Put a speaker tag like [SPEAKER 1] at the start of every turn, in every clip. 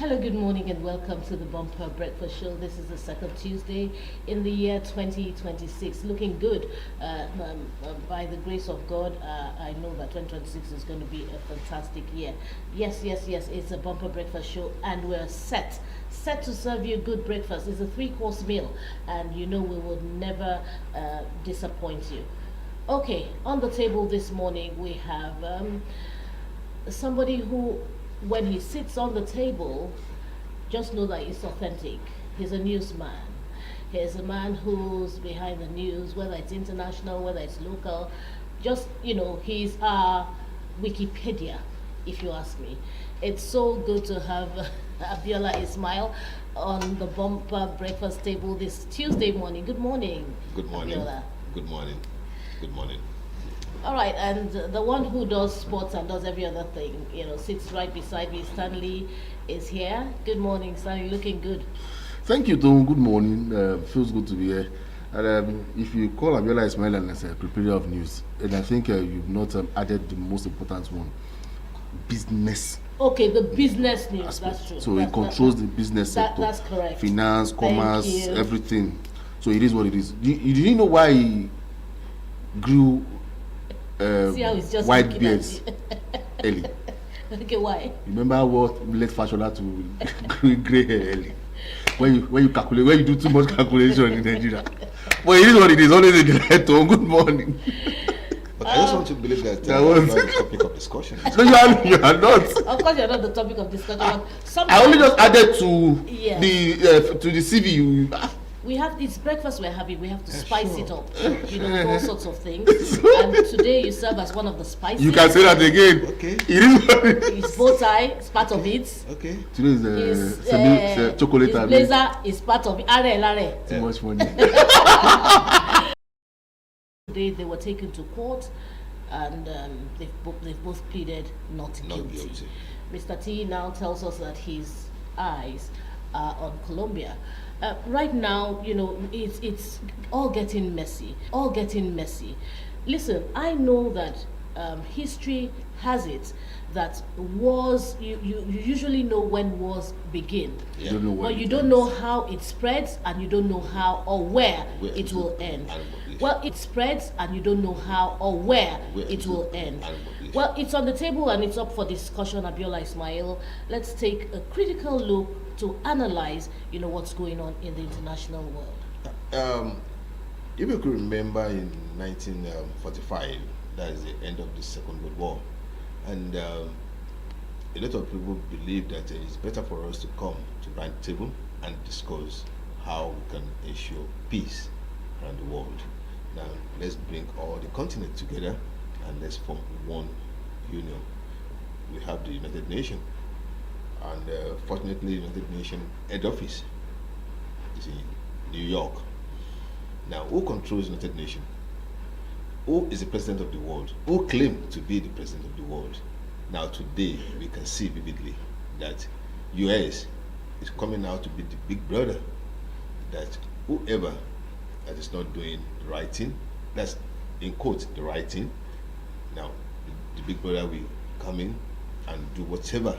[SPEAKER 1] Hello, good morning, and welcome to the Bumper Breakfast Show. This is the second Tuesday in the year 2026. Looking good. By the grace of God, I know that 2026 is going to be a fantastic year. Yes. It's a Bumper Breakfast Show, and we're set to serve you good breakfast. It's a three-course meal, and you know we will never disappoint you. Okay, on the table this morning we have somebody who, when he sits on the table, just know that he's authentic. He's a newsman. He's a man who's behind the news, whether it's international, whether it's local. Just, he's our Wikipedia, if you ask me. It's so good to have Abiola Ismail on the Bumper Breakfast table this Tuesday morning. Good morning.
[SPEAKER 2] Good morning.
[SPEAKER 1] Abiola.
[SPEAKER 2] Good morning. Good morning.
[SPEAKER 1] All right, and the one who does sports and does every other thing, sits right beside me. Stanley is here. Good morning, Stanley. Looking good.
[SPEAKER 3] Thank you, Tom. Good morning. Feels good to be here. And if you call Abiola Ismail as a preparer of news, and I think you've not added the most important one, business.
[SPEAKER 1] Okay, the business news.
[SPEAKER 3] aspect.
[SPEAKER 1] That's true.
[SPEAKER 3] So he controls the business sector.
[SPEAKER 1] That's correct.
[SPEAKER 3] Finance, commerce,
[SPEAKER 1] you.
[SPEAKER 3] everything. So it is what it is. You didn't know why he grew
[SPEAKER 1] See how he's just
[SPEAKER 3] white
[SPEAKER 1] looking
[SPEAKER 3] beards
[SPEAKER 1] at
[SPEAKER 3] early.
[SPEAKER 1] Okay, why?
[SPEAKER 3] Remember what led Fashola to grow gray hair early? When you calculate, when you do too much calculation in Nigeria. But it is what it is. Always a delight. Good morning.
[SPEAKER 2] But I just want to believe that
[SPEAKER 3] that
[SPEAKER 2] you are
[SPEAKER 3] was-
[SPEAKER 2] the topic of discussion.
[SPEAKER 3] No, you are not.
[SPEAKER 1] Of course, you're not the topic of discussion. But
[SPEAKER 3] I only
[SPEAKER 1] sometimes
[SPEAKER 3] just added to
[SPEAKER 1] Yeah.
[SPEAKER 3] the CV.
[SPEAKER 1] we have it's breakfast we're having. We have to spice
[SPEAKER 2] sure.
[SPEAKER 1] it up. All sorts of things. And today you serve as one of the spices.
[SPEAKER 3] You can say that again.
[SPEAKER 2] Okay.
[SPEAKER 3] It is what it is.
[SPEAKER 1] His bow tie is part of it.
[SPEAKER 2] Okay.
[SPEAKER 3] Today
[SPEAKER 1] His,
[SPEAKER 3] is chocolate
[SPEAKER 1] his
[SPEAKER 3] and
[SPEAKER 1] blazer is part of it. Are.
[SPEAKER 3] too much money.
[SPEAKER 1] They were taken to court, and they've both pleaded not
[SPEAKER 2] Not
[SPEAKER 1] guilty.
[SPEAKER 2] guilty.
[SPEAKER 1] Mr. T now tells us that his eyes are on Colombia. Right now, it's all getting messy. Listen, I know that history has it that wars, you usually know when wars begin.
[SPEAKER 2] Yeah.
[SPEAKER 3] Don't know
[SPEAKER 1] But
[SPEAKER 3] when
[SPEAKER 1] you
[SPEAKER 3] it
[SPEAKER 1] don't
[SPEAKER 3] ends.
[SPEAKER 1] know how it spreads, and you don't know how or where
[SPEAKER 2] Where
[SPEAKER 1] it
[SPEAKER 2] it
[SPEAKER 1] will
[SPEAKER 2] will
[SPEAKER 1] end.
[SPEAKER 2] end.
[SPEAKER 1] Well, it spreads, and you don't know how or where it will end. Well, it's on the table and it's up for discussion. Abiola Ismail, let's take a critical look to analyze, what's going on in the international world.
[SPEAKER 2] If you could remember in 1945, that is the end of the Second World War, and a lot of people believe that it's better for us to come to the round table and discuss how we can ensure peace around the world. Now, let's bring all the continent together and let's form one union. We have the United Nations, and fortunately, United Nations head office is in New York. Now, who controls United Nations? Who is the president of the world? Who claims to be the president of the world? Now, today, we can see vividly that US is coming out to be the big brother, that whoever that is not doing the right thing, that's in quotes the right thing, now the big brother will come in and do whatever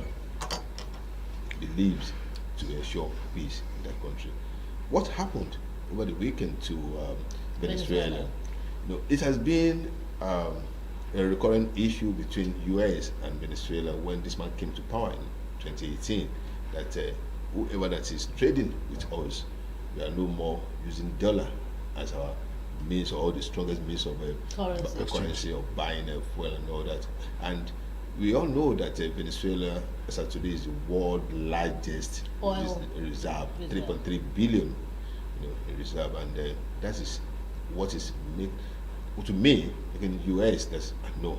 [SPEAKER 2] he believes to ensure peace in that country. What happened over the weekend to Venezuela? It has been a recurrent issue between US and Venezuela when this man came to power in 2018, that whoever that is trading with us, we are no more using dollar as our means or the strongest means of currency of buying fuel and all that. And we all know that Venezuela, as of today, is the world's largest
[SPEAKER 1] Oil
[SPEAKER 2] reserve, 3.3 billion in reserve, and that is what is make to me in the US. That's no,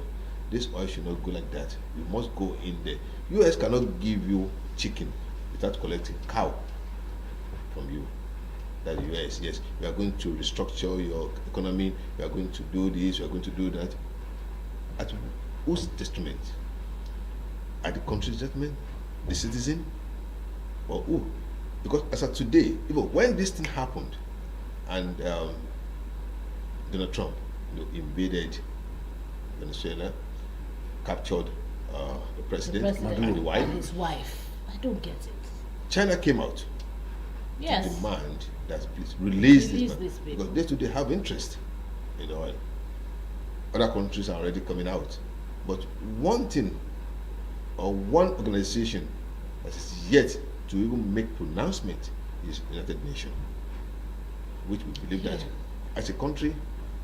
[SPEAKER 2] this oil should not go like that. You must go in there. US cannot give you chicken without collecting cow from you. That US, yes, we are going to restructure your economy, we are going to do this, we are going to do that. At whose testament? At the country's testament? The citizen? Or who? Because as of today, even when this thing happened and Donald Trump invaded Venezuela, captured the president, and the wife.
[SPEAKER 1] And his wife. I don't get it.
[SPEAKER 2] China came out to
[SPEAKER 1] Yes.
[SPEAKER 2] demand that please release
[SPEAKER 1] Release
[SPEAKER 2] this
[SPEAKER 1] these
[SPEAKER 2] man,
[SPEAKER 1] people.
[SPEAKER 2] because they too they have interest in oil. Other countries are already coming out, but one thing or one organization that is yet to even make pronouncement is United Nations, which we believe that as a country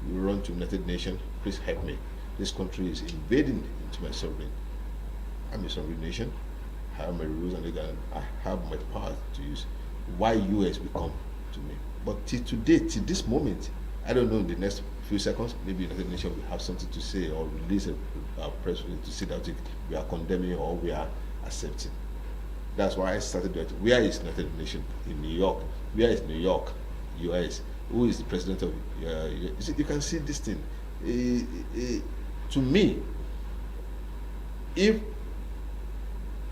[SPEAKER 2] we run to United Nations. Please help me. This country is invading into my sovereign. I'm a sovereign nation. I have my rules and I have my power to use. Why US will come to me? But till today, till this moment, I don't know in the next few seconds, maybe United Nations will have something to say or release a press release to say that we are condemning or we are accepting. That's why I started that. Where is United Nations? In New York. Where is New York? US. Who is the president of you can see this thing. To me, if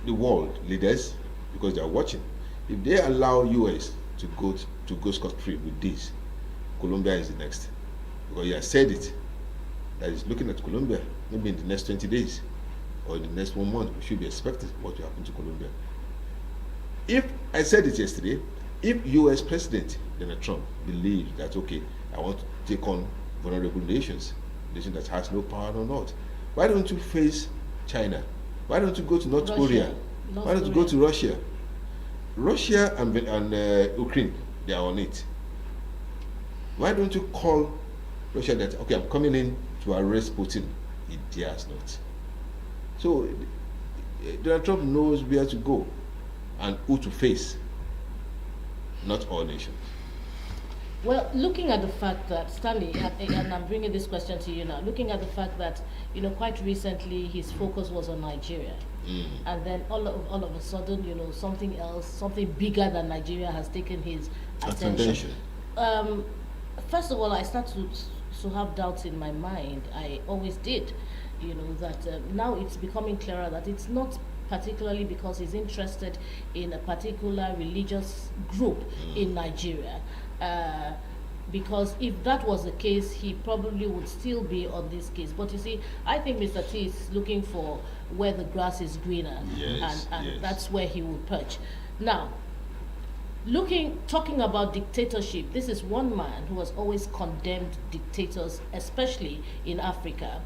[SPEAKER 2] the world leaders, because they are watching, if they allow US to go scot-free with this, Colombia is the next. Because he has said it, that he's looking at Colombia, maybe in the next 20 days or in the next 1 month, we should be expecting what will happen to Colombia. If I said it yesterday, if US President Donald Trump believes that, okay, I want to take on vulnerable nations, nation that has no power or not, why don't you face China? Why don't you go to North Korea? Why don't you go to Russia? Russia and Ukraine, they are on it. Why don't you call Russia that, okay, I'm coming in to arrest Putin? He dares not. So Donald Trump knows where to go and who to face, not all nations.
[SPEAKER 1] Well, looking at the fact that Stanley, and I'm bringing this question to you now, looking at the fact that, quite recently his focus was on Nigeria, and then all of a sudden, something else, something bigger than Nigeria has taken his attention. First of all, I start to have doubts in my mind. I always did, that now it's becoming clearer that it's not particularly because he's interested in a particular religious group in Nigeria. Because if that was the case, he probably would still be on this case. But you see, I think Mr. T is looking for where the grass is greener,
[SPEAKER 2] yes,
[SPEAKER 1] and
[SPEAKER 2] yes.
[SPEAKER 1] That's where he will perch. Now, talking about dictatorship, this is one man who has always condemned dictators, especially in Africa.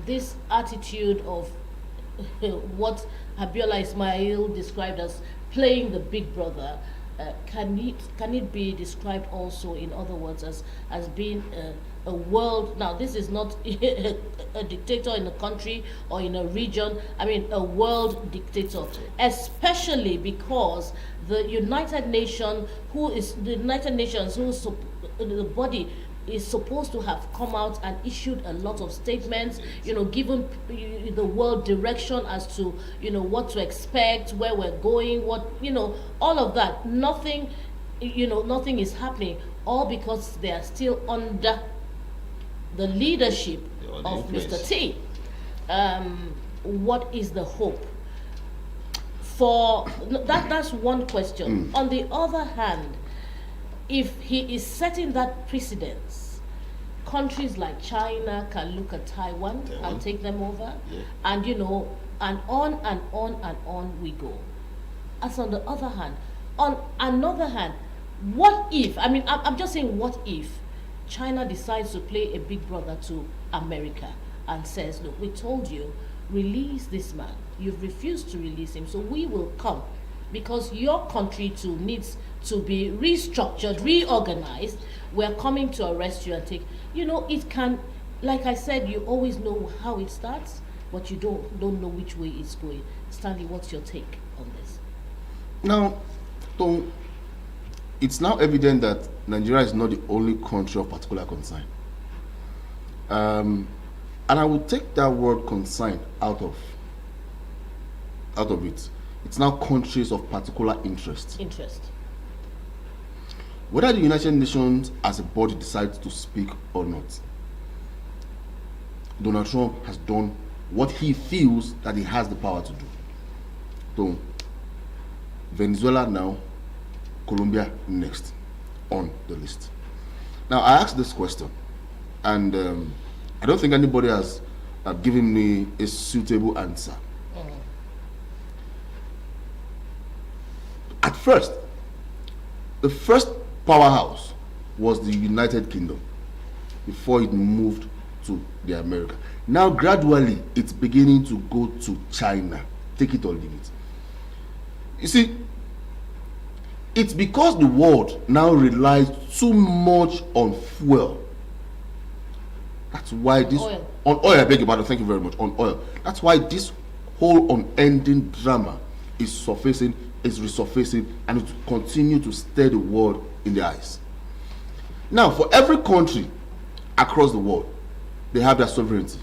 [SPEAKER 1] This attitude of what Abiola Ismail described as playing the big brother, can it be described also, in other words, as being a world? Now, this is not a dictator in a country or in a region. I mean, a world dictator, especially because the United Nations, the body is supposed to have come out and issued a lot of statements, given the world direction as to, what to expect, where we're going, all of that. Nothing is happening, all because they are still under the leadership of Mr. T. What is the hope? That's one question. On the other hand, if he is setting that precedence, countries like China can look at Taiwan and take them over, and and on and on and on we go. As on another hand, what if? I mean, I'm just saying, what if China decides to play a big brother to America and says, look, we told you, release this man. You've refused to release him, so we will come, because your country too needs to be restructured, reorganized. We're coming to arrest you and take, it can, like I said, you always know how it starts, but you don't know which way it's going. Stanley, what's your take on this?
[SPEAKER 3] Now, Tom, it's now evident that Nigeria is not the only country of particular concern. And I would take that word concern out of it. It's now countries of particular interest. Whether the United Nations as a body decides to speak or not, Donald Trump has done what he feels that he has the power to do. So, Venezuela now, Colombia next on the list. Now, I asked this question, and I don't think anybody has given me a suitable answer. first, the first powerhouse was the United Kingdom before it moved to the America. Now gradually it's beginning to go to China. Take it or leave it. You see, it's because the world now relies too much on fuel. That's why on oil, I beg your pardon, thank you very much, on oil. That's why this whole unending drama is surfacing, is resurfacing, and it will continue to stare the world in the eyes. Now, for every country across the world, they have their sovereignty.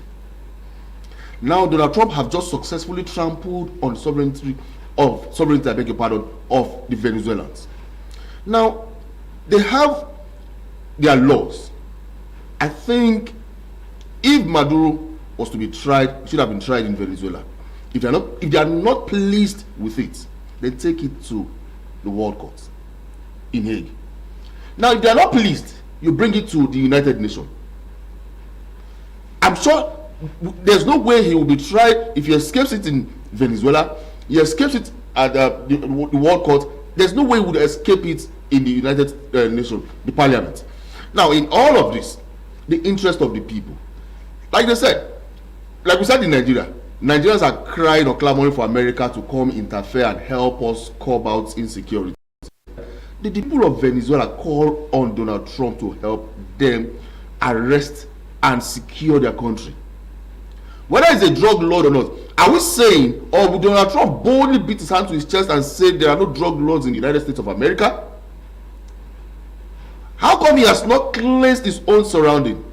[SPEAKER 3] Now, Donald Trump have just successfully trampled on sovereignty, I beg your pardon, of the Venezuelans. Now, they have their laws. I think if Maduro was to be tried, it should have been tried in Venezuela. If they are not pleased with it, they take it to the World Court in Hague. Now, if they are not pleased, you bring it to the United Nations. I'm sure there's no way he will be tried if he escapes it in Venezuela. He escapes it at the World Court. There's no way he would escape it in the United Nations, the Parliament. Now, in all of this, the interest of the people, like we said in Nigeria, Nigerians are crying or clamoring for America to come interfere and help us curb out insecurity. The people of Venezuela call on Donald Trump to help them arrest and secure their country. Whether it's a drug lord or not, are we saying, or will Donald Trump boldly beat his hand to his chest and say there are no drug lords in the United States of America? How come he has not cleansed his own surrounding?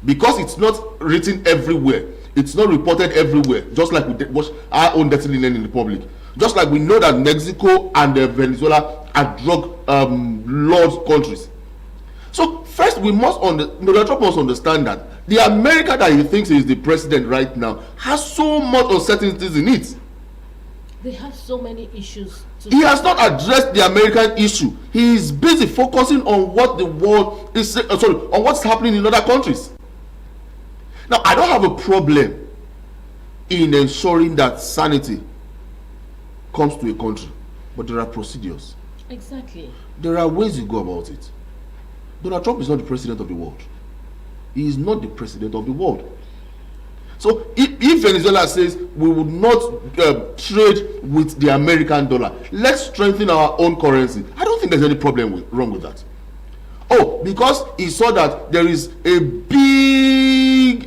[SPEAKER 3] Because it's not written everywhere. It's not reported everywhere, just like we watch our own dirty linen in the public. Just like we know that Mexico and Venezuela are drug lords countries. So first, Donald Trump must understand that the America that he thinks is the president right now has so much uncertainties in it.
[SPEAKER 1] They have so many issues.
[SPEAKER 3] He has not addressed the American issue. He is busy focusing on what the world is on what's happening in other countries. Now, I don't have a problem in ensuring that sanity comes to a country, but there are procedures.
[SPEAKER 1] Exactly.
[SPEAKER 3] There are ways you go about it. Donald Trump is not the president of the world. He is not the president of the world. So if Venezuela says we would not trade with the American dollar, let's strengthen our own currency, I don't think there's any problem wrong with that. Oh, because he saw that there is a big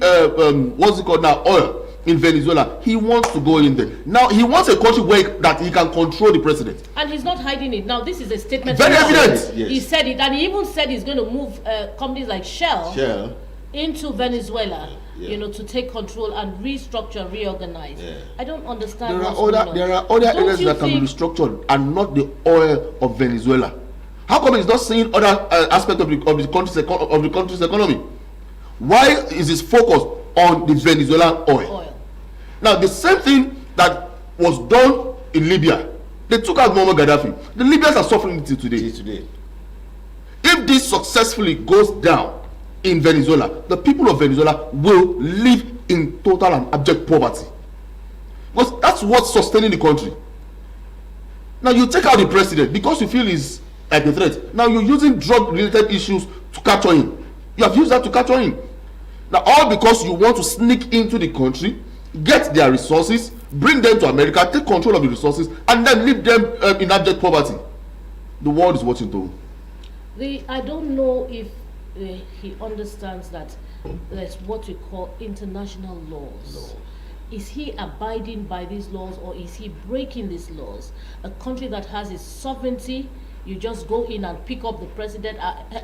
[SPEAKER 3] what's it called now, oil in Venezuela, he wants to go in there. Now he wants a country where that he can control the president,
[SPEAKER 1] and he's not hiding it. Now this is a statement,
[SPEAKER 3] very evident.
[SPEAKER 1] Yes. He said it, and he even said he's going to move companies like Shell into Venezuela, to take control and restructure, reorganize. I don't understand.
[SPEAKER 3] There are other areas that can be restructured and not the oil of Venezuela. How come he's not seeing other aspects of the country's economy? Why is his focus on the Venezuelan oil? Now, the same thing that was done in Libya, they took out Muammar Gaddafi. The Libyans are suffering it today. If this successfully goes down in Venezuela, the people of Venezuela will live in total and abject poverty, because that's what's sustaining the country. Now, you take out the president because you feel he's like a threat. Now you're using drug-related issues to capture him. You have used that to capture him. Now, all because you want to sneak into the country, get their resources, bring them to America, take control of the resources, and then leave them in abject poverty. The world is watching too.
[SPEAKER 1] I don't know if he understands that there's what we call international laws. Is he abiding by these laws, or is he breaking these laws? A country that has its sovereignty, you just go in and pick up the president,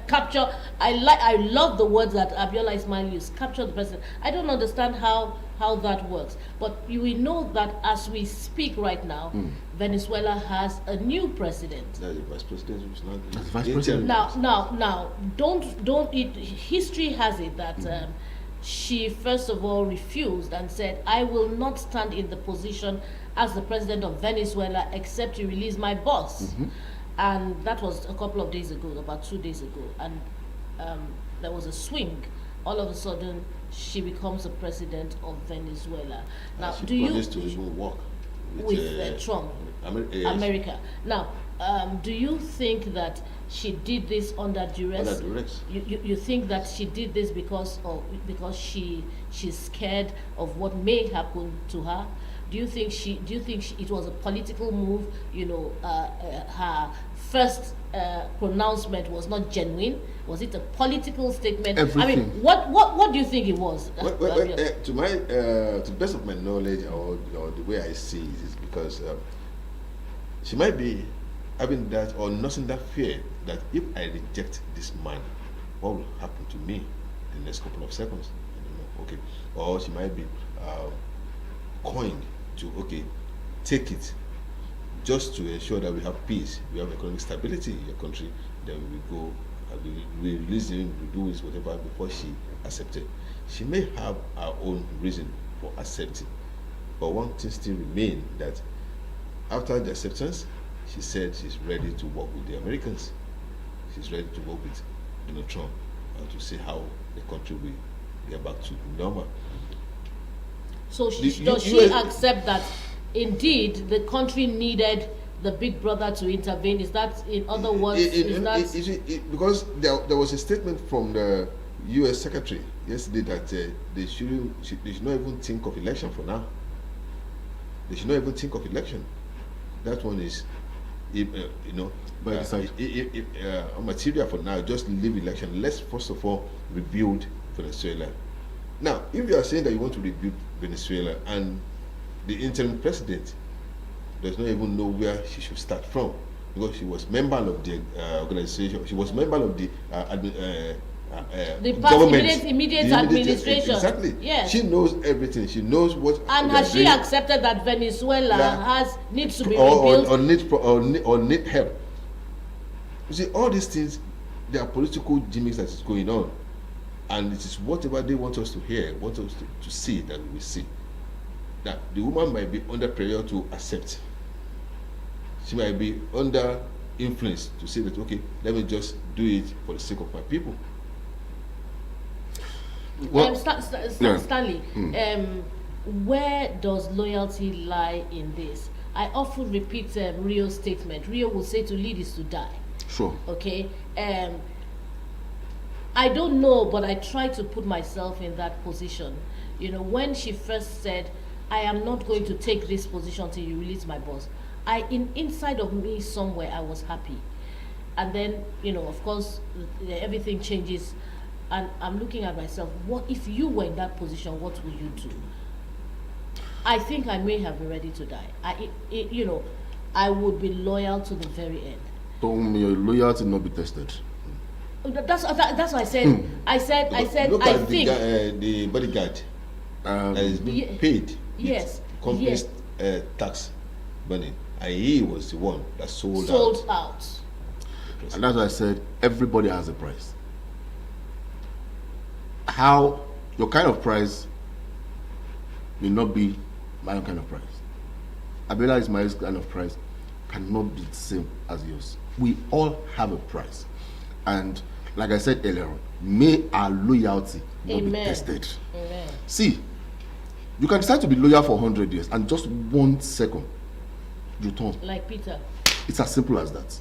[SPEAKER 1] capture. I love the words that Abiola Ismail used, capture the president. I don't understand how that works, but we know that as we speak right now, Venezuela has a new president.
[SPEAKER 2] The vice president is not the
[SPEAKER 3] vice president.
[SPEAKER 1] Now, history has it that she first of all refused and said, I will not stand in the position as the president of Venezuela except to release my boss. And that was a couple of days ago, about 2 days ago, and there was a swing. All of a sudden, she becomes the president of Venezuela. Now,
[SPEAKER 2] she promised to even walk
[SPEAKER 1] with Trump,
[SPEAKER 2] yes.
[SPEAKER 1] America. Now, do you think that she did this under duress?
[SPEAKER 2] Under duress.
[SPEAKER 1] You think that she did this because she's scared of what may happen to her? Do you think it was a political move? Her first pronouncement was not genuine. Was it a political statement?
[SPEAKER 3] Everything.
[SPEAKER 1] I mean, what do you think it was?
[SPEAKER 2] To the best of my knowledge, or the way I see it, is because she might be having that or nursing that fear that if I reject this man, what will happen to me in the next couple of seconds? I don't know. Okay, or she might be coined to take it just to ensure that we have peace, we have economic stability in your country. Then we go, we release him, we do this whatever before she accepted. She may have her own reason for accepting, but one thing still remains, that after the acceptance, she said she's ready to work with the Americans. She's ready to work with Donald Trump to see how the country will get back to normal.
[SPEAKER 1] So does she accept that indeed the country needed the big brother to intervene? Is that, in other words,
[SPEAKER 2] because there was a statement from the U.S. Secretary yesterday that they should not even think of election for now. They should not even think of election. That one is, material for now. Just leave election. Let's first of all rebuild Venezuela. Now, if you are saying that you want to rebuild Venezuela and the interim president does not even know where she should start from, because she was member of the organization, she was member of the government,
[SPEAKER 1] immediate administration.
[SPEAKER 2] Exactly.
[SPEAKER 1] Yes.
[SPEAKER 2] She knows everything. She knows what.
[SPEAKER 1] And has she accepted that Venezuela needs to be rebuilt
[SPEAKER 2] or need help? You see, all these things, they are political gimmicks that is going on, and it is whatever they want us to hear, want us to see, that we will see. That the woman might be under pressure to accept. She might be under influence to say that, okay, let me just do it for the sake of my people.
[SPEAKER 3] Well,
[SPEAKER 1] Stanley, where does loyalty lie in this? I often repeat Rio's statement. Rio will say to lead is to die.
[SPEAKER 3] Sure.
[SPEAKER 1] Okay. I don't know, but I try to put myself in that position. When she first said, I am not going to take this position till you release my boss, inside of me somewhere I was happy. And then, of course, everything changes, and I'm looking at myself, what if you were in that position, what would you do? I think I may have been ready to die. I would be loyal to the very end.
[SPEAKER 3] So your loyalty not be tested.
[SPEAKER 1] That's what I said. I said.
[SPEAKER 2] Look
[SPEAKER 1] I
[SPEAKER 2] at
[SPEAKER 1] think
[SPEAKER 2] the bodyguard that is being paid.
[SPEAKER 1] Yes.
[SPEAKER 2] Company's tax money, and he was the one that sold
[SPEAKER 1] out.
[SPEAKER 3] And that's why I said everybody has a price. How your kind of price may not be my kind of price. Abela Ismail's kind of price cannot be the same as yours. We all have a price, and like I said earlier on, may our loyalty not be tested.
[SPEAKER 1] Amen.
[SPEAKER 3] See, you can decide to be loyal for 100 years, and just 1 second you turn.
[SPEAKER 1] Like Peter.
[SPEAKER 3] It's as simple as that.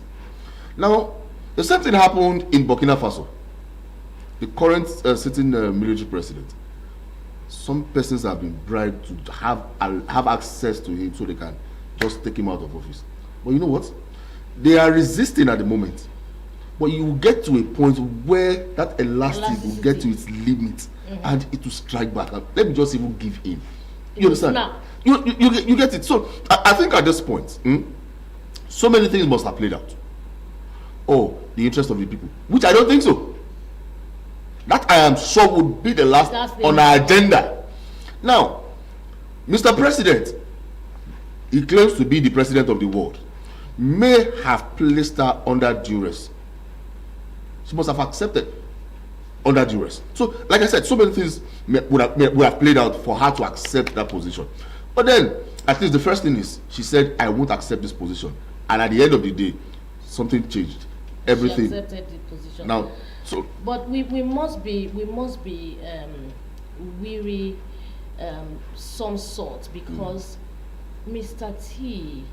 [SPEAKER 3] Now, the same thing happened in Burkina Faso. The current sitting military president, some persons have been bribed to have access to him so they can just take him out of office. But you know what? They are resisting at the moment. But you will get to a point where that elastic will get to its limit, and it will strike back. Let me just even give in. You understand?
[SPEAKER 1] Now.
[SPEAKER 3] You get it. So I think at this point, so many things must have played out. Oh, the interest of the people, which I don't think so. That I am sure would be the last on our agenda. Now, Mr. President, he claims to be the president of the world, may have placed her under duress. She must have accepted under duress. So, like I said, so many things would have played out for her to accept that position. But then, at least the first thing is, she said, I won't accept this position. And at the end of the day, something changed. Everything.
[SPEAKER 1] She accepted the position.
[SPEAKER 3] Now, so.
[SPEAKER 1] But we must be weary some sort, because Mr. T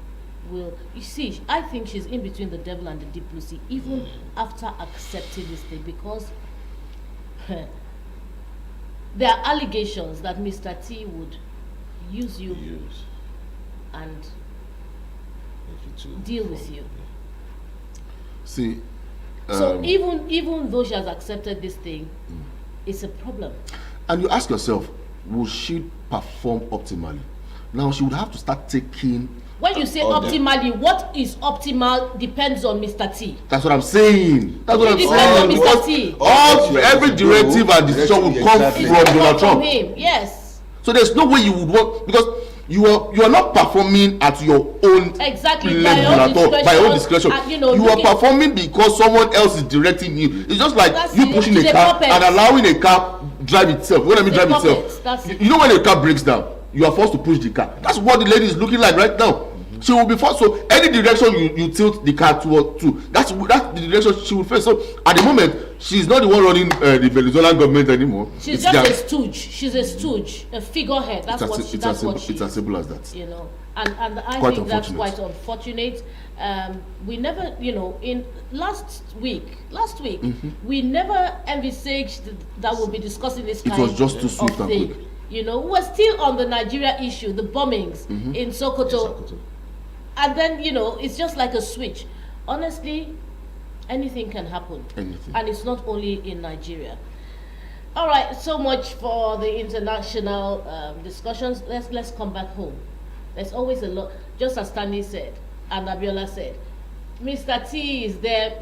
[SPEAKER 1] will, you see, I think she's in between the devil and the deep blue sea, even after accepting this thing, because there are allegations that Mr. T would use you and deal with you.
[SPEAKER 3] See,
[SPEAKER 1] so even though she has accepted this thing, it's a problem.
[SPEAKER 3] And you ask yourself, will she perform optimally? Now she would have to start taking.
[SPEAKER 1] When you say optimally, what is optimal depends on Mr. T.
[SPEAKER 3] That's what I'm saying. That's what I'm saying.
[SPEAKER 1] Depends on Mr. T.
[SPEAKER 3] Every directive and decision will come from Donald Trump.
[SPEAKER 1] Him, yes.
[SPEAKER 3] So there's no way you would work, because you are not performing at your own level by your own discretion. You are performing because someone else is directing you. It's just like you pushing a car and allowing a car drive itself. What I mean drive itself? You know when a car breaks down, you are forced to push the car. That's what the lady is looking like right now. She will be forced. So any direction you tilt the car to, that's the direction she will face. So at the moment, she's not the one running the Venezuelan government anymore.
[SPEAKER 1] She's just a stooge. She's a stooge, a figurehead. That's what she is.
[SPEAKER 3] It's as simple as that.
[SPEAKER 1] You know, and I think that's quite unfortunate. We never, in last week, we never envisaged that we'll be discussing this kind of thing.
[SPEAKER 3] It was just too swift and quick.
[SPEAKER 1] We're still on the Nigeria issue, the bombings in Sokoto. And then, it's just like a switch. Honestly, anything can happen.
[SPEAKER 3] Anything.
[SPEAKER 1] And it's not only in Nigeria. All right, so much for the international discussions. Let's come back home. There's always a lot, just as Stanley said, and Abiola said, Mr. T is there,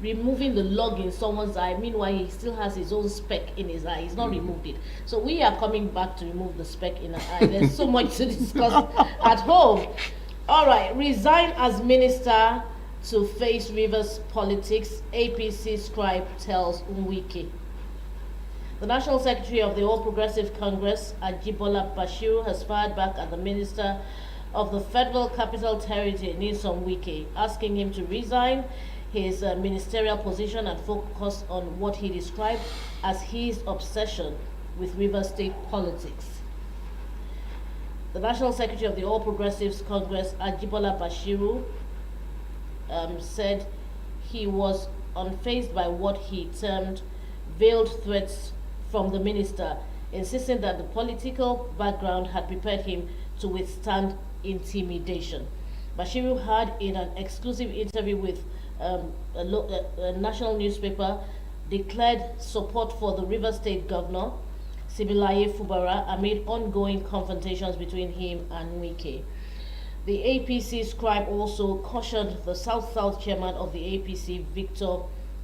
[SPEAKER 1] removing the log in someone's eye. Meanwhile, he still has his own speck in his eye. He's not removed it. So we are coming back to remove the speck in our eye. There's so much to discuss at home. All right, resign as minister to face Rivers politics, APC scribe tells Nwike. The National Secretary of the All Progressive Congress, Ajibola Bashiru, has fired back at the Minister of the Federal Capital Territory, Nyesom Wike, asking him to resign his ministerial position and focus on what he described as his obsession with Rivers State politics. The National Secretary of the All Progressives Congress, Ajibola Bashiru, said he was unfazed by what he termed veiled threats from the minister, insisting that the political background had prepared him to withstand intimidation. Bashiru had, in an exclusive interview with a national newspaper, declared support for the Rivers State Governor, Sibilaye Fubara, amid ongoing confrontations between him and Nwike. The APC scribe also cautioned the South-South chairman of the APC, Victor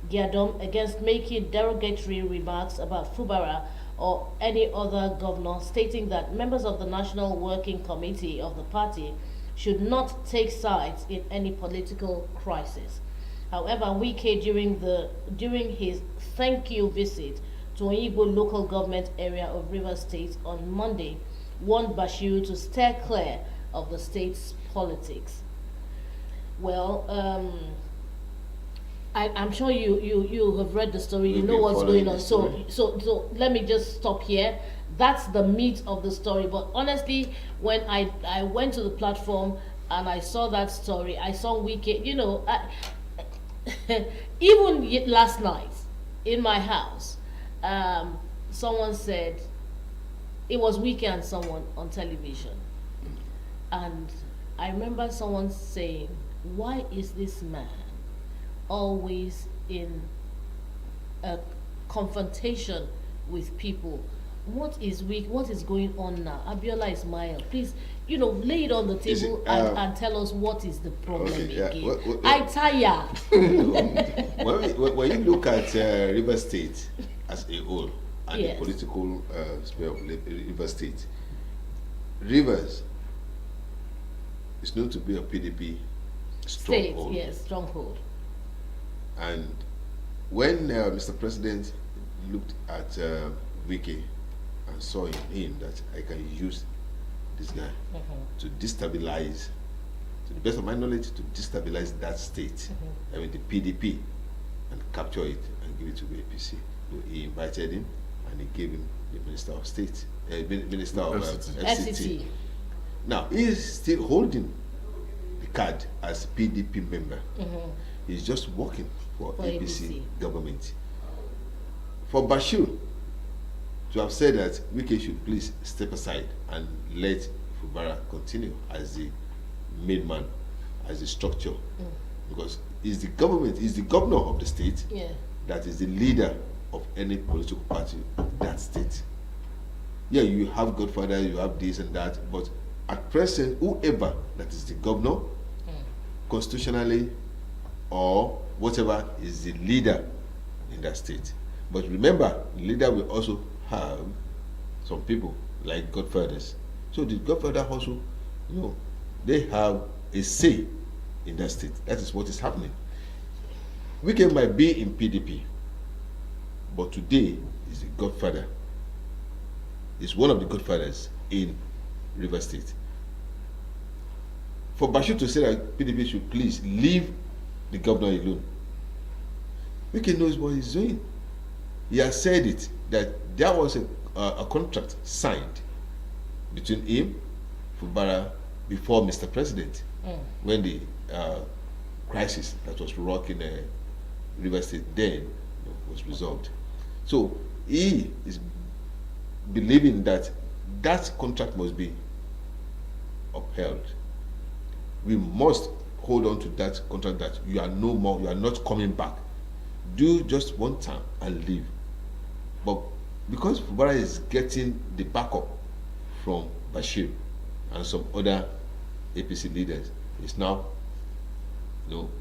[SPEAKER 1] Giadom, against making derogatory remarks about Fubara or any other governor, stating that members of the National Working Committee of the party should not take sides in any political crisis. However, Wike, during his thank you visit to Igbo local government area of Rivers State on Monday, warned Bashiru to steer clear of the state's politics. Well, I'm sure you have read the story. You know what's going on. So let me just stop here. That's the meat of the story. But honestly, when I went to the platform and I saw that story, I saw Wike. Even last night in my house, someone said it was Wike and someone on television, and I remember someone saying, why is this man always in a confrontation with people? What is going on now? Abiola Ismail, please, lay it on the table and tell us what is the problem again. I tire.
[SPEAKER 2] When you look at River State as a whole and the political sphere of River State, Rivers is known to be a PDP stronghold.
[SPEAKER 1] State, yes, stronghold.
[SPEAKER 2] And when Mr. President looked at Wike and saw in him that I can use this guy to destabilize, to the best of my knowledge, to destabilize that state, I mean the PDP, and capture it and give it to the APC. So he invited him and he gave him the Minister of State, Minister of FCT. Now, he is still holding the card as PDP member. He's just working for APC government. For Bashir to have said that Wike should please step aside and let Fubara continue as the middleman, as the structure, because he's the government, he's the governor of the state, that is the leader of any political party of that state. Yeah, you have godfather, you have this and that, but at present, whoever that is the governor, constitutionally or whatever, is the leader in that state. But remember, the leader will also have some people like godfathers. So the godfather also, they have a say in that state. That is what is happening. Wike might be in PDP, but today is the godfather. Is one of the godfathers in River State. For Bashir to say that PDP should please leave the governor alone, Wike knows what he's doing. He has said it, that there was a contract signed between him, Fubara, before Mr. President, when the crisis that was rocking River State then was resolved. So he is believing that that contract must be upheld. We must hold on to that contract, that you are no more, you are not coming back. Do just one time and leave. But because Fubara is getting the backup from Bashir and some other APC leaders, is now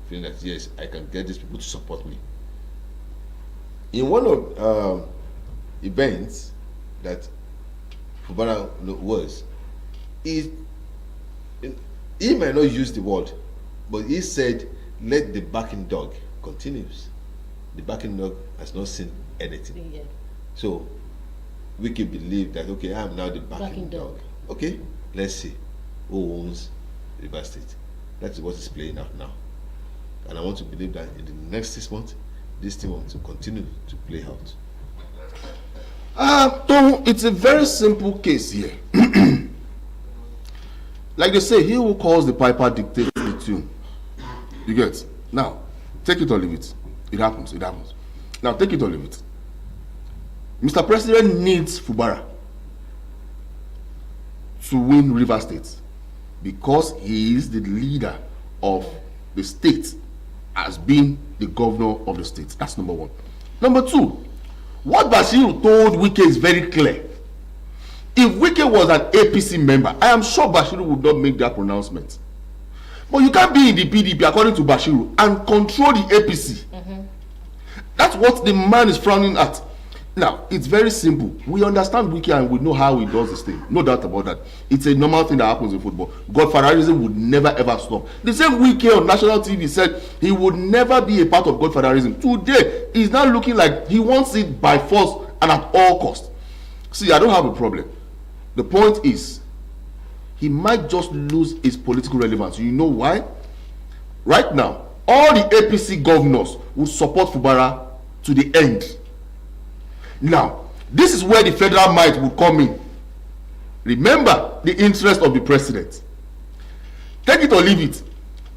[SPEAKER 2] feeling that yes, I can get these people to support me. In one of events that Fubara was, he might not use the word, but he said, let the barking dog continues. The barking dog has not seen anything. Yeah. So we can believe that, okay, I am now the barking dog. Okay, let's see who owns River State. That is what is playing out now. And I want to believe that in the next 6 months, this thing will continue to play out.
[SPEAKER 3] It's a very simple case here. Like they say, he who calls the piper dictates the tune. You get? Now, take it or leave it. It happens. Now, take it or leave it. Mr. President needs Fubara to win River State because he is the leader of the state as being the governor of the state. That's number one. Number two, what Bashir told Wike is very clear. If Wike was an APC member, I am sure Bashir would not make that pronouncement. But you can't be in the PDP, according to Bashir, and control the APC. That's what the man is frowning at. Now, it's very simple. We understand Wike and we know how he does this thing. No doubt about that. It's a normal thing that happens in football. Godfatherism would never ever stop. The same Wike on national TV said he would never be a part of Godfatherism. Today, he's now looking like he wants it by force and at all costs. See, I don't have a problem. The point is, he might just lose his political relevance. You know why? Right now, all the APC governors will support Fubara to the end. Now, this is where the federal might will come in. Remember the interest of the president. Take it or leave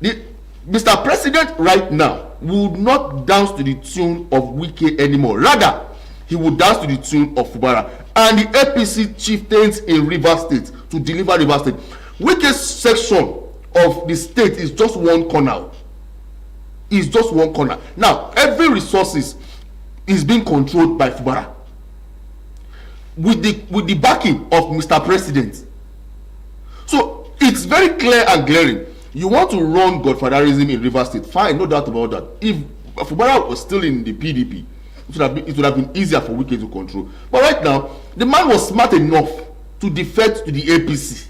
[SPEAKER 3] it. Mr. President right now would not dance to the tune of Wike anymore. Rather, he would dance to the tune of Fubara and the APC chieftains in River State to deliver River State. Wike's section of the state is just one corner. It's just one corner. Now, every resources is being controlled by Fubara with the backing of Mr. President. So it's very clear and glaring. You want to run godfatherism in River State, fine, no doubt about that. If Fubara was still in the PDP, it would have been easier for Wike to control. But right now, the man was smart enough to defect to the APC.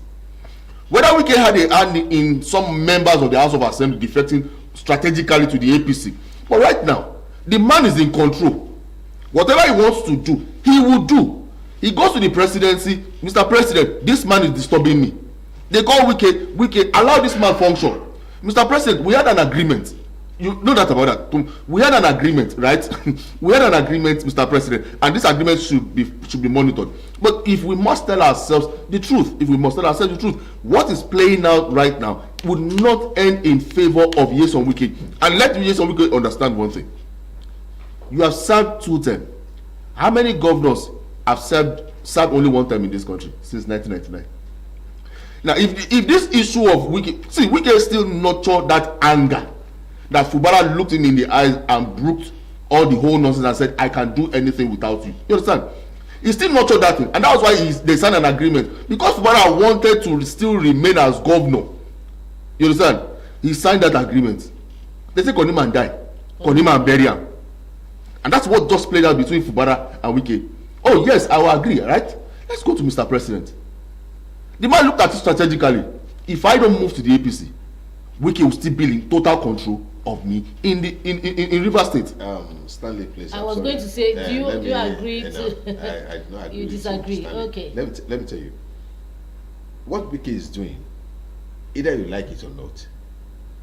[SPEAKER 3] Whether Wike had a hand in some members of the House of Assembly defecting strategically to the APC, but right now, the man is in control. Whatever he wants to do, he will do. He goes to the presidency, Mr. President, this man is disturbing me. They call Wike, allow this man function. Mr. President, we had an agreement. You know that about that. We had an agreement, right? We had an agreement, Mr. President, and this agreement should be monitored. But if we must tell ourselves the truth, what is playing out right now would not end in favor of Nyesom Wike. And let Nyesom Wike understand one thing. You have served 2 terms. How many governors have served only 1 term in this country since 1999? Now, if this issue of Wike still nurture that anger, that Fubara looked him in the eyes and brooked all the whole nonsense and said, I can do anything without you. You understand? He still nurtured that thing. And that was why they signed an agreement. Because Fubara wanted to still remain as governor. You understand? He signed that agreement. They say Konima and die. Konima and bury him. And that's what just played out between Fubara and Wike. Oh, yes, I will agree, right? Let's go to Mr. President. The man looked at it strategically. If I don't move to the APC, Wike will still be in total control of me in Rivers State.
[SPEAKER 2] Stanley, please.
[SPEAKER 1] I was going to say, do you agree to?
[SPEAKER 2] I do not agree.
[SPEAKER 1] You disagree?
[SPEAKER 2] Stanley.
[SPEAKER 1] Okay.
[SPEAKER 2] Let me tell you. What Wike is doing, either you like it or not,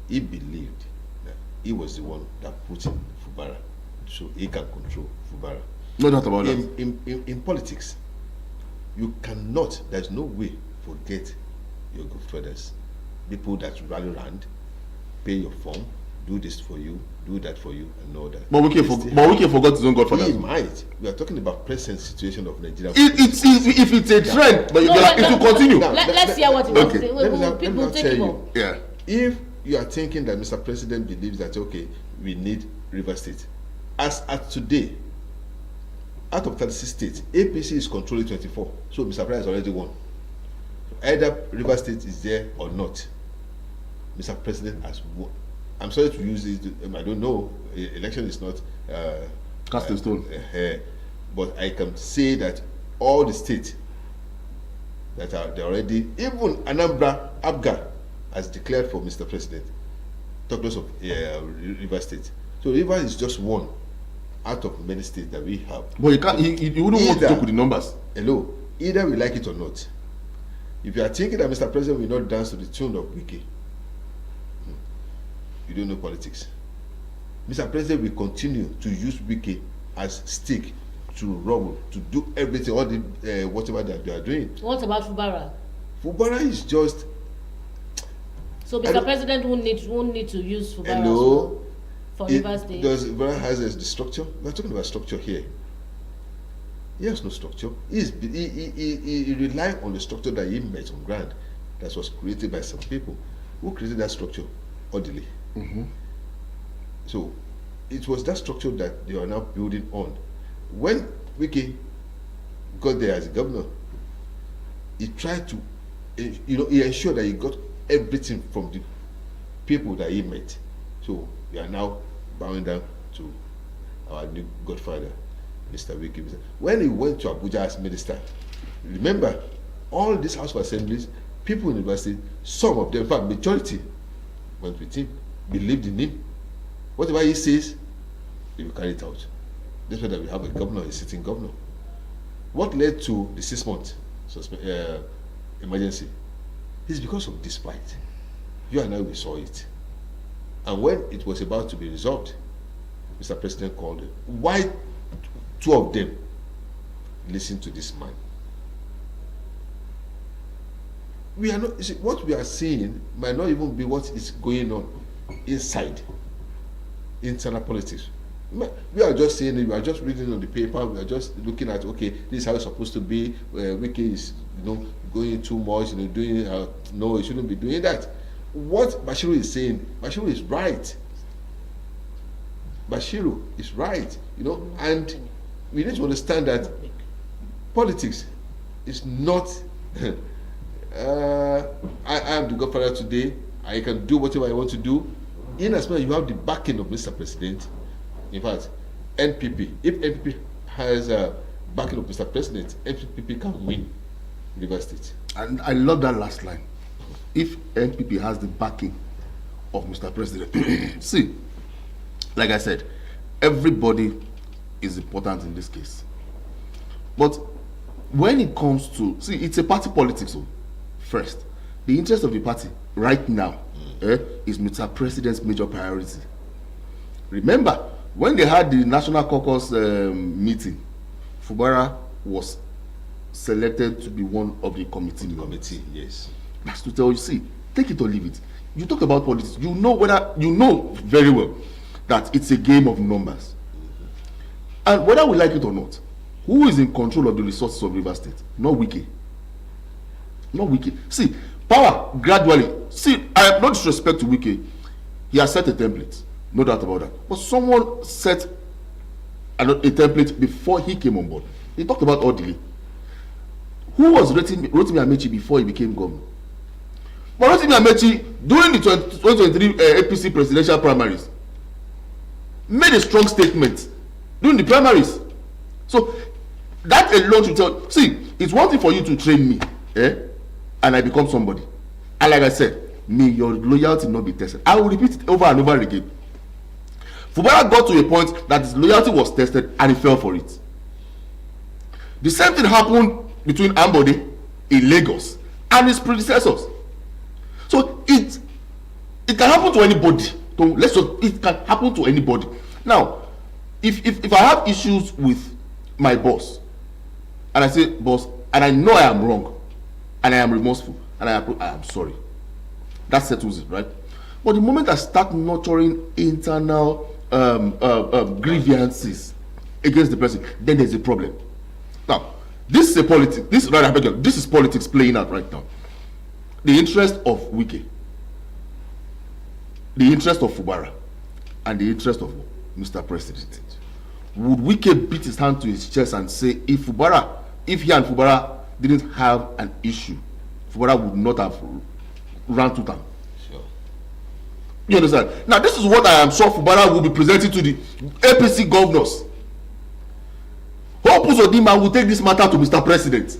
[SPEAKER 2] he believed that he was the one that put in Fubara, so he can control Fubara.
[SPEAKER 3] No doubt about that.
[SPEAKER 2] In politics, you cannot. There's no way forget your good fathers, people that rally around, pay your form, do this for you, do that for you, and all that.
[SPEAKER 3] But Wike forgot his own godfather.
[SPEAKER 2] He might. We are talking about present situation of Nigeria.
[SPEAKER 3] If it's a trend, but it will continue.
[SPEAKER 1] Let's hear what he wants to say.
[SPEAKER 2] People take him on.
[SPEAKER 3] Yeah.
[SPEAKER 2] If you are thinking that Mr. President believes that, okay, we need River State, as at today, out of 36 states, APC is controlling 24. So Mr. President has already won. Either River State is there or not, Mr. President has won. I'm sorry to use this. I don't know. Election is not
[SPEAKER 3] cast in stone.
[SPEAKER 2] But I can say that all the states that are they already, even Anambra, Abga, has declared for Mr. President. Talk less of River State. So River is just one out of many states that we have.
[SPEAKER 3] But you can't. You wouldn't want to talk with the numbers.
[SPEAKER 2] Hello. Either we like it or not. If you are thinking that Mr. President will not dance to the tune of Wike, you don't know politics. Mr. President will continue to use Wike as stick to rubble, to do everything, all the whatever that they are doing.
[SPEAKER 1] What about Fubara?
[SPEAKER 2] Fubara is just.
[SPEAKER 1] So Mr. President won't need to use Fubara for Rivers State.
[SPEAKER 2] Does Fubara has the structure? We're talking about structure here. He has no structure. He relied on the structure that he met on ground, that was created by some people. Who created that structure? Orderly.
[SPEAKER 3] Mm-hmm.
[SPEAKER 2] So it was that structure that they are now building on. When Wike got there as a governor, he tried to, he ensured that he got everything from the people that he met. So we are now bowing down to our new godfather, Mr. Wike. When he went to Abuja as minister, remember, all these House of Assemblies, people in the university, some of them, in fact, majority, went with him, believed in him. Whatever he says, he will carry it out. That's why we have a governor, a sitting governor. What led to the 6-month emergency is because of this fight. You and I, we saw it. And when it was about to be resolved, Mr. President called them. Why 2 of them listen to this man? We are not, you see, what we are seeing might not even be what is going on inside internal politics. We are just saying it, we are just reading on the paper, we are just looking at, okay, this is how it's supposed to be. Wike is, going too much, doing, no, he shouldn't be doing that. What Bashiru is saying, Bashiru is right. Bashiru is right, and we need to understand that politics is not. I am the godfather today. I can do whatever I want to do. In as much as you have the backing of Mr. President, in fact, NPP, if NPP has a backing of Mr. President, NPP can win Rivers State.
[SPEAKER 3] And I love that last line. If NPP has the backing of Mr. President, see, like I said, everybody is important in this case. But when it comes to, it's a party politics. First, the interest of the party right now is Mr. President's major priority. Remember, when they had the National Caucus meeting, Fubara was selected to be one of the committee members.
[SPEAKER 2] Committee, yes.
[SPEAKER 3] That's to tell you, see, take it or leave it. You talk about politics, you know very well that it's a game of numbers. And whether we like it or not, who is in control of the resources of Rivers State? Not Wike. Not Wike. See, power gradually. See, I have no disrespect to Wike. He has set a template, no doubt about that. But someone set a template before he came on board. He talked about orderly. Who was Rotimi Amechi before he became governor? But Rotimi Amechi, during the 2023 APC presidential primaries, made a strong statement during the primaries. So that alone should tell. See, it's one thing for you to train me, and I become somebody. And like I said, may your loyalty not be tested. I will repeat it over and over again. Fubara got to a point that his loyalty was tested and he fell for it. The same thing happened between Ambode in Lagos and his predecessors. So it can happen to anybody. It can happen to anybody. Now, if I have issues with my boss, and I say, boss, and I know I am wrong, and I am remorseful, and I am sorry, that settles it, right? But the moment I start nurturing internal grievances against the person, then there's a problem. Now, this is a politics. This is politics playing out right now. The interest of Wike, the interest of Fubara, and the interest of Mr. President. Would Wike beat his hand to his chest and say, if he and Fubara didn't have an issue, Fubara would not have run to town?
[SPEAKER 2] Sure.
[SPEAKER 3] You understand? Now, this is what I am sure Fubara will be presenting to the APC governors. Hope Uzodinma will take this matter to Mr. President.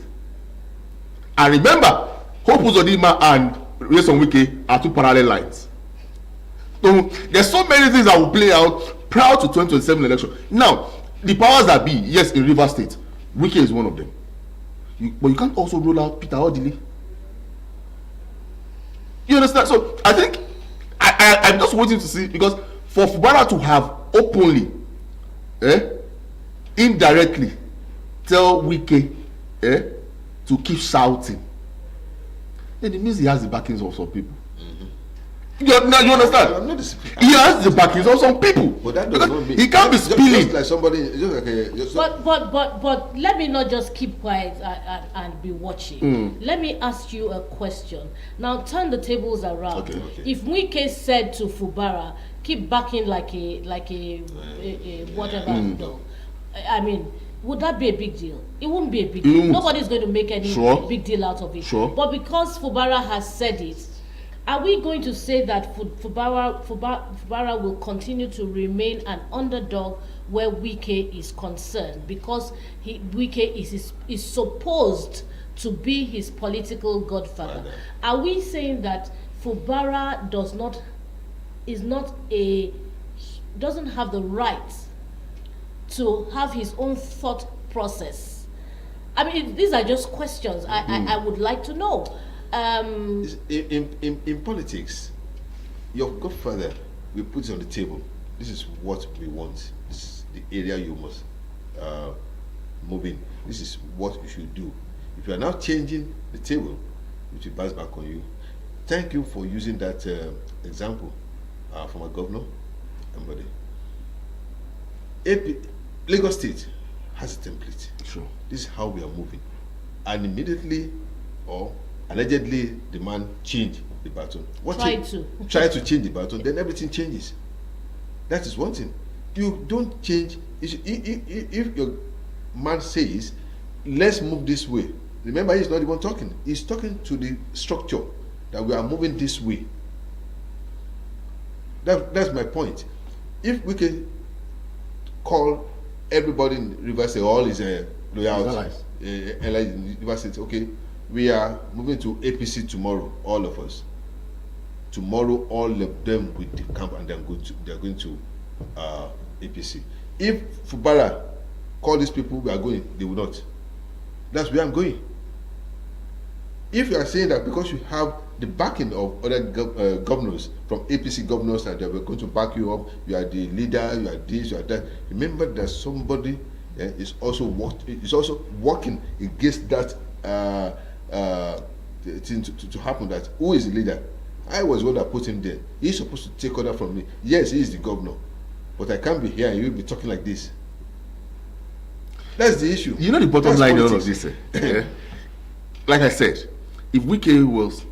[SPEAKER 3] And remember, Hope Uzodinma and Nyesom Wike are two parallel lines. So there's so many things that will play out prior to 2027 election. Now, the powers that be, yes, in Rivers State, Wike is one of them. But you can't also rule out Peter Odili. You understand? So I think I'm just waiting to see, because for Fubara to have openly, indirectly tell Wike to keep shouting, then it means he has the backings of some people. You understand?
[SPEAKER 2] I'm not
[SPEAKER 3] he has the backings of some people.
[SPEAKER 2] But that does not mean
[SPEAKER 3] he can't be spilling.
[SPEAKER 2] Just like somebody, just like a,
[SPEAKER 1] But let me not just keep quiet and be watching. Let me ask you a question. Now turn the tables around.
[SPEAKER 2] Okay.
[SPEAKER 1] If Wike said to Fubara, keep backing like a whatever dog, I mean, would that be a big deal? It wouldn't be a big deal. Nobody's going to make any big deal out of it.
[SPEAKER 3] Sure.
[SPEAKER 1] But because Fubara has said it, are we going to say that Fubara will continue to remain an underdog where Wike is concerned, because Wike is supposed to be his political godfather? Are we saying that Fubara doesn't have the right to have his own thought process? I mean, these are just questions I would like to know.
[SPEAKER 2] in politics, your godfather will put it on the table. This is what we want. This is the area you must move in. This is what you should do. If you are now changing the table, it will bounce back on you. Thank you for using that example from a governor. Lagos State has a template.
[SPEAKER 3] Sure.
[SPEAKER 2] This is how we are moving. And immediately or allegedly the man changed the baton. Try to change the baton, then everything changes. That is one thing. You don't change. If your man says, let's move this way, remember, he's not even talking. He's talking to the structure that we are moving this way. That's my point. If we can call everybody in Rivers State, all is loyalty, Rivers State, okay, we are moving to APC tomorrow, all of us. Tomorrow, all of them will decamp and they're going to APC. If Fubara call these people, we are going, they will not. That's where I'm going. If you are saying that because you have the backing of other governors, from APC governors, that they were going to back you up. You are the leader. You are this. You are that. Remember that somebody is also working against that thing to happen. That who is the leader? I was the one that put him there. He's supposed to take order from me. Yes, he is the governor, but I can't be here and you'll be talking like this. That's the issue.
[SPEAKER 3] You know the bottom line of all of this. Yeah? Like I said, if Wike was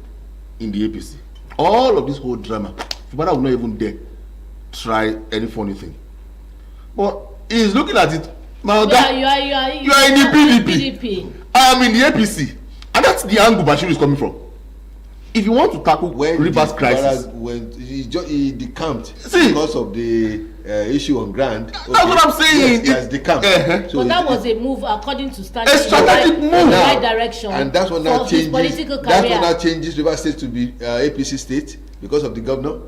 [SPEAKER 3] in the APC, all of this whole drama, Fubara would not even dare try any funny thing. But he's looking at it. Now
[SPEAKER 1] you are
[SPEAKER 3] in the PDP. I am in the APC, and that's the angle Bashir is coming from. If you want to tackle Rivers crisis,
[SPEAKER 2] when he decamped because of the issue on ground.
[SPEAKER 3] That's what I'm saying.
[SPEAKER 2] Yes, decamped.
[SPEAKER 1] So that was a move according to standard.
[SPEAKER 3] A strategic move
[SPEAKER 1] in the right direction.
[SPEAKER 2] And that's what now changes.
[SPEAKER 1] Political career.
[SPEAKER 2] That's what now changes Rivers State to be APC state because of the governor.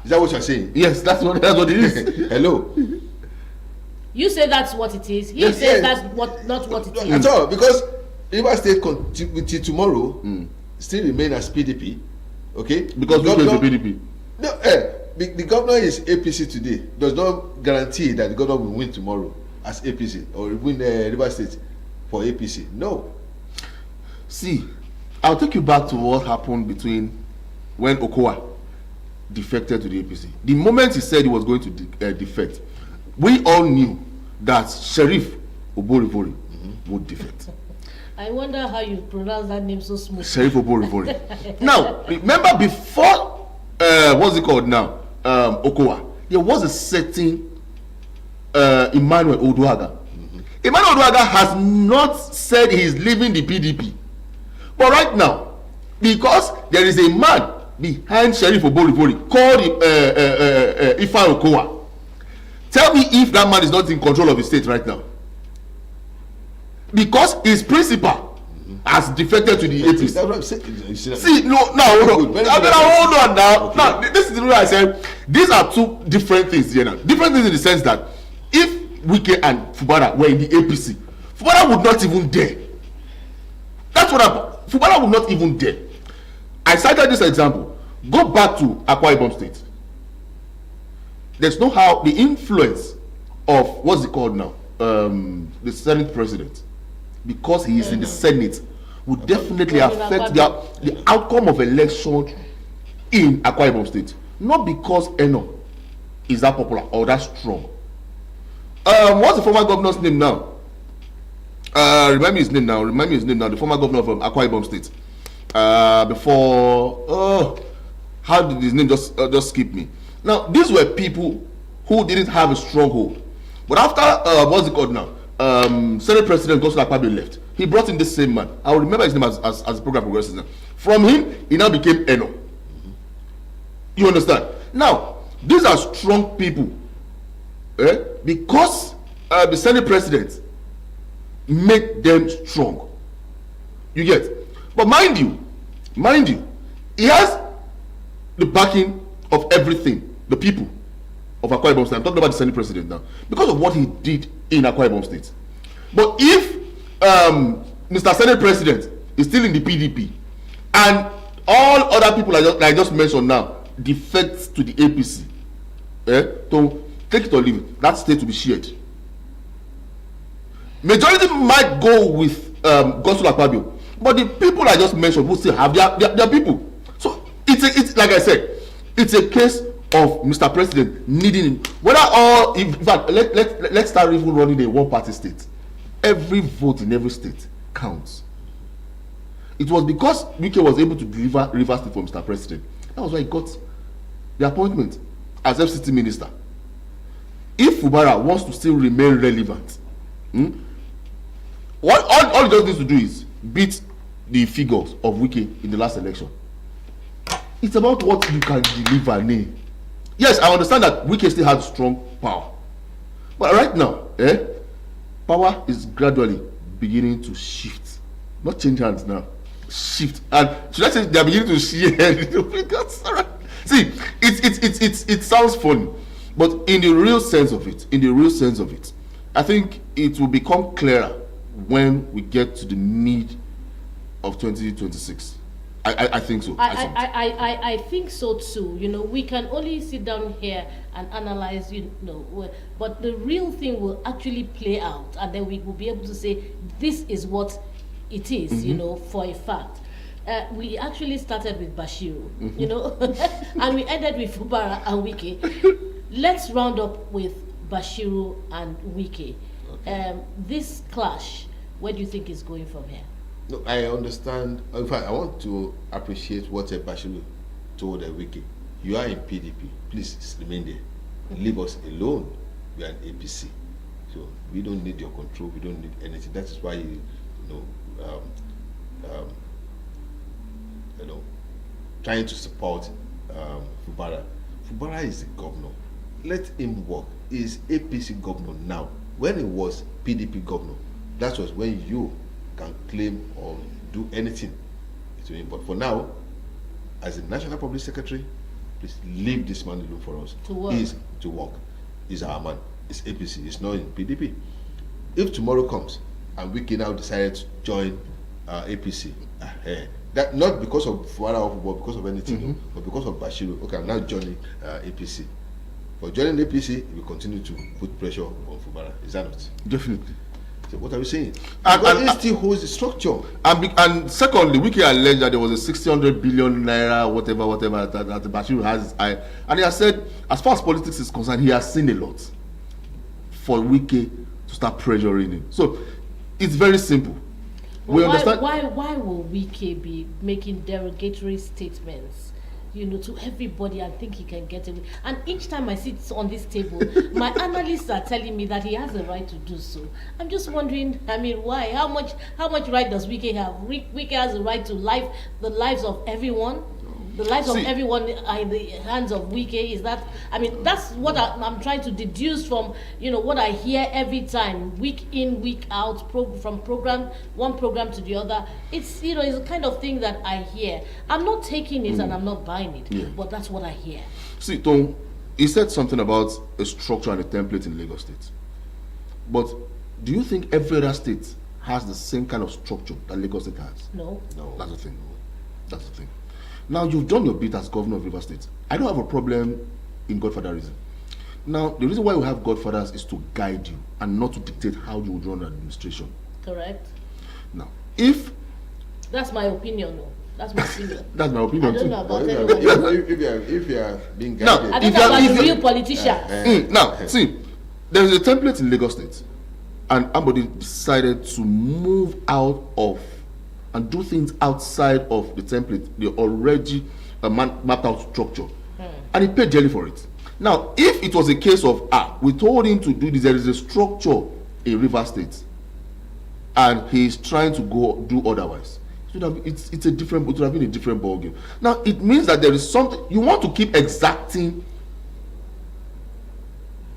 [SPEAKER 2] Is that what you're saying?
[SPEAKER 3] Yes, that's what it is.
[SPEAKER 2] Hello.
[SPEAKER 1] You say that's what it is. He says that's not what it is.
[SPEAKER 2] At all, because Rivers State till tomorrow still remain as PDP, okay?
[SPEAKER 3] Because we is the PDP.
[SPEAKER 2] No, the governor is APC today. Does not guarantee that the governor will win tomorrow as APC or win Rivers State for APC. No.
[SPEAKER 3] See, I'll take you back to what happened between when Okowa defected to the APC. The moment he said he was going to defect, we all knew that Sheriff Oborivori would defect.
[SPEAKER 1] I wonder how you pronounce that name so smooth.
[SPEAKER 3] Sheriff Oborivori. Now, remember before, what's it called now? Okowa. There was a certain Emmanuel Oduaga. Emmanuel Oduaga has not said he's leaving the PDP. But right now, because there is a man behind Sheriff Oborivori called Ifa Okowa. Tell me if that man is not in control of the state right now. Because his principal has defected to the APC.
[SPEAKER 2] That's what I'm saying.
[SPEAKER 3] See, no, hold on now. Okay. Now, this is the way I said. These are two different things here now. Different things in the sense that if Wike and Fubara were in the APC, Fubara would not even dare. That's what Fubara would not even dare. I cited this example. Go back to Akwa Ibom State. There's no how the influence of what's it called now, the Senate president, because he is in the Senate, would definitely affect the outcome of election in Akwa Ibom State. Not because Eno is that popular or that strong. What's the former governor's name now? Remind me his name now. The former governor of Akwa Ibom State. How did his name just skip me? Now, these were people who didn't have a stronghold. But after, what's it called now? Senate President Godswill Akpabio left. He brought in this same man. I will remember his name as the program progresses now. From him, he now became Eno. You understand? Now, these are strong people. Because the Senate President made them strong. You get? But mind you, he has the backing of everything, the people of Akwa Ibom State. I'm talking about the Senate President now, because of what he did in Akwa Ibom State. But if Mr. Senate President is still in the PDP and all other people I just mentioned now defect to the APC, so take it or leave it, that state will be shared. Majority might go with Godswill Akpabio, but the people I just mentioned will still have their people. So it's like I said, it's a case of Mr. President needing whether or in fact let's start even running a one-party state. Every vote in every state counts. It was because Wike was able to deliver Rivers State for Mr. President. That was why he got the appointment as FCT minister. If Fubara wants to still remain relevant, what all he just needs to do is beat the figures of Wike in the last election. It's about what you can deliver. Yes, I understand that Wike still has strong power, but right now, power is gradually beginning to shift, not change hands now, shift. And should I say they are beginning to share? See, it sounds funny, but in the real sense of it, I think it will become clearer when we get to the mid of 2026. I think so.
[SPEAKER 1] I think so too. You know, we can only sit down here and analyze, but the real thing will actually play out, and then we will be able to say this is what it is, for a fact. We actually started with Bashiru, and we ended with Fubara and Wike. Let's round up with Bashiru and Wike. Okay. This clash, where do you think is going from here?
[SPEAKER 2] No, I understand. In fact, I want to appreciate what Bashiru told Wike. You are in PDP. Please remain there. Leave us alone. We are an APC. So we don't need your control. We don't need anything. That is why trying to support Fubara. Fubara is the governor. Let him work. He is APC governor now. When he was PDP governor, that was when you can claim or do anything to him. But for now, as a National Public Secretary, please leave this man alone for us.
[SPEAKER 1] To work.
[SPEAKER 2] He's to work. He's our man. It's APC. It's not in PDP. If tomorrow comes and Wike now decided to join APC, that not because of Fuara or because of anything, but because of Bashiru. Okay, I'm now joining APC. For joining APC, we continue to put pressure on Fubara. Is that not?
[SPEAKER 3] Definitely.
[SPEAKER 2] So what are we saying? Because it still holds the structure.
[SPEAKER 3] And secondly, Wike alleged that there was a 600 billion naira, whatever that Bashiru has. And he has said, as far as politics is concerned, he has seen a lot for Wike to start pressuring him. So it's very simple.
[SPEAKER 1] We understand. Why will Wike be making derogatory statements, to everybody and think he can get away? And each time I sit on this table, my analysts are telling me that he has a right to do so. I'm just wondering, why? How much right does Wike have? Wike has a right to the lives of everyone. The lives of everyone are in the hands of Wike. Is that? That's what I'm trying to deduce from, what I hear every time, week in, week out, from one program to the other. It's, it's the kind of thing that I hear. I'm not taking it and I'm not buying it, but that's what I hear.
[SPEAKER 3] See, Tom, he said something about a structure and a template in Lagos State. But do you think every other state has the same kind of structure that Lagos State has?
[SPEAKER 1] No.
[SPEAKER 3] That's the thing. That's the thing. Now, you've done your bit as governor of Rivers State. I don't have a problem in godfatherism. Now, the reason why we have godfathers is to guide you and not to dictate how you would run an administration.
[SPEAKER 1] Correct.
[SPEAKER 3] Now, if...
[SPEAKER 1] That's my opinion, though. That's my opinion.
[SPEAKER 3] That's my opinion,
[SPEAKER 1] too. I don't know about
[SPEAKER 2] anyone. If you are being guided...
[SPEAKER 1] I don't know about the real politician.
[SPEAKER 3] Now, see, there is a template in Lagos State, and somebody decided to move out of and do things outside of the template, the already mapped out structure. And he paid dearly for it. Now, if it was a case of, we told him to do this, there is a structure in River State, and he is trying to go do otherwise, it would have been a different ballgame. Now, it means that there is something, you want to keep exacting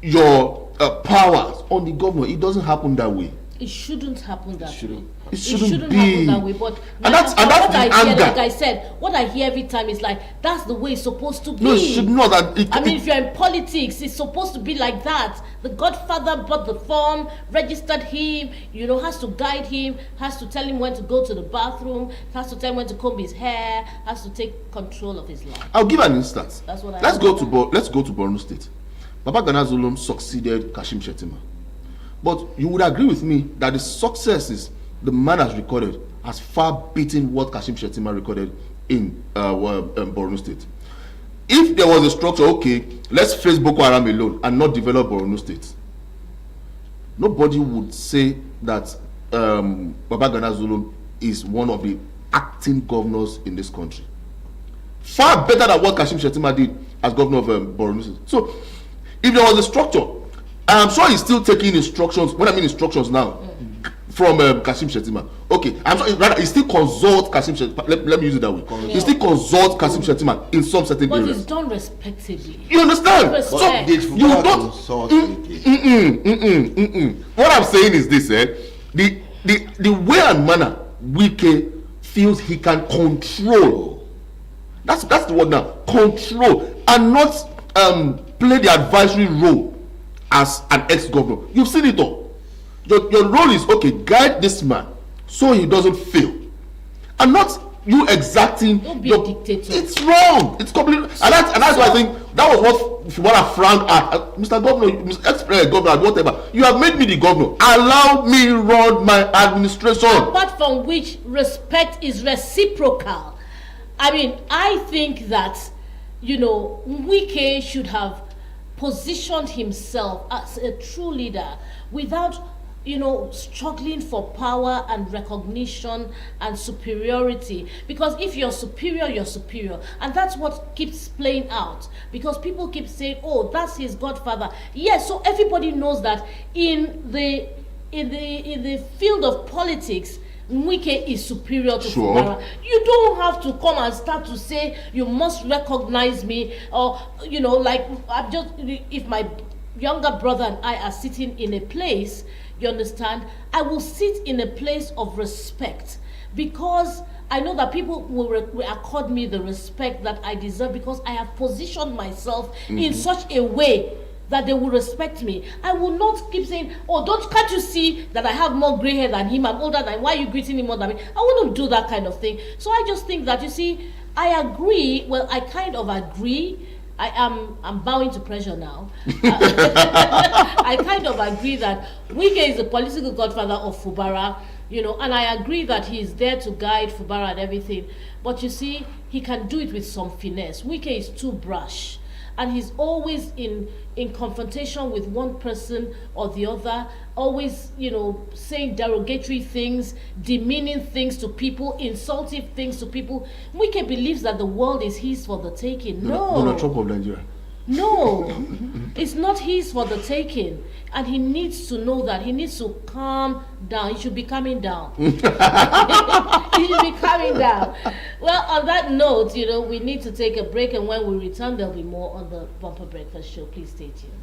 [SPEAKER 3] your powers on the governor. It doesn't happen that way.
[SPEAKER 1] It shouldn't happen that way.
[SPEAKER 3] It shouldn't
[SPEAKER 1] happen that way. But
[SPEAKER 3] that's
[SPEAKER 1] what I hear,
[SPEAKER 3] anger.
[SPEAKER 1] like I said, what I hear every time is like, that's the way it's supposed to be.
[SPEAKER 3] No, it should not.
[SPEAKER 1] If you're in politics, it's supposed to be like that. The godfather bought the form, registered him, has to guide him, has to tell him when to go to the bathroom, has to tell him when to comb his hair, has to take control of his life.
[SPEAKER 3] I'll give an instance.
[SPEAKER 1] That's what
[SPEAKER 3] let's go to Borno State. Baba Gana Zulum succeeded Kashim Shettima. But you would agree with me that the successes the man has recorded has far beaten what Kashim Shettima recorded in Borno State. If there was a structure, okay, let's face Boko Haram alone and not develop Borno State, nobody would say that Baba Gana Zulum is one of the acting governors in this country. Far better than what Kashim Shettima did as governor of Borno State. So, if there was a structure, I'm sure he's still taking instructions. When I mean instructions now, from Kashim Shettima. Okay, I'm sure rather he still consults Kashim Shettima. Let me use it that way. Yeah. He still consults Kashim Shettima in some certain areas.
[SPEAKER 1] But it's done respectively.
[SPEAKER 3] You understand?
[SPEAKER 2] So you don't consult.
[SPEAKER 3] What I'm saying is this: the way and manner Wike feels he can control. That's the word now. Control and not play the advisory role as an ex-governor. You've seen it all. Your role is, okay, guide this man so he doesn't fail, and not you exacting.
[SPEAKER 1] Don't be a dictator.
[SPEAKER 3] It's wrong. It's completely, and that's why I think that was what I frowned at. Mr. Governor, Mr. Ex-Governor, whatever. You have made me the governor. Allow me run my administration.
[SPEAKER 1] Apart from which, respect is reciprocal. I mean, I think that, Wike should have positioned himself as a true leader without struggling for power and recognition and superiority. Because if you're superior, and that's what keeps playing out, because people keep saying, oh, that's his godfather. Yes, so everybody knows that in the field of politics, Wike is superior to Fubara. You don't have to come and start to say you must recognize me, or like if my younger brother and I are sitting in a place, you understand, I will sit in a place of respect, because I know that people will accord me the respect that I deserve, because I have positioned myself in such a way that they will respect me. I will not keep saying, oh, can't you see that I have more gray hair than him, I'm older than him, why are you greeting him more than me? I wouldn't do that kind of thing. So I just think that, I agree, I kind of agree. I'm bowing to pressure now. I kind of agree that Wike is the political godfather of Fubara, and I agree that he is there to guide Fubara and everything. But he can do it with some finesse. Wike is too brash, and he's always in confrontation with one person or the other, always, saying derogatory things, demeaning things to people, insulting things to people. Wike believes that the world is his for the taking. No.
[SPEAKER 3] Donald Trump of Nigeria.
[SPEAKER 1] No, it's not his for the taking. And he needs to know that. He needs to calm down. He should be calming down. He should be calming down. Well, on that note, we need to take a break. And when we return, there'll be more on the Bumper Breakfast Show. Please stay tuned.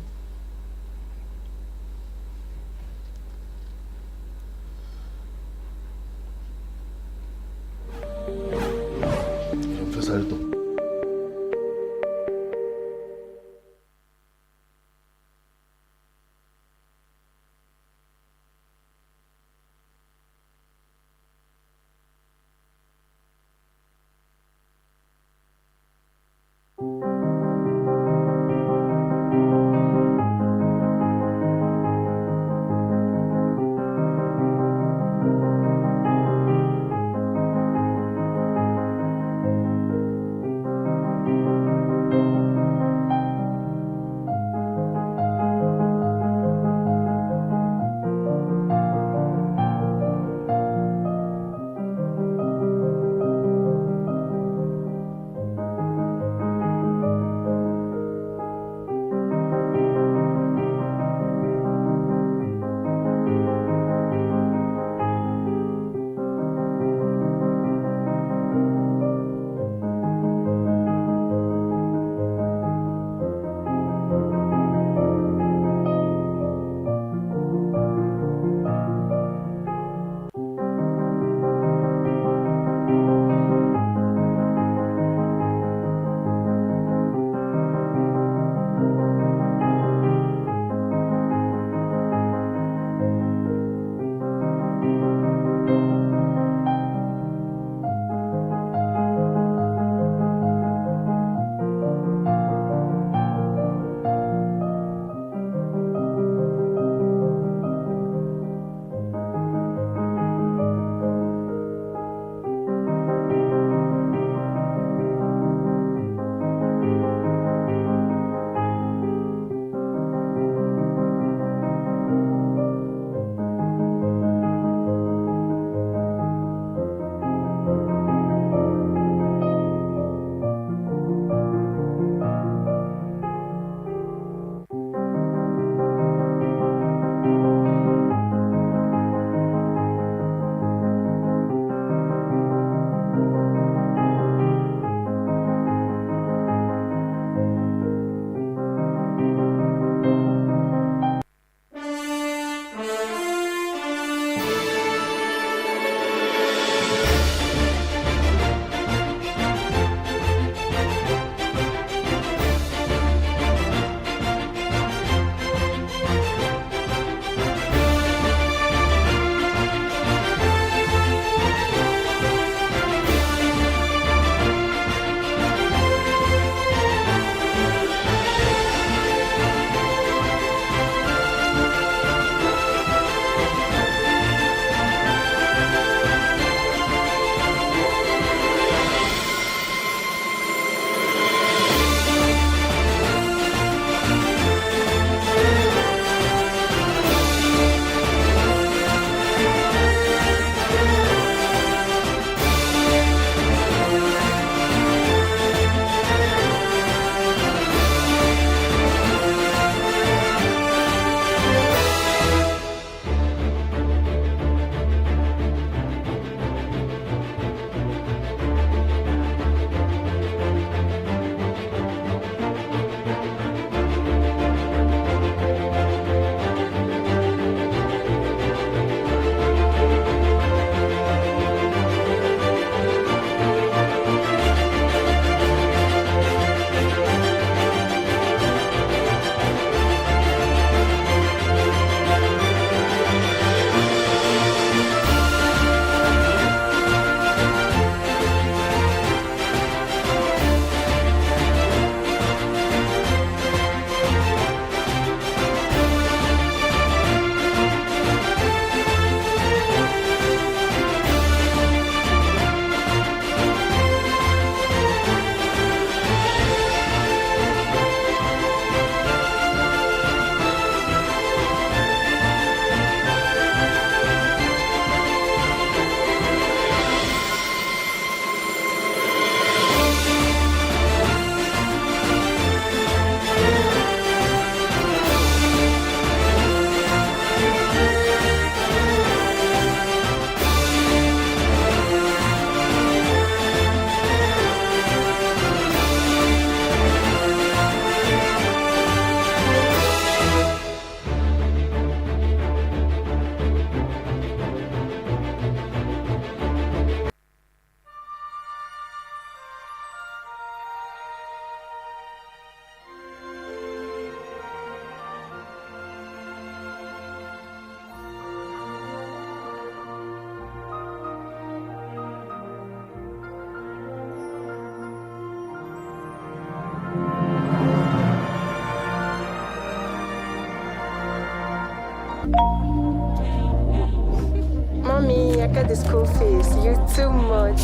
[SPEAKER 4] get the school fees. You too much.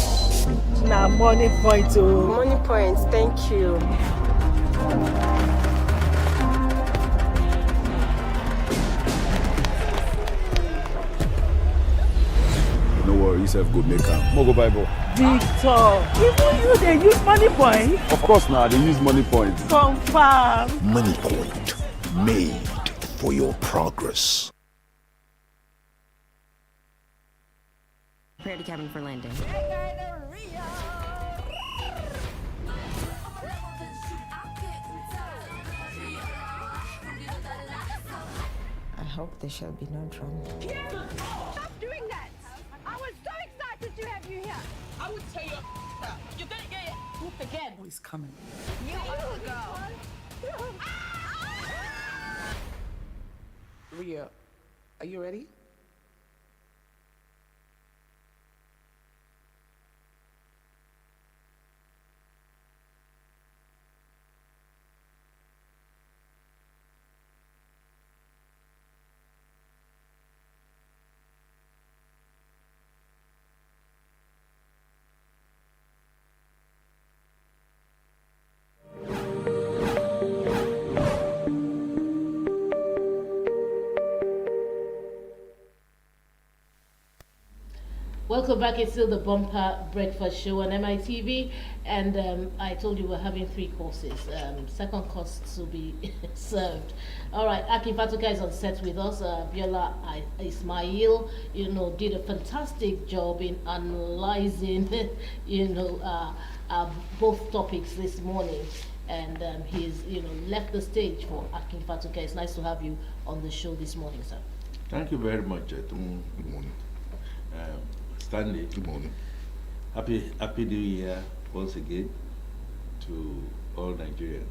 [SPEAKER 5] Now money point oh.
[SPEAKER 4] Money points, thank you.
[SPEAKER 6] No worry, yourself go make am. Mo go buy ball.
[SPEAKER 5] Victor, even you they use money point?
[SPEAKER 6] Of course now, they use money points.
[SPEAKER 5] Confirm.
[SPEAKER 7] Money Point, made for your progress.
[SPEAKER 8] Prepare the cabin for landing.
[SPEAKER 4] I hope there shall be no trouble.
[SPEAKER 9] Stop doing that! I was so excited to have you here.
[SPEAKER 5] I would tell you, you're gonna get whooped again. Who is coming?
[SPEAKER 9] You little girl.
[SPEAKER 5] Ria, are you ready?
[SPEAKER 1] Welcome back. It's still the Bumper Breakfast Show on MITV, and I told you we're having 3 courses. Second course to be served. All right, Aki Fatuka is on set with us. Biola Ismail, did a fantastic job in analyzing, both topics this morning, and he's, left the stage for Aki Fatuka. It's nice to have you on the show this morning, sir.
[SPEAKER 2] Thank you very much.
[SPEAKER 3] Good morning.
[SPEAKER 2] Stanley.
[SPEAKER 3] Good morning.
[SPEAKER 2] Happy New Year once again to all Nigerians.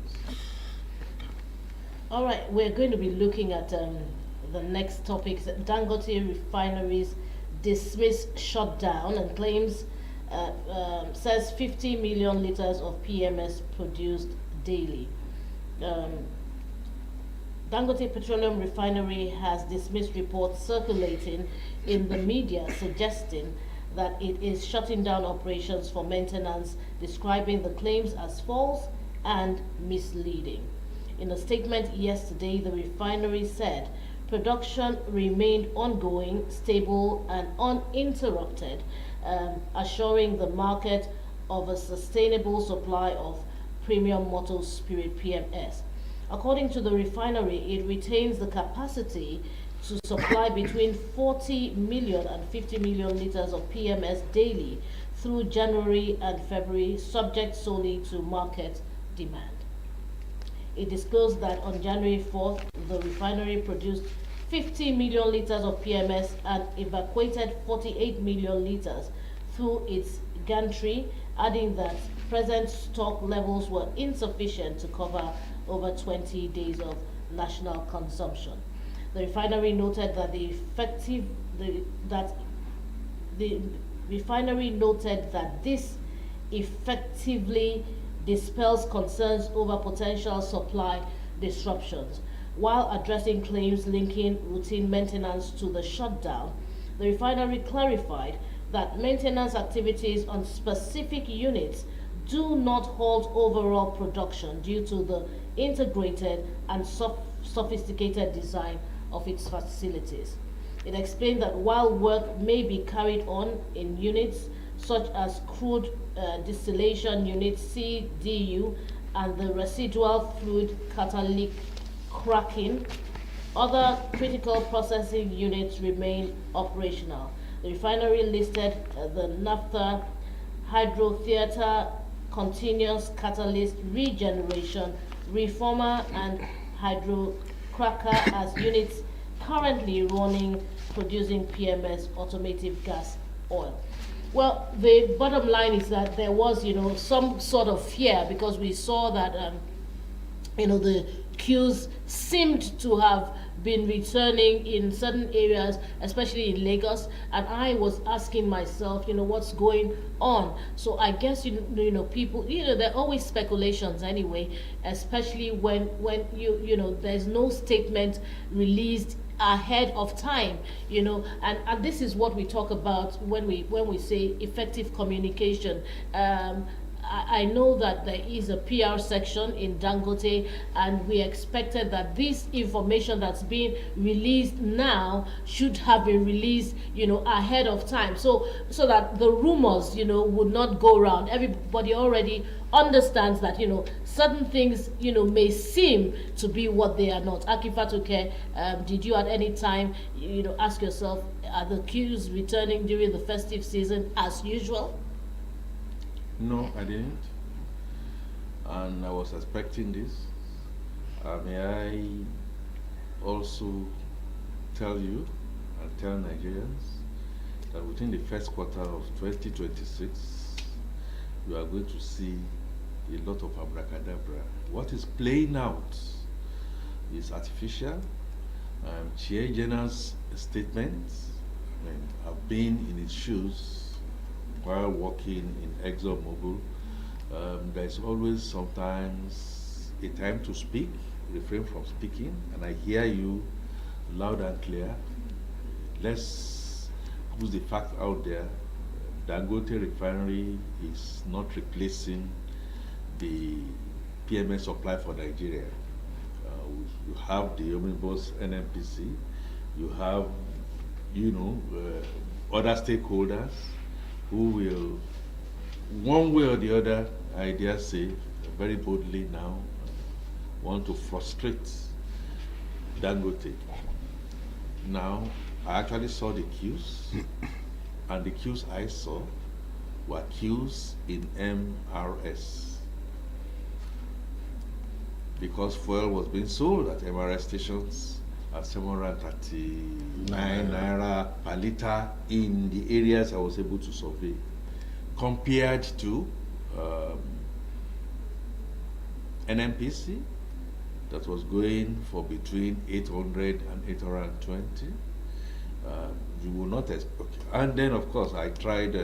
[SPEAKER 1] All right, we're going to be looking at the next topics. Dangote refineries dismiss shutdown and claims says 50 million liters of PMS produced daily. Dangote Petroleum Refinery has dismissed reports circulating in the media suggesting that it is shutting down operations for maintenance, describing the claims as false and misleading. In a statement yesterday, the refinery said production remained ongoing, stable, and uninterrupted, assuring the market of a sustainable supply of premium motto spirit PMS. According to the refinery, it retains the capacity to supply between 40 million and 50 million liters of PMS daily through January and February, subject solely to market demand. It disclosed that on January 4th, the refinery produced 50 million liters of PMS and evacuated 48 million liters through its gantry, adding that present stock levels were insufficient to cover over 20 days of national consumption. The refinery noted that the refinery noted that this effectively dispels concerns over potential supply disruptions. While addressing claims linking routine maintenance to the shutdown, the refinery clarified that maintenance activities on specific units do not halt overall production due to the integrated and sophisticated design of its facilities. It explained that while work may be carried on in units such as crude distillation unit CDU and the residual fluid catalytic cracking, other critical processing units remain operational. The refinery listed the naphtha hydrotheater, continuous catalyst regeneration, reformer, and hydrocracker as units currently running, producing PMS, automotive gas oil. Well, the bottom line is that there was, some sort of fear because we saw that, the queues seemed to have been returning in certain areas, especially in Lagos, and I was asking myself, what's going on. So I guess people, there are always speculations anyway, especially when there's no statement released ahead of time, and this is what we talk about when we say effective communication. I know that there is a PR section in Dangote, and we expected that this information that's being released now should have been released, ahead of time, so that the rumors, would not go around. Everybody already understands that, certain things, may seem to be what they are not. Akifatuke, did you at any time, ask yourself, are the queues returning during the festive season as usual?
[SPEAKER 8] No, I didn't. And I was expecting this. May I also tell you and tell Nigerians that within the first quarter of 2026, you are going to see a lot of abracadabra. What is playing out is artificial. Chair Jenner's statements, I've been in his shoes while working in ExxonMobil. There's always sometimes a time to speak, refrain from speaking, and I hear you loud and clear. Let's put the fact out there. Dangote refinery is not replacing the PMS supply for Nigeria. You have the omnibus NNPC, you have, other stakeholders who will, one way or the other, I dare say, very boldly now, want to frustrate Dangote. Now, I actually saw the queues, and the queues I saw were queues in MRS. Because fuel was being sold at MRS stations at 739 naira per litre in the areas I was able to survey, compared to NNPC that was going for between 800 and 820. You will not expect. And then, of course, I tried.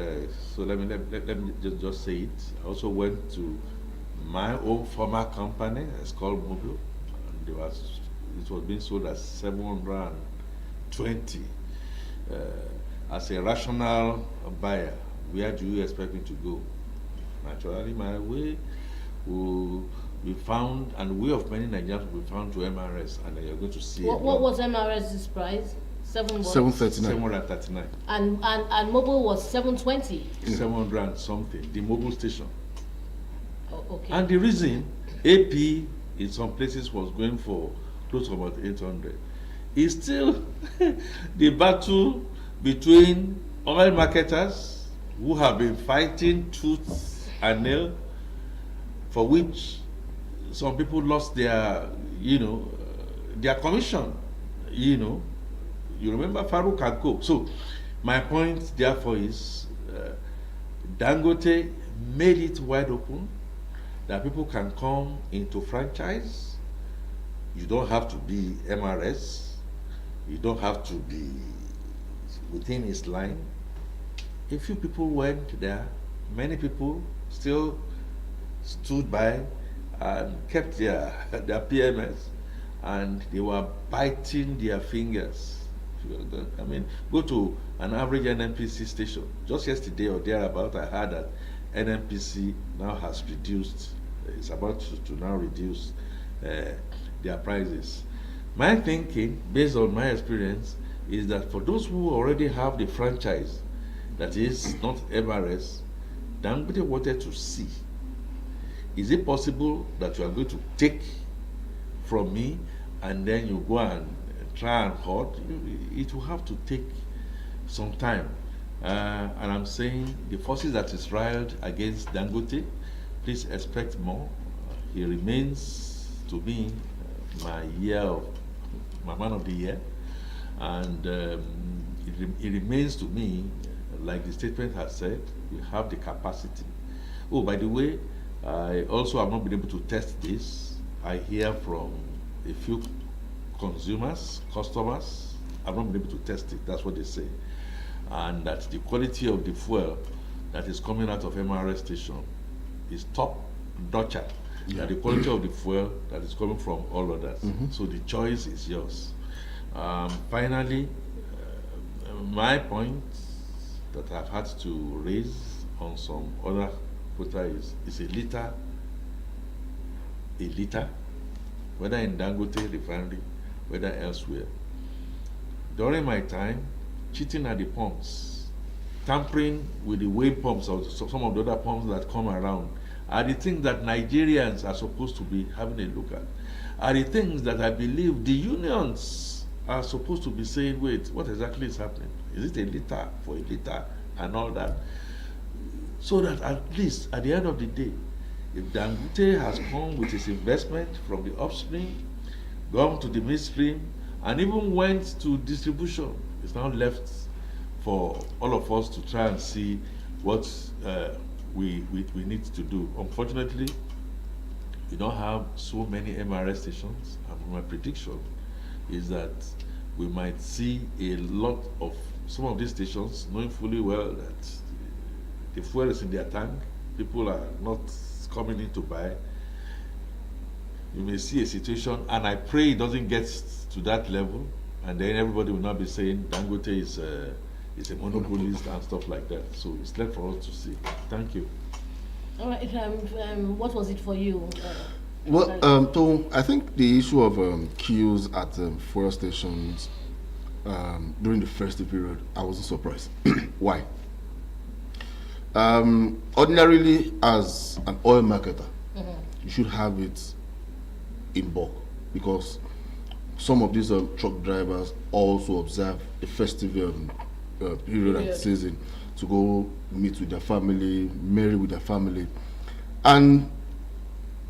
[SPEAKER 8] So let me just say it. I also went to my own former company. It's called Mobil. And it was being sold at 720. As a rational buyer, where do you expect me to go? Naturally, my way will be found, and the way of many Nigerians will be found to MRS, and you're going to see.
[SPEAKER 1] What was MRS's price?
[SPEAKER 8] 739.
[SPEAKER 1] And Mobil was 720.
[SPEAKER 8] 700 and something. The Mobil station.
[SPEAKER 1] Oh, okay.
[SPEAKER 8] And the reason AP in some places was going for close to about 800 is still the battle between oil marketers who have been fighting tooth and nail, for which some people lost their, their commission, You remember Farouk and Co. So my point, therefore, is Dangote made it wide open that people can come into franchise. You don't have to be MRS. You don't have to be within his line. A few people went there. Many people still stood by and kept their PMS, and they were biting their fingers. I mean, go to an average NNPC station. Just yesterday or thereabout, I heard that NNPC now has reduced, it's about to now reduce their prices. My thinking, based on my experience, is that for those who already have the franchise, that is not MRS, Dangote wanted to see, is it possible that you are going to take from me and then you go and try and hoard? It will have to take some time. And I'm saying the forces that is riled against Dangote, please expect more. He remains to be my man of the year, and it remains to me, like the statement has said, we have the capacity. Oh, by the way, I also have not been able to test this. I hear from a few consumers, customers, I've not been able to test it. That's what they say. And that the quality of the fuel that is coming out of MRS station is top notcher. Yeah. The quality of the fuel that is coming from all others. So the choice is yours. Finally, my point that I've had to raise on some other quota is a liter, whether in Dangote refinery, whether elsewhere. During my time, cheating at the pumps, tampering with the weigh pumps or some of the other pumps that come around are the things that Nigerians are supposed to be having a look at. Are the things that I believe the unions are supposed to be saying, wait, what exactly is happening? Is it a liter for a liter and all that? So that at least at the end of the day, if Dangote has come with his investment from the upstream, gone to the midstream, and even went to distribution, it's now left for all of us to try and see what we need to do. Unfortunately, we don't have so many MRS stations, and my prediction is that we might see a lot of some of these stations knowing fully well that the fuel is in their tank, people are not coming in to buy. You may see a situation, and I pray it doesn't get to that level, and then everybody will not be saying Dangote is a monopolist and stuff like that. So it's left for us to see. Thank you.
[SPEAKER 1] All right. What was it for you?
[SPEAKER 3] Well, so I think the issue of queues at fuel stations during the festive period, I wasn't surprised. Why? Ordinarily, as an oil marketer, you should have it in bulk, because some of these truck drivers also observe the festive period and season to go meet with their family, marry with their family, and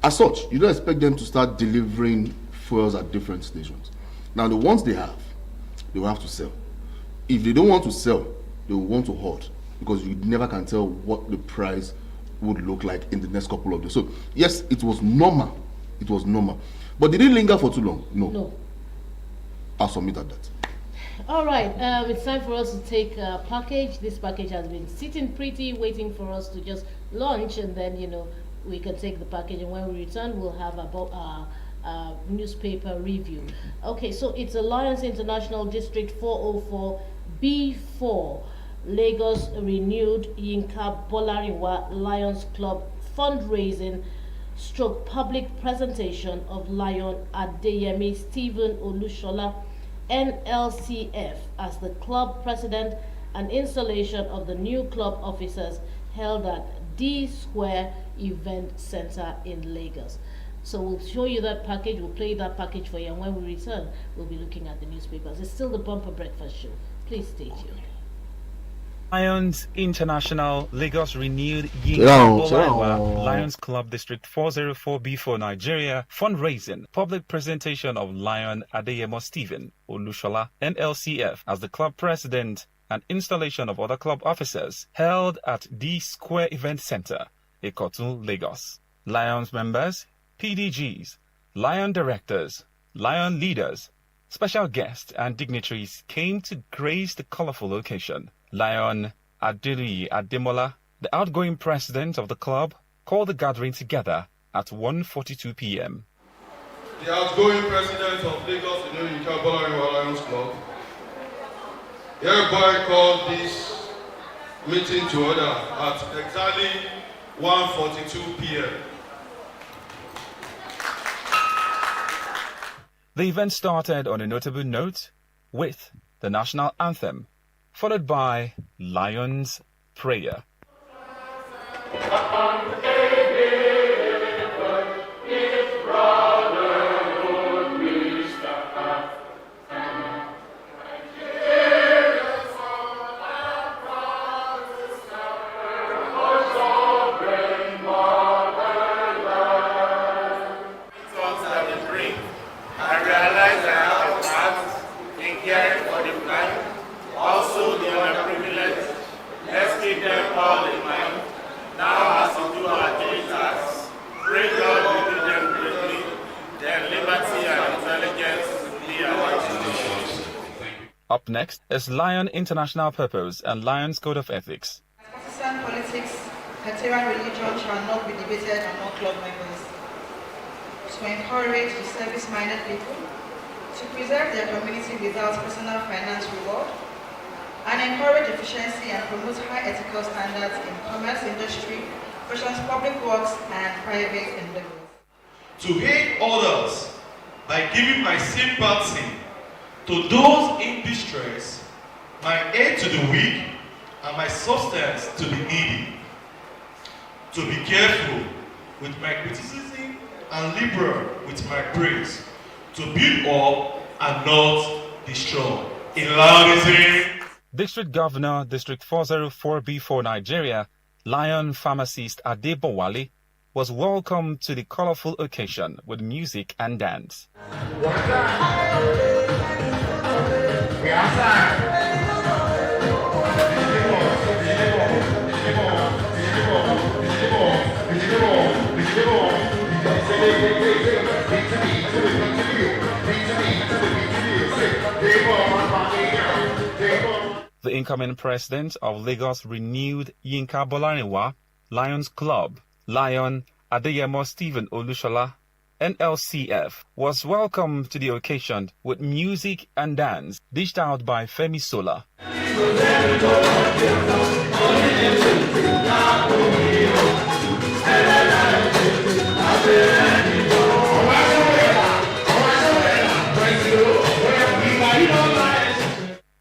[SPEAKER 3] as such, you don't expect them to start delivering fuels at different stations. Now, the ones they will have to sell. If they don't want to sell, they will want to hoard, because you never can tell what the price would look like in the next couple of days. So, yes, it was normal. It was normal. But did it linger for too long? No. I'll submit at that.
[SPEAKER 1] All right, it's time for us to take a package. This package has been sitting pretty, waiting for us to just launch, and then, we can take the package, and when we return, we'll have a newspaper review. Okay, so it's Alliance International District 404 B4, Lagos renewed Yinka Bolariwa Lions Club fundraising / public presentation of Lion Adeyemi Stephen Olushola, NLCF, as the club president, and installation of the new club officers held at D Square Event Center in Lagos. So we'll show you that package, we'll play that package for you, and when we return, we'll be looking at the newspapers. It's still the Bumper Breakfast Show. Please stay tuned.
[SPEAKER 10] Lions International Lagos renewed Yinka Bolariwa Lions Club District 404B4 Nigeria fundraising public presentation of Lion Adeyemo Stephen Olushola NLCF as the club president and installation of other club officers held at D Square Event Center, Ikotun, Lagos. Lions members, PDGs, Lion directors, Lion leaders, special guests and dignitaries came to grace the colorful occasion. Lion Adiri Ademola, the outgoing president of the club, called the gathering together at 1:42 p.m.
[SPEAKER 11] The outgoing president of Lagos Yinka Bolariwa Lions Club hereby called this meeting to order at exactly 1:42 p.m.
[SPEAKER 10] The event started on a notable note with the national anthem, followed by Lion's Prayer. Up next is Lion International Purpose and Lion's Code of Ethics.
[SPEAKER 12] Partisan politics, sectarian religion shall not be debated among club members. To encourage the service-minded people to preserve their community without personal finance reward, and encourage efficiency and promote high ethical standards in commerce, industry, operations, public works, and private endeavors.
[SPEAKER 11] To aid others by giving my sympathy to those in distress, my aid to the weak, and my substance to the needy. To be careful with my criticism and liberal with my praise. To build up and not destroy. In loudism.
[SPEAKER 10] District Governor, District 404B4 Nigeria, Lion pharmacist Adebowale, was welcomed to the colorful occasion with music and dance. The incoming president of Lagos renewed Yinka Bolaniwa, Lions Club, Lion Adeyemo Stephen Olushola, NLCF, was welcomed to the occasion with music and dance dished out by Femi Sola.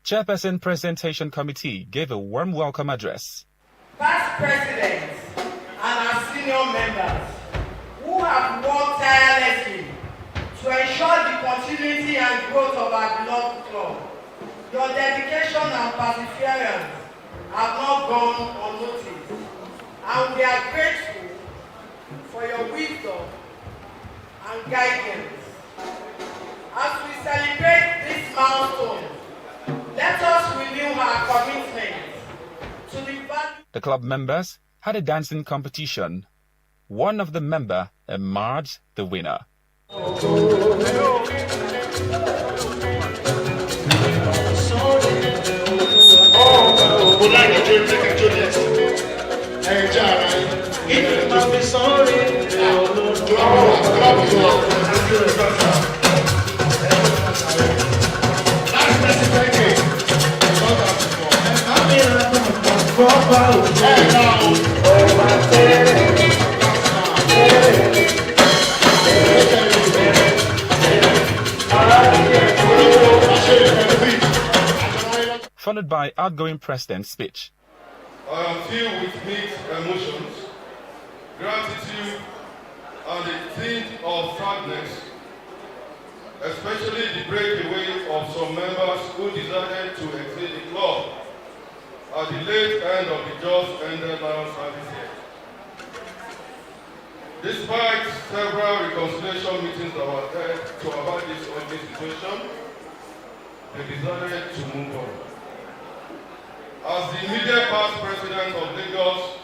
[SPEAKER 10] Chairperson Presentation Committee gave a warm welcome address.
[SPEAKER 13] Past presidents and our senior members who have worked tirelessly to ensure the continuity and growth of our beloved club, your dedication and perseverance have not gone unnoticed, and we are grateful for your wisdom and guidance. As we celebrate this milestone, let us renew our commitment to the value.
[SPEAKER 10] The club members had a dancing competition. One of the members emerged the winner. Followed by outgoing president's speech.
[SPEAKER 11] I am filled with mixed emotions, gratitude, and a tint of sadness, especially the breakaway of some members who decided to exit the club at the late end of the just ended Lions service year. Despite several reconciliation meetings that were held to avoid this ugly situation, they decided to move on. As the immediate past president of Lagos,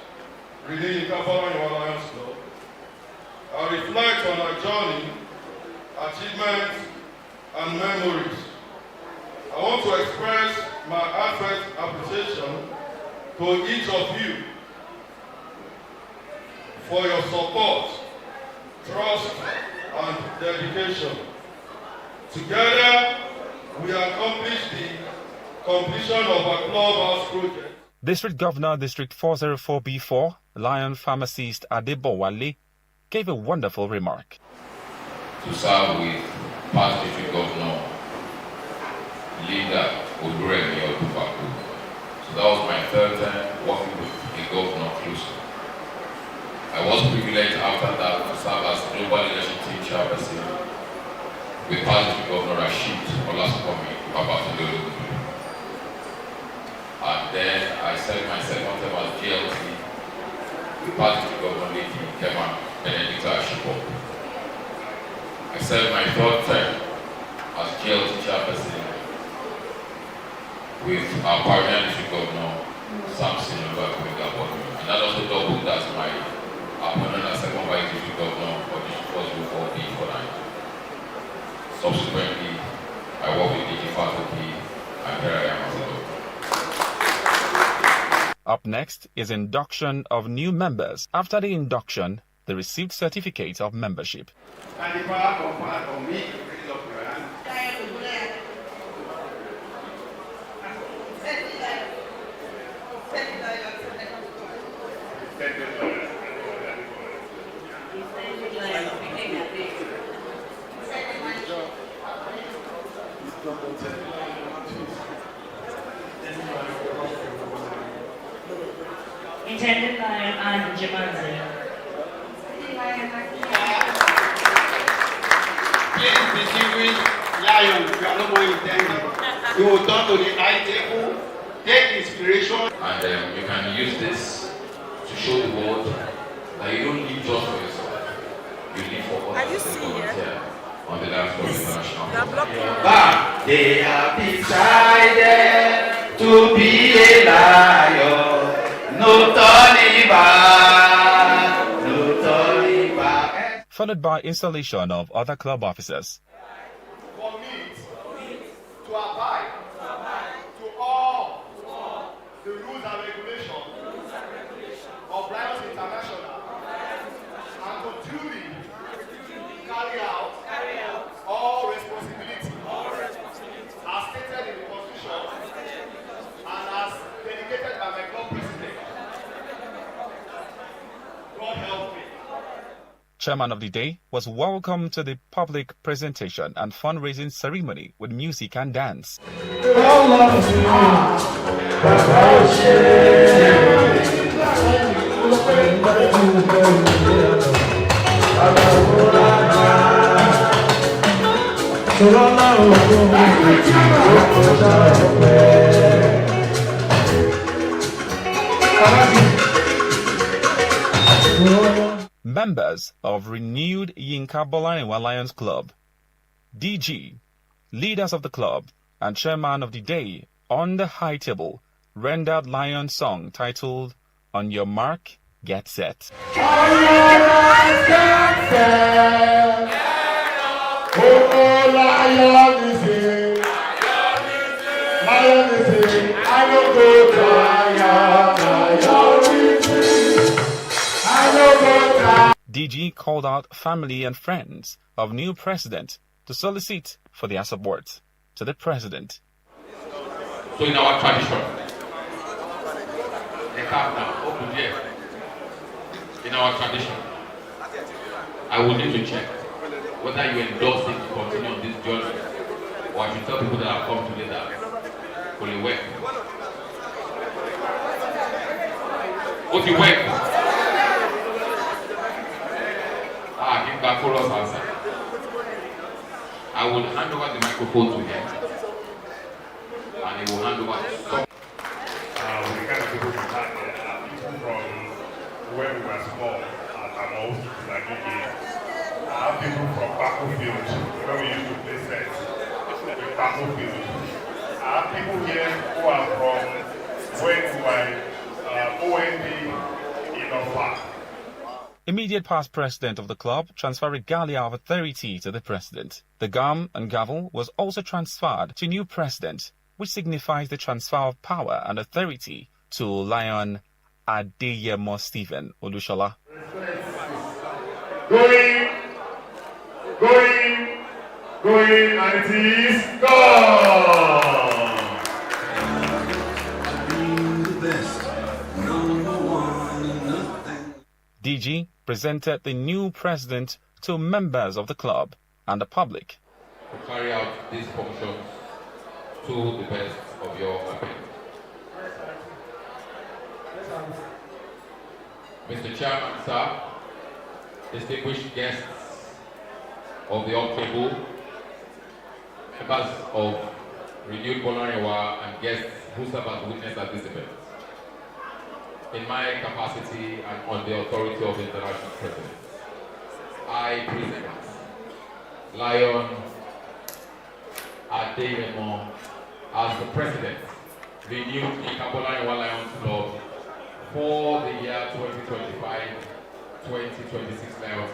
[SPEAKER 11] Renee Yinka Lions Club, I reflect on our journey, achievements, and memories. I want to express my heartfelt appreciation to each of you for your support, trust, and dedication. Together, we accomplished the completion of our clubhouse project.
[SPEAKER 10] District Governor, District 404B4, Lion pharmacist Adebowale, gave a wonderful remark.
[SPEAKER 14] To serve with past District Governor, leader Oduremi Odufaku. So that was my third time working with the governor closely. I was privileged after that to serve as Global Leadership Team Chairperson with past District Governor Rashid Olasokomi Babatundolo. And then I served my second term as GLT with past District Governor Lady Kema Benedicta Ashipo. I served my third term as GLT Chairperson with our Pioneer District Governor, Samson Obakwega. And that also doubled as my appointment as second Vice District Governor for District 404B for Nigeria. Subsequently, I worked with DG faculty and here I am as a doctor.
[SPEAKER 10] Up next is induction of new members. After the induction, they received certificates of membership.
[SPEAKER 11] And the power conferred on me to raise up your hand.
[SPEAKER 15] Intended Lion and Jumanzi.
[SPEAKER 16] Please distinguish Lion, you are no more intended. You will turn to the high table, take inspiration.
[SPEAKER 14] And you can use this to show the world that you don't live just for yourself. You live for others and volunteer on the dance floor international.
[SPEAKER 16] But they have decided to be a lion. No turning back, no turning back.
[SPEAKER 10] Followed by installation of other club officers.
[SPEAKER 11] For me to abide to all the rules and regulations of Lions International and to duly carry out all responsibility as stated in the Constitution and as delegated by my club president. God help me.
[SPEAKER 10] Chairman of the day was welcomed to the public presentation and fundraising ceremony with music and dance. Members of renewed Yinka Bolanewa Lions Club, DG, leaders of the club, and chairman of the day on the high table rendered Lion song titled On Your Mark, Get Set. DG called out family and friends of new president to solicit for their support to the president.
[SPEAKER 14] So in our tradition, in our tradition, I will need to check whether you endorse it to continue on this journey, or I should tell people that have come today that only work. What you work? Give back for us answer. I will hand over the microphone to him, and he will hand over to some.
[SPEAKER 11] The kind of people we had there are people from when we were small at Amos, like I have people from Battlefield, where we used to play sets with Battlefield. I have people here who are from when we were OND in Ofa.
[SPEAKER 10] Immediate past president of the club transferred regalia of authority to the president. The gum and gavel was also transferred to new president, which signifies the transfer of power and authority to Lion Adeyemo Stephen Olushola.
[SPEAKER 11] Going, and it is gone.
[SPEAKER 10] DG presented the new president to members of the club and the public.
[SPEAKER 14] To carry out these functions to the best of your ability. Mr. Chairman, sir, distinguished guests of the up table, members of Renewed Bolanewa, and guests who serve as witness at this event. In my capacity and on the authority of the international president, I present Lion Adeyemo as the president, renewed Yinka Bolanewa Lions Club for the year 2025-2026 Lions.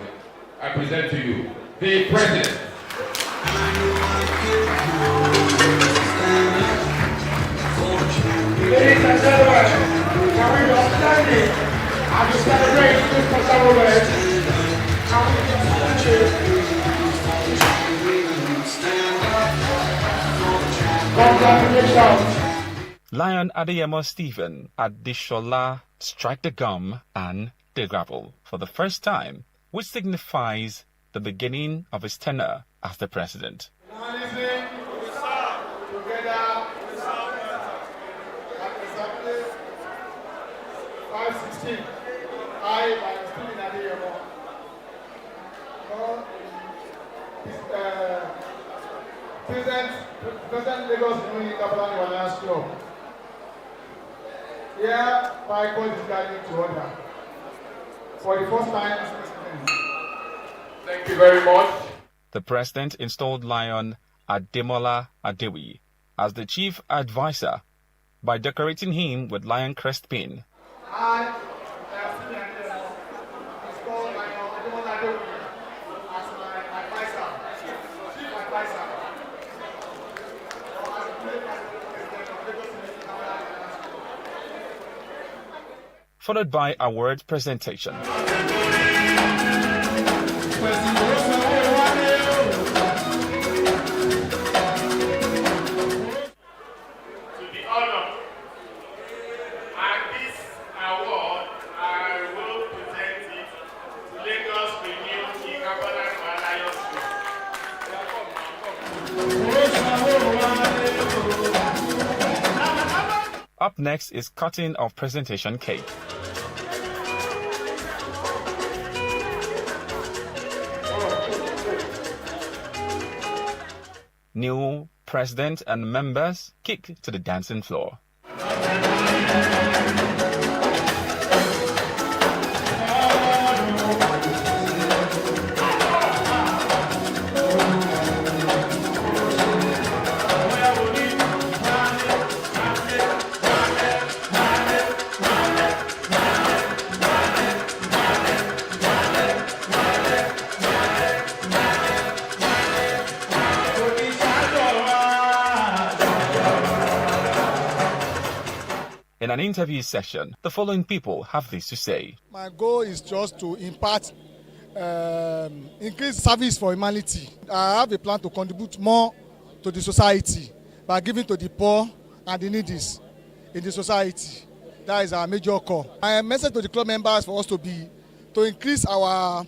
[SPEAKER 14] I present to you the president.
[SPEAKER 11] Ladies and gentlemen, can we be standing as we celebrate this special moment? Can we be standing? Congratulations.
[SPEAKER 10] Lion Adeyemo Stephen Adeshola strike the gum and the gravel for the first time, which signifies the beginning of his tenure as the president.
[SPEAKER 11] President Lagos Finance Club. Here, by God is guiding to order. For the first time, thank you very much.
[SPEAKER 10] The president installed Lion Ademola Adewi as the chief advisor by decorating him with lion crest pin.
[SPEAKER 11] I installed Lion Ademola Adewi as my advisor, chief advisor.
[SPEAKER 10] Followed by award presentation. Up next is cutting of presentation cake. New president and members kick to the dancing floor. In an interview session, the following people have this to say.
[SPEAKER 17] My goal is just to impart, increase service for humanity. I have a plan to contribute more to the society by giving to the poor and the needy in the society. That is our major call. My message to the club members for us to increase our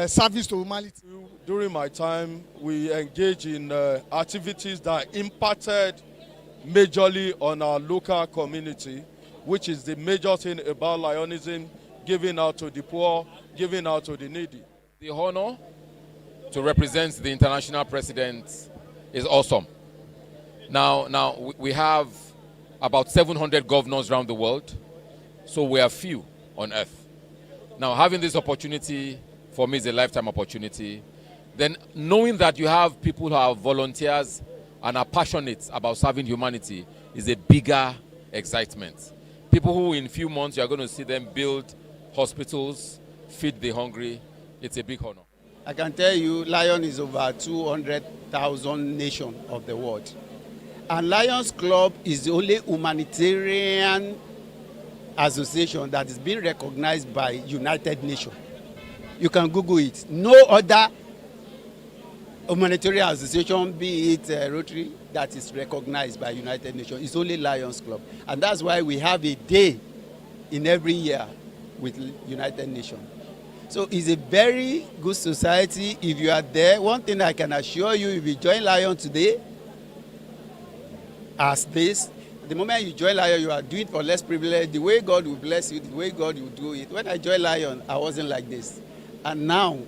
[SPEAKER 17] service to humanity.
[SPEAKER 18] During my time, we engage in activities that impacted majorly on our local community, which is the major thing about Lionism, giving out to the poor, giving out to the needy.
[SPEAKER 19] The honor to represent the international president is awesome. Now we have about 700 governors around the world, so we are few on earth. Now having this opportunity for me is a lifetime opportunity. Then knowing that you have people who are volunteers and are passionate about serving humanity is a bigger excitement. People who in a few months you are going to see them build hospitals, feed the hungry, it's a big honor.
[SPEAKER 20] I can tell you Lion is over 200,000 nation of the world. And Lions Club is the only humanitarian association that is being recognized by United Nations. You can Google it. No other humanitarian association, be it Rotary, that is recognized by United Nations. It's only Lions Club. And that's why we have a day in every year with United Nations. So it's a very good society. If you are there, one thing I can assure you, if you join Lion today, as this, the moment you join Lion, you are doing it for less privilege. The way God will bless you, the way God will do it. When I joined Lion, I wasn't like this. And now,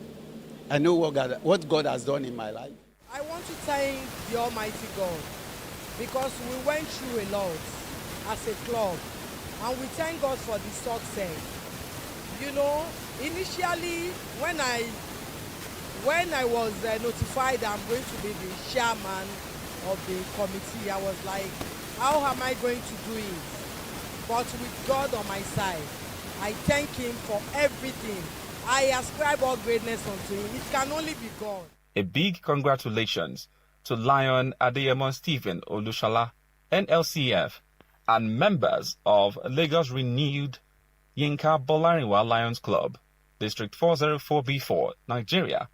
[SPEAKER 20] I know what God has done in my life.
[SPEAKER 13] I want to thank the Almighty God because we went through a lot as a club, and we thank God for the success. You know, initially when I was notified I'm going to be the chairman of the committee, I was like, how am I going to do it? But with God on my side, I thank Him for everything. I ascribe all greatness unto Him. It can only be God.
[SPEAKER 10] A big congratulations to Lion Adeyemo Stephen Olushala, NLCF, and members of Lagos Renewed Yinka Bolariwa Lions Club, District 404B4, Nigeria,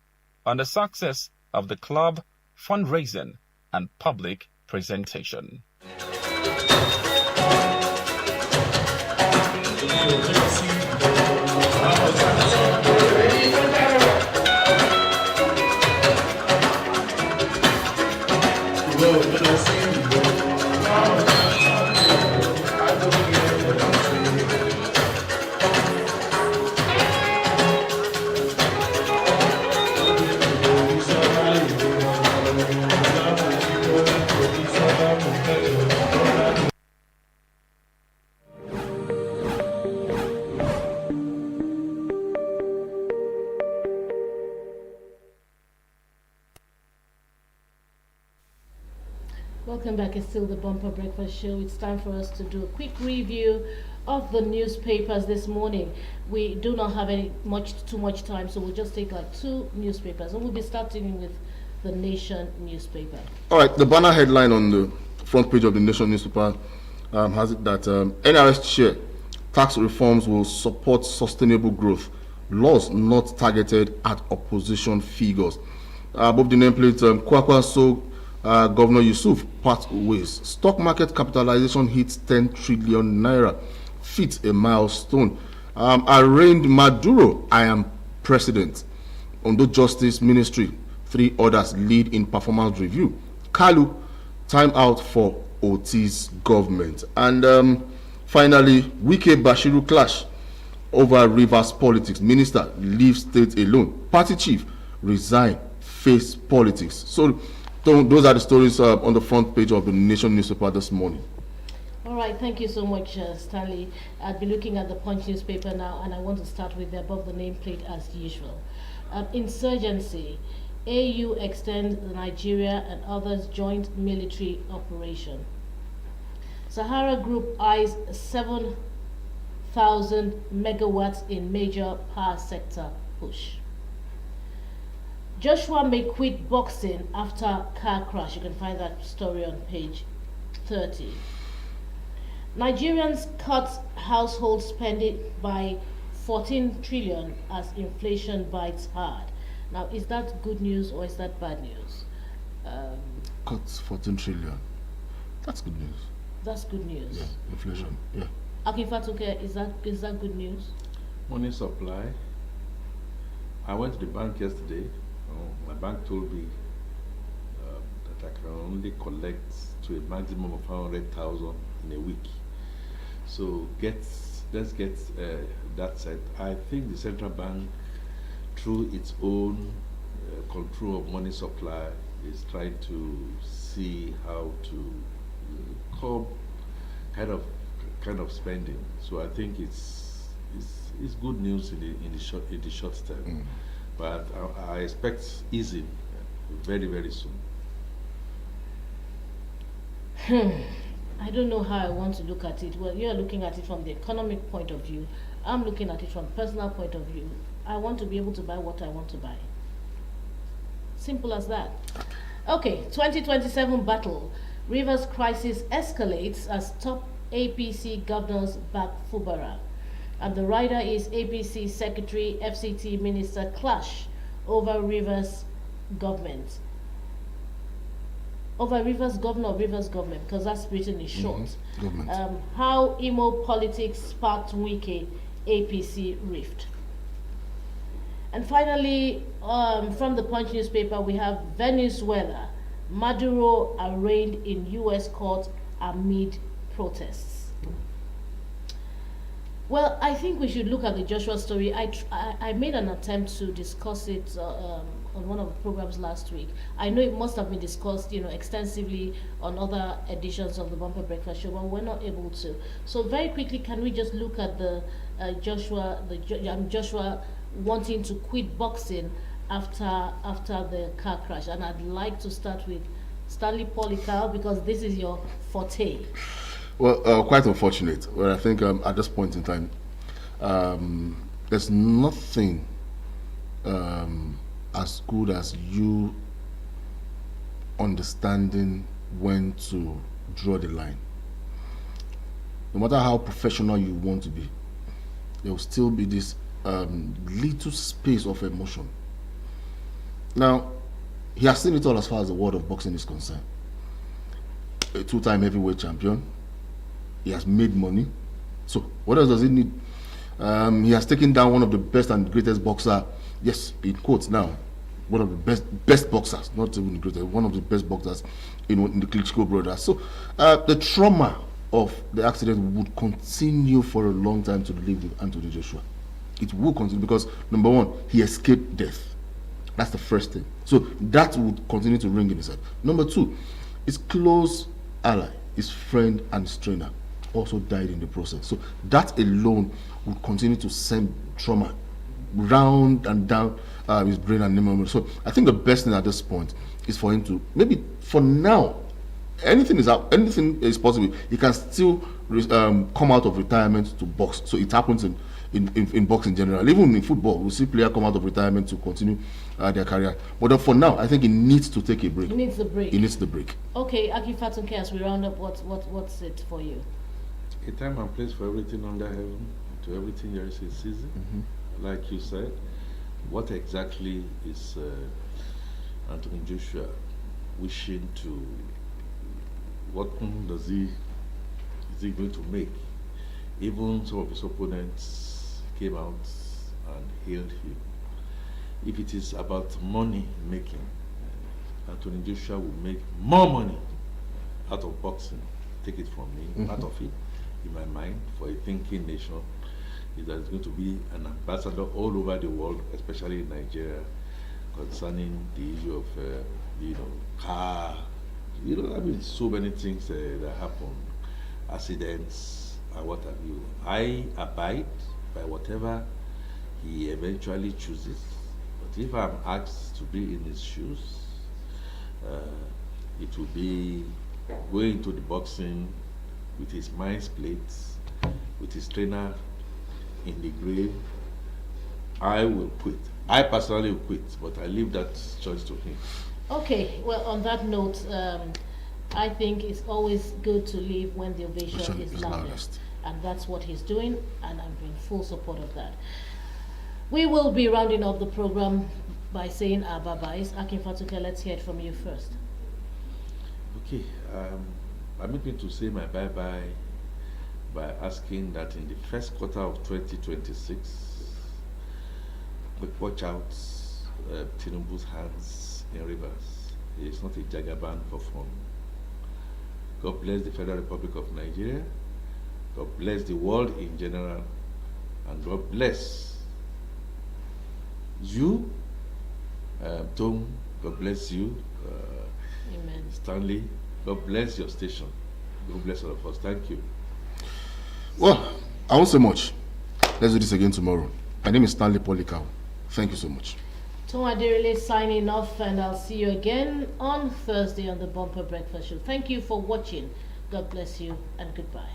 [SPEAKER 10] on the success of the club fundraising and public presentation.
[SPEAKER 1] Welcome back. It's still the Bumper Breakfast Show. It's time for us to do a quick review of the newspapers this morning. We do not have too much time, so we'll just take like 2 newspapers, and we'll be starting with the Nation newspaper.
[SPEAKER 3] All right, the banner headline on the front page of the Nation newspaper has it that NRS chair, tax reforms will support sustainable growth, laws not targeted at opposition figures. Above the nameplate, Kwakwaso Governor Yusuf part ways. Stock market capitalization hits 10 trillion naira, feat a milestone. Arraigned Maduro, I am president. Ondo Justice Ministry, 3 others lead in performance review. Kalu, time out for Otis government. And finally, Wike Bashiru clash over Rivers politics. Minister leaves state alone. Party chief resign, face politics. So those are the stories on the front page of the Nation newspaper this morning.
[SPEAKER 1] All right, thank you so much, Stanley. I'll be looking at the Punch newspaper now, and I want to start with the above the nameplate as usual. Insurgency. AU extends the Nigeria and others joint military operation. Sahara Group eyes 7,000 megawatts in major power sector push. Joshua may quit boxing after car crash. You can find that story on page 30. Nigerians cut household spending by 14 trillion as inflation bites hard. Now, is that good news or is that bad news?
[SPEAKER 3] Cut 14 trillion. That's good news.
[SPEAKER 1] That's good news.
[SPEAKER 3] Yeah, inflation. Yeah.
[SPEAKER 1] Akinfatuke, is that good news?
[SPEAKER 8] Money supply. I went to the bank yesterday. My bank told me that I can only collect to a maximum of 500,000 in a week. So let's get that set. I think the central bank, through its own control of money supply, is trying to see how to curb kind of spending. So I think it's good news in the short term. But I expect easing very, very soon.
[SPEAKER 1] I don't know how I want to look at it. Well, you're looking at it from the economic point of view. I'm looking at it from personal point of view. I want to be able to buy what I want to buy. Simple as that. Okay, 2027 battle. Rivers crisis escalates as top APC governors back Fubara. And the rider is APC Secretary, FCT Minister clash over Rivers government. Over Rivers governor or Rivers government, because that's written in short. How Imo politics sparked Wike APC rift. And finally, from the Punch newspaper, we have Venezuela. Maduro arraigned in U.S. court amid protests. Well, I think we should look at the Joshua story. I made an attempt to discuss it on one of the programs last week. I know it must have been discussed, extensively on other editions of the Bumper Breakfast Show, but we're not able to. So very quickly, can we just look at the Joshua wanting to quit boxing after the car crash? And I'd like to start with Stanley Polycal, because this is your forte.
[SPEAKER 3] Well, quite unfortunate. Well, I think at this point in time, there's nothing as good as you understanding when to draw the line. No matter how professional you want to be, there will still be this little space of emotion. Now, he has seen it all as far as the world of boxing is concerned. A 2-time heavyweight champion. He has made money. So what else does he need? He has taken down one of the best and greatest boxer, yes, in quotes now, one of the best boxers, not even the greatest, one of the best boxers in the Klitschko brothers. So the trauma of the accident would continue for a long time to live with Anthony Joshua. It will continue because, number one, he escaped death. That's the first thing. So that would continue to ring in his head. Number two, his close ally, his friend and his trainer also died in the process. So that alone would continue to send trauma round and down his brain and memory. So I think the best thing at this point is for him to, maybe for now, anything is possible. He can still come out of retirement to box. So it happens in boxing in general. Even in football, we see players come out of retirement to continue their career. But for now, I think he needs to take a break.
[SPEAKER 1] He needs the break.
[SPEAKER 3] He needs the break.
[SPEAKER 1] Okay, Aki Fatunke, as we round up, what's it for you?
[SPEAKER 8] A time and place for everything under heaven. To everything there is a season. Like you said, what exactly is Anthony Joshua wishing to? What is he going to make? Even some of his opponents came out and hailed him. If it is about money making, Anthony Joshua will make more money out of boxing. Take it from me, part of it, in my mind, for a thinking nation, is that it's going to be an ambassador all over the world, especially in Nigeria, concerning the issue of, car, I mean, so many things that happen, accidents, and what have you. I abide by whatever he eventually chooses, but if I'm asked to be in his shoes, it will be going to the boxing with his mind split, with his trainer in the grave. I will quit. I personally will quit, but I leave that choice to him.
[SPEAKER 1] Okay, well, on that note, I think it's always good to leave when the ovation is loudest. And that's what he's doing, and I'm in full support of that. We will be rounding up the program by saying our bye-byes. Akin Fatunke, let's hear it from you first.
[SPEAKER 8] Okay, permit me to say my bye-bye by asking that in the first quarter of 2026, we watch out Tinubu's hands in rivers. It is not a Jagaban perform. God bless the Federal Republic of Nigeria. God bless the world in general. And God bless you, Tom. God bless you,
[SPEAKER 1] Amen.
[SPEAKER 8] Stanley. God bless your station. God bless all of us. Thank you.
[SPEAKER 3] Well, I won't say much. Let's do this again tomorrow. My name is Stanley Polikau. Thank you so much.
[SPEAKER 1] Tom Adirele signing off, and I'll see you again on Thursday on the Bumper Breakfast Show. Thank you for watching. God bless you, and goodbye.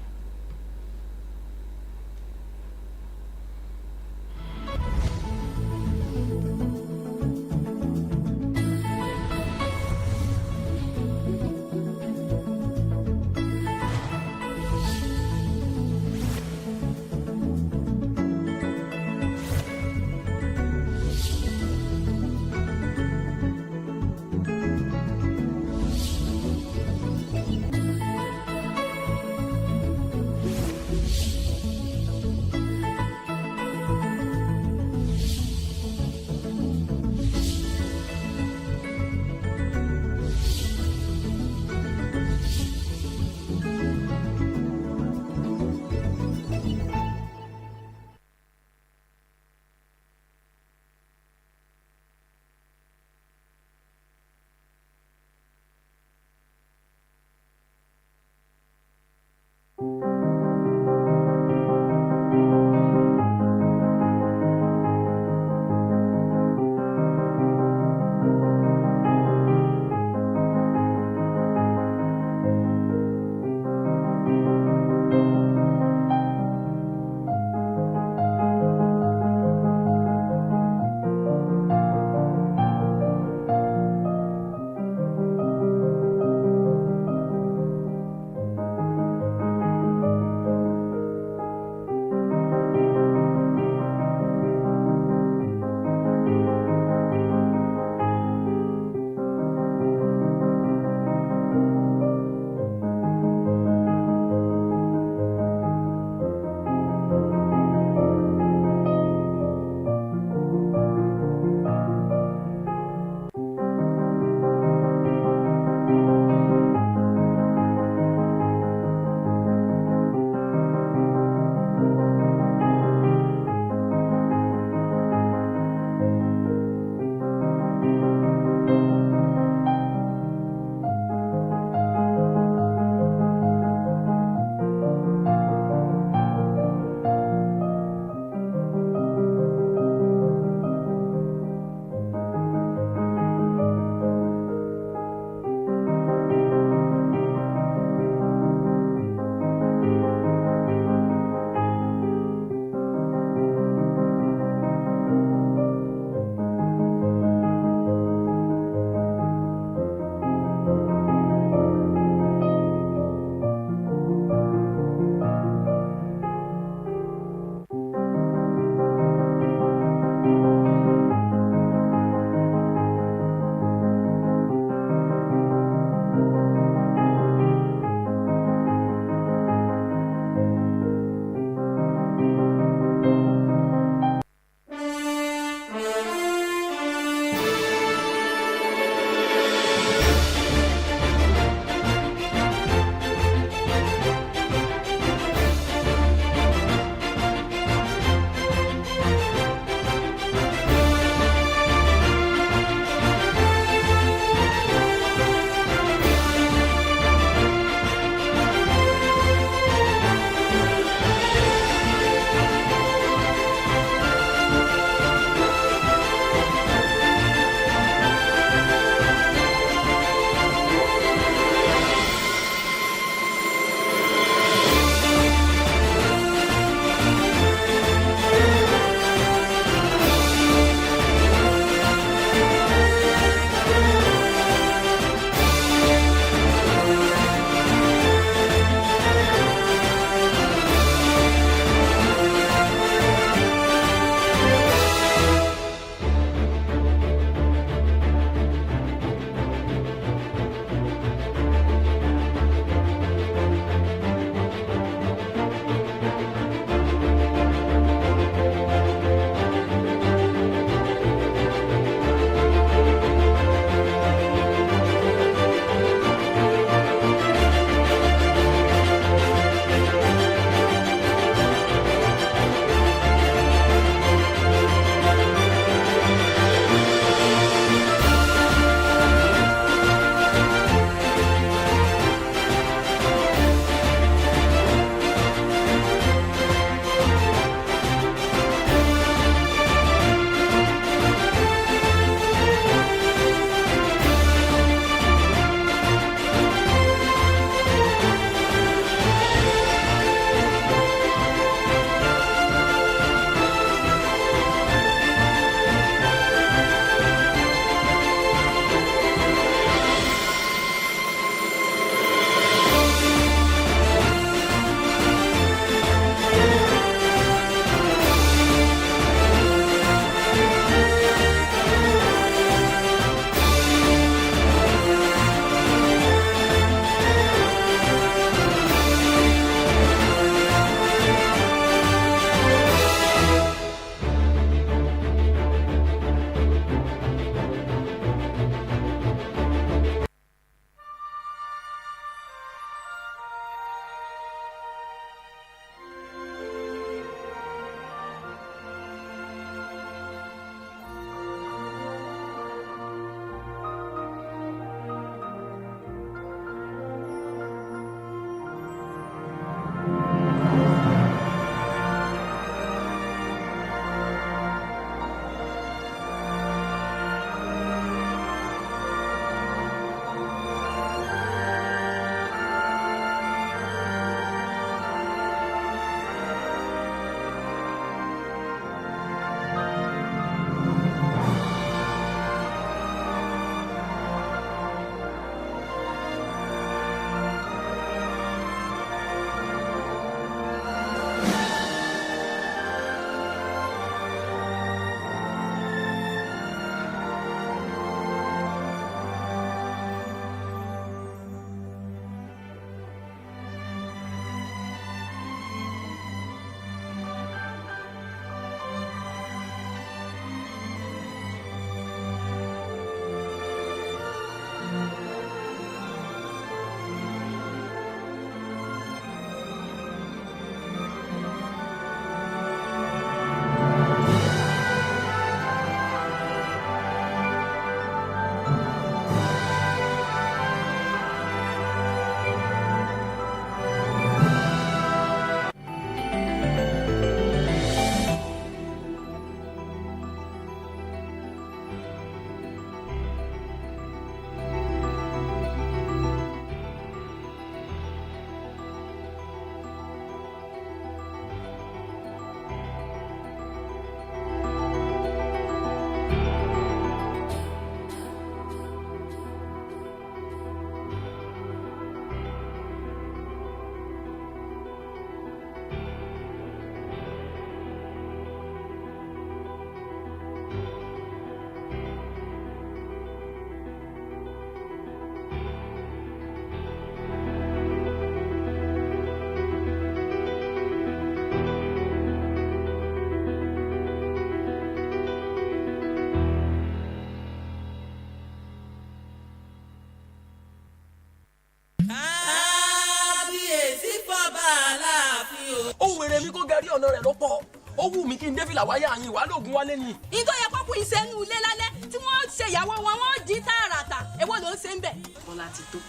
[SPEAKER 5] ó wù mí kí n dé fìlà wáyé àyìn wà lóògùn wálé ni.
[SPEAKER 9] ìtọ́ yẹ kó kú ìṣẹ́nu ilé lálẹ́ tí wọ́n ṣe ìyàwó wọn wọ́n di tààràtà èwo ló ń ṣe ń bẹ̀.
[SPEAKER 21] Bọ́lá ti tó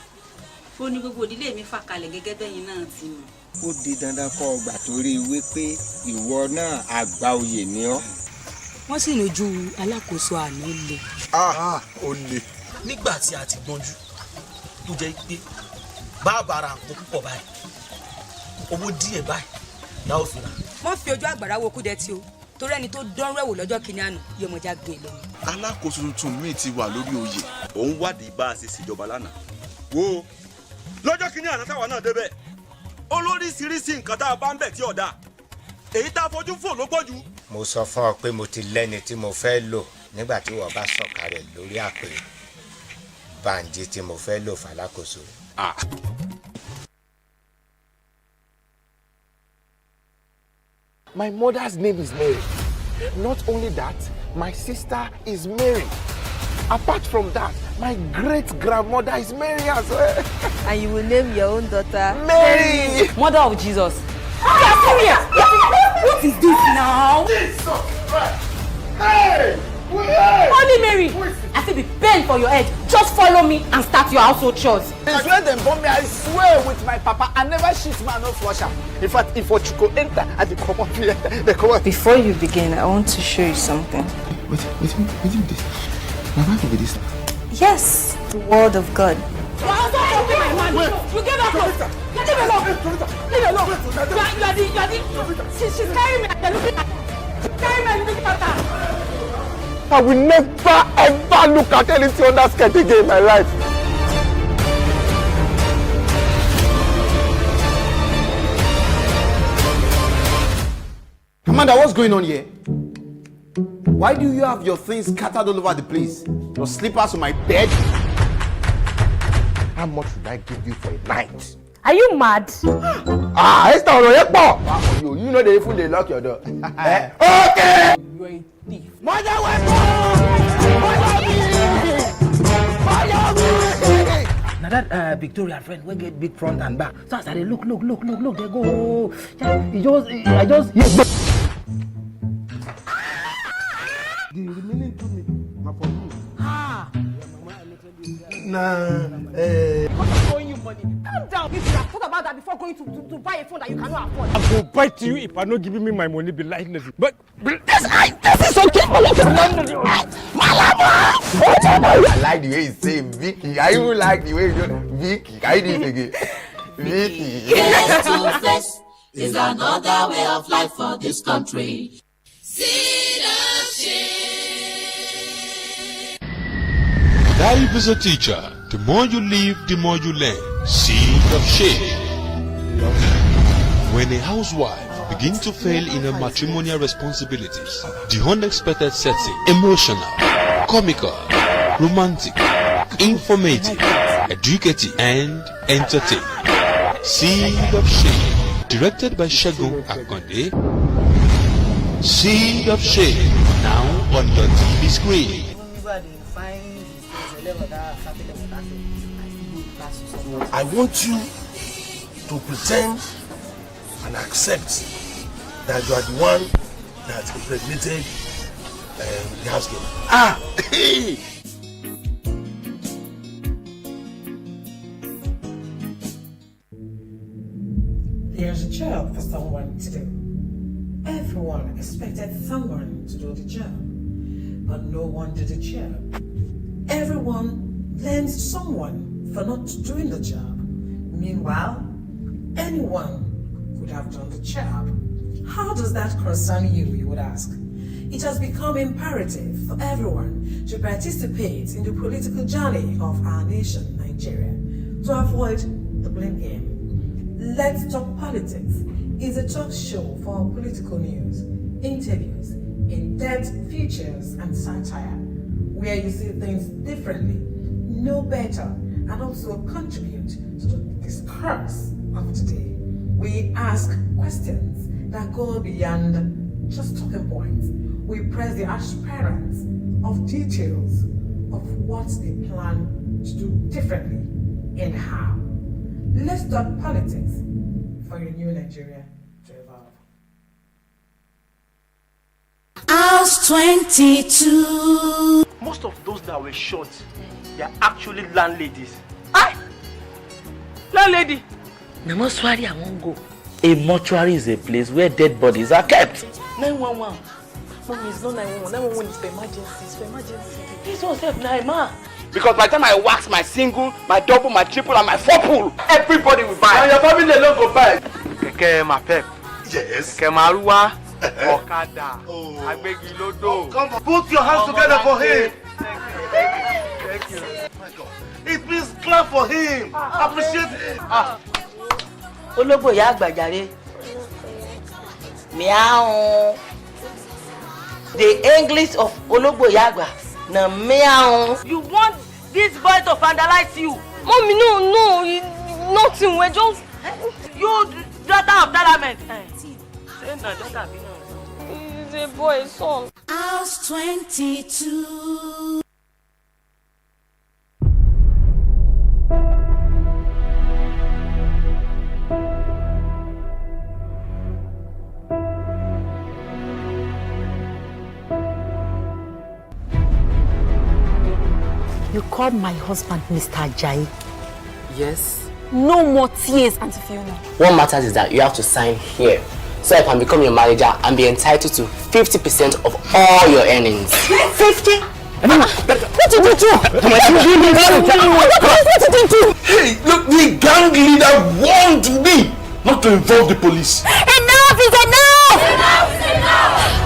[SPEAKER 21] ó ní gbogbo ìdílé mi fà kalẹ̀ gẹ́gẹ́ bẹ́yìn náà ti mọ̀.
[SPEAKER 22] Ó di dandan kó gbà torí wípé ìwọ náà àgbà oyè ni ọ́.
[SPEAKER 21] Wọ́n sì lójú alákòóso àná le.
[SPEAKER 5] Ó le. Nígbà tí a ti gbọ́njú tó jẹ́ pé bàbá ra nǹkan púpọ̀ báyìí owó díẹ̀ báyìí la ó fi rà.
[SPEAKER 21] Wọ́n fi ojú àgbàrá wo kú dẹ́tí o torí ẹni tó dánrú ẹ̀wò lọ́jọ́ kìíní àná yọmọjà gbé lọ.
[SPEAKER 6] Alákòóso tuntun mi ti wà lórí oyè. Òun wádìí bá a ṣe ṣèjọba lánàá. Wo lọ́jọ́ kìíní àná táwa náà débẹ̀ olóríṣiríṣi nǹkan tá a bá ń bẹ̀ tí ọ̀dà èyí tá a fojú fò ló pọ̀ jù.
[SPEAKER 22] Mo sọ fún ọ pé mo ti lẹ́ni tí mo fẹ́ lò nígbà tí wọ́n bá sọ̀kalẹ̀ lórí àpèrè. Bánjí tí mo fẹ́ lò fàlákòóso.
[SPEAKER 23] My mother's name is Mary. Not only that, my sister is Mary. Apart from that, my great-grandmother is Mary as well.
[SPEAKER 4] And you will name your own daughter
[SPEAKER 23] Mary!
[SPEAKER 21] Mother of Jesus.
[SPEAKER 9] You are serious? What is this now?
[SPEAKER 23] Jesus Christ! Hey!
[SPEAKER 9] Holy Mary, I feel the pain for your head. Just follow me and start your household chores.
[SPEAKER 23] Since when them born me, I swear with my papa, I never shit man no flush am. In fact, if Ochuko enter, I dey come up here. They come up.
[SPEAKER 4] Before you begin, I want to show you something.
[SPEAKER 23] Wait this. My wife will be this.
[SPEAKER 4] Yes, the word of God.
[SPEAKER 9] You gave her clothes. Leave her alone. Leave her alone. You are the. She's carrying me and they're looking at her. Carrying me and looking at her.
[SPEAKER 23] I will never ever look at anything on that skirt again in my life.
[SPEAKER 24] Commander, what's going on here? Why do you have your things scattered all over the place? Your slippers on my bed?
[SPEAKER 23] How much would I give you for a night?
[SPEAKER 9] Are you mad?
[SPEAKER 23] Esther, you know they even lock your door. Okay!
[SPEAKER 5] You are a thief.
[SPEAKER 23] Mother weapon!
[SPEAKER 5] Now that Victoria friend will get big front and back. So as I look, they go. I just hear.
[SPEAKER 23] The remaining 2 minutes are for you.
[SPEAKER 9] Because I'm throwing you money. Calm down. You should have thought about that before going to buy a phone that you cannot afford.
[SPEAKER 23] I will bite you if I not giving me my money be lightness. But
[SPEAKER 9] this is okay.
[SPEAKER 23] I like the way you say Vicky. I even like the way you do Vicky. I did it again. Vicky.
[SPEAKER 25] Face to face is another way of life for this country. Seed of shame.
[SPEAKER 26] Life is a teacher. The more you live, the more you learn. Seed of shame. When a housewife begins to fail in her matrimonial responsibilities, the unexpected sets in. Emotional, comical, romantic, informative, educative, and entertaining. Seed of Shame. Directed by Segun Akonde. Seed of Shame. Now on the TV screen.
[SPEAKER 23] I want you to pretend and accept that you are the one that impregnated the house girl. Hey!
[SPEAKER 27] There's a job for someone to do. Everyone expected someone to do the job, but no one did the job. Everyone blames someone for not doing the job. Meanwhile, anyone could have done the job. How does that concern you, you would ask? It has become imperative for everyone to participate in the political journey of our nation, Nigeria, to avoid the blame game. Let's Talk Politics is a talk show for political news, interviews, in-depth features, and satire, where you see things differently, know better, and also contribute to the discourse of today. We ask questions that go beyond just talking points. We press the aspirants of details of what they plan to do differently and how. Let's talk politics for a new Nigeria to evolve.
[SPEAKER 25] 22.
[SPEAKER 2] Most of those that were shot, they are actually landladies. Landlady.
[SPEAKER 7] The mortuary I won't go. A mortuary is a place where dead bodies are kept.
[SPEAKER 2] 911. Mom, it's not 911. 911 is for emergency. It's for emergency. This one's help now, ma.
[SPEAKER 11] Because by the time I wax my single, my double, my triple, and my fourple, everybody will buy.
[SPEAKER 2] And your family alone go buy.
[SPEAKER 11] Keke Mapep.
[SPEAKER 2] Yes. Keke Maruwa. Okada. Agbegi Lodo. Come on. Put your hands together for him. Thank you. My God. It means clap for him. Appreciate him.
[SPEAKER 21] Ológbò ya àgbàjàre. Meow. The English of Ológbò ya àgbà. Na meow. You want this boy to vandalize you?
[SPEAKER 12] Mommy, no, nothing. We're just.
[SPEAKER 21] You daughter of Dalament. Say no, daughter be no.
[SPEAKER 12] He's a boy, son.
[SPEAKER 25] House 22.
[SPEAKER 14] You called my husband Mr. Ajayi.
[SPEAKER 21] Yes.
[SPEAKER 12] No more tears, Auntie Fiona.
[SPEAKER 7] What matters is that you have to sign here, so I can become your manager and be entitled to 50% of all your earnings.
[SPEAKER 12] 50?
[SPEAKER 7] What did you do?
[SPEAKER 23] Hey, look, the gang leader warned me not to involve the police.
[SPEAKER 12] Enough is enough!
[SPEAKER 25] Enough is enough!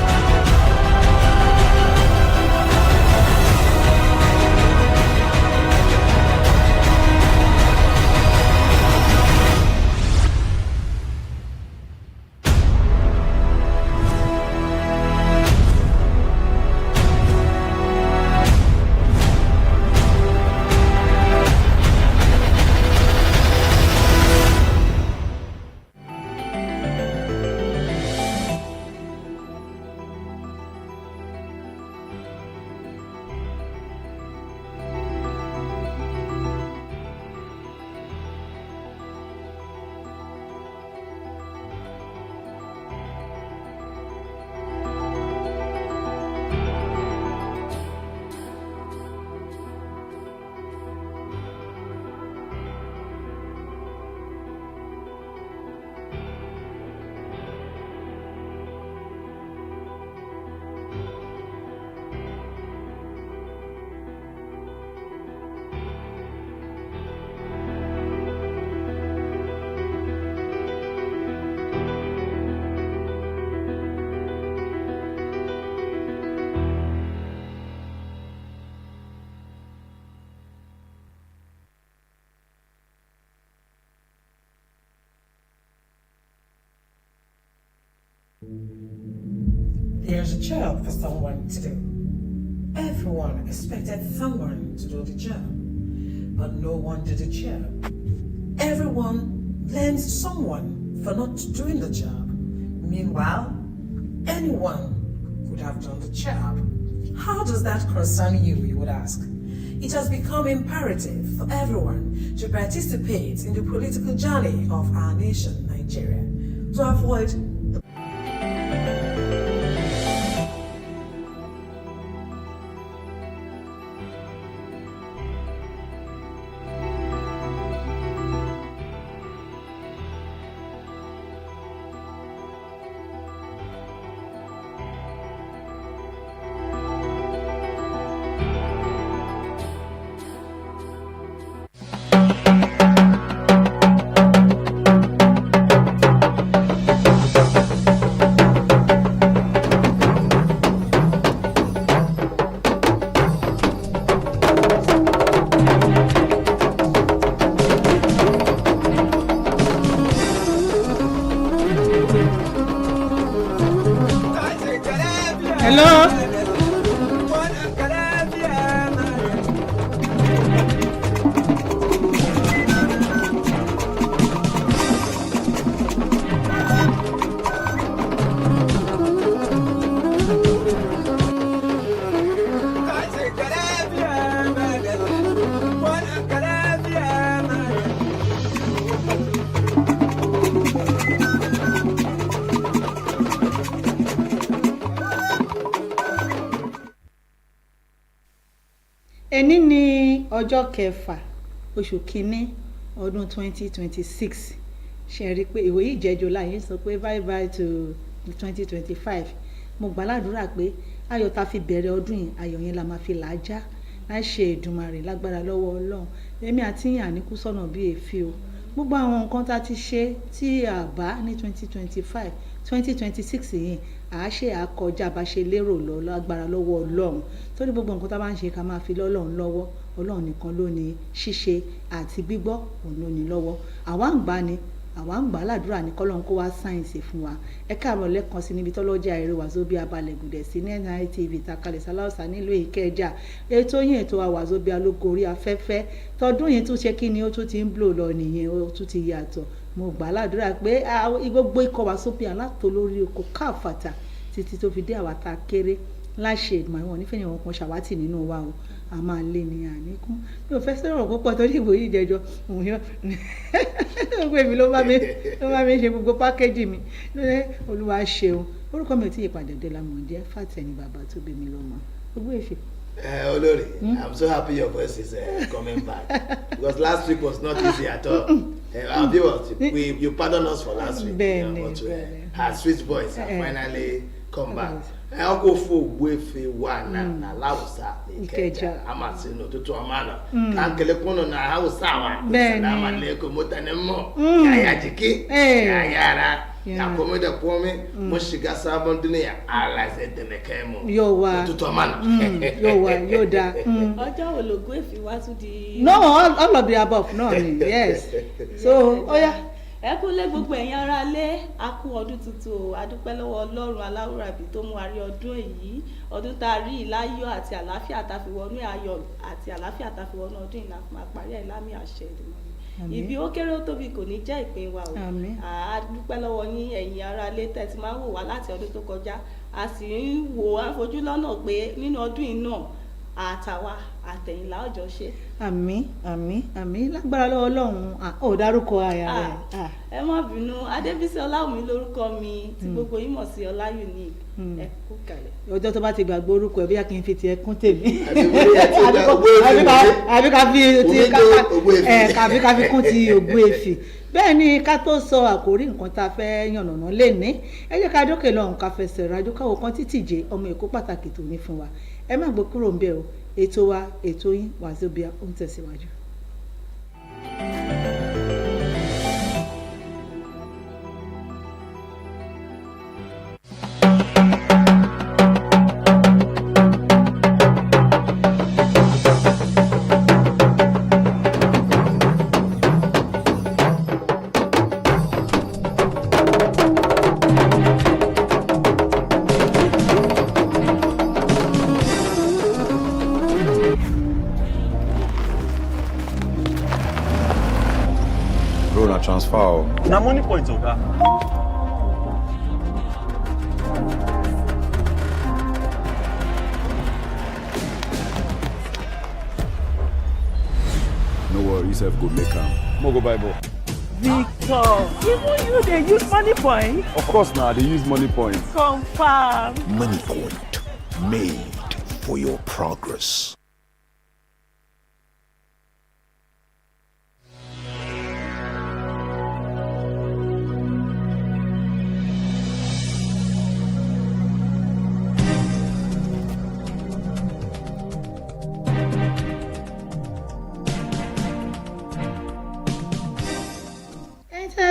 [SPEAKER 27] There's a job for someone to do. Everyone expected someone to do the job, but no one did the job. Everyone blames someone for not doing the job. Meanwhile, anyone could have done the job. How does that concern you, you would ask? It has become imperative for everyone to participate in the political journey of our nation, Nigeria, to avoid
[SPEAKER 13] Ẹni ní ọjọ́ kẹfà oṣù kínní ọdún 2026 ṣe rí pé ìwé yìí jẹjọ láyé sọ pé bye bye to 2025 mo gbàládùra pé ayọ̀ tá fi bẹ̀rẹ̀ ọdún yìí ayọ̀ yẹn la máa fi làájá láṣẹ Èdùmàrè lágbára lọ́wọ́ Ọlọ́run èmi àti yín àníkú sọ́nà bí èéfì o gbogbo àwọn nǹkan tá ti ṣe tí a bá ní 2025 2026 yìí àáṣe àkọjá bá ṣe lérò lọ lágbára lọ́wọ́ Ọlọ́run torí gbogbo nǹkan tá bá ń ṣe ká máa fi lọ́lọ́run lọ́wọ́ Ọlọ́run nìkan ló ní ṣíṣe àti gbígbọ́ òun ló ní lọ́wọ́ àwa ń gbà ní àwa ń gbà ládùúrà ní kọ́lọ́run kó wá sáyẹ̀nsì fún wa ẹ káàárọ̀ lẹ́ẹ̀kan sí níbi tọ́lọ́jà eré Wazobia balẹ̀ gùdẹ̀ sí NITV takalẹ̀ sáláùsà nílùú Ìkẹjà ètò yìí ètò Wazobia ló gorí afẹ́fẹ́ tọdún yìí tún ṣe kí ni ó tún ti ń blò lọ nìyẹn ó tún ti yàtọ̀ mo gbà ládùúrà pé gbogbo ikọ̀ Wazobia látò lórí oko káfàtà títí tó fi dé àwa tá a kéré láṣẹ ìgbà wọn nífẹ̀ẹ́ ni wọn kan ṣàwátì nínú wa o a máa lé ní àníkún mi ò fẹ́ sọ̀rọ̀ púpọ̀ torí ìbò yìí jẹjọ òun yọ gbogbo èmi ló bá mi ṣe gbogbo pákéjì mi lórí Olúwa ṣeun orúkọ mi ò tí ì padà dé lámọ̀ jẹ́ Fàtẹ́ni bàbá tó bí mi lọ́mọ gbogbo èfè.
[SPEAKER 23] Olórí, I'm so happy your voice is coming back because last week was not easy at all. Our viewers, you pardon us for last week, but her sweet voice has finally come back. Ọkọ̀ fún Ogbuefi wà na Lausa Ìkẹjà amasinu tutu amana kankele kono na Hausa wa salamu alaikum mutanemo yaya jiki yara ya kome da kome mun shiga sabon duniya Allah zai dane kai mu
[SPEAKER 13] yowa
[SPEAKER 23] tutu amana
[SPEAKER 13] yoda
[SPEAKER 15] ọjọ́ wo l'Ogbuefi wá tún di
[SPEAKER 13] no all of the above no yes so oya
[SPEAKER 15] ẹ kú lé gbogbo ẹ̀yin ará lé a kú ọdún tuntun o a dúpẹ́ lọ́wọ́ Ọlọ́run aláwùrábí tó mú a rí ọdún èyí ọdún tá a rí ìláyọ̀ àti àlàáfíà tá a fi wọnú ayọ̀ àti àlàáfíà tá a fi wọnú ọdún ìlà máa parí ẹ̀ lámì àṣẹ Èdùmàrè ibi ó kéré ó tóbi kò ní jẹ́ ìpín wa o a dúpẹ́ lọ́wọ́ yín ẹ̀yin ará lé tẹ́ ti máa ń wò wá láti ọdún tó kọjá a sì ń wò á fojú lọ́nà pé nínú ọdún yìí náà àtàwa àtẹ̀yìnlá ọjọ́ ṣe.
[SPEAKER 13] àmín lágbára lọ́wọ́ Ọlọ́run ò dárúkọ àyà rẹ̀.
[SPEAKER 15] ẹ má bínú Adébísí Ọláwùmí lórúkọ mi tí gbogbo yín mọ̀ sí Ọlá Unique ẹ kú kalẹ̀.
[SPEAKER 13] ọjọ́ tó bá ti gbàgbé orúkọ ẹ bí a kì í fi tiẹ̀ kún tèmi. àbí ká fi kún ti Ogbuefi bẹ́ẹ̀ ni ká tó sọ àkórí nǹkan tá a fẹ́ yànnàná lénìí ẹ jẹ́ ká dókè lọ́hùn ká fẹsẹ̀ rájò káwọ́ kan títì jẹ́ ọmọ Èkó pàtàkì tó ní fún wa ẹ má gbé kúrò ń bẹ̀ o ètò wa ètò yín Wazobia ó ń tẹ̀síwájú.
[SPEAKER 16] Transfer.
[SPEAKER 17] Na money point, Oga.
[SPEAKER 16] No worry, yourself go make am. Mo go buy ball.
[SPEAKER 9] Victor, even you they use money point?
[SPEAKER 16] Of course now, they use money points.
[SPEAKER 9] Confirm.
[SPEAKER 18] Money point, made for your progress.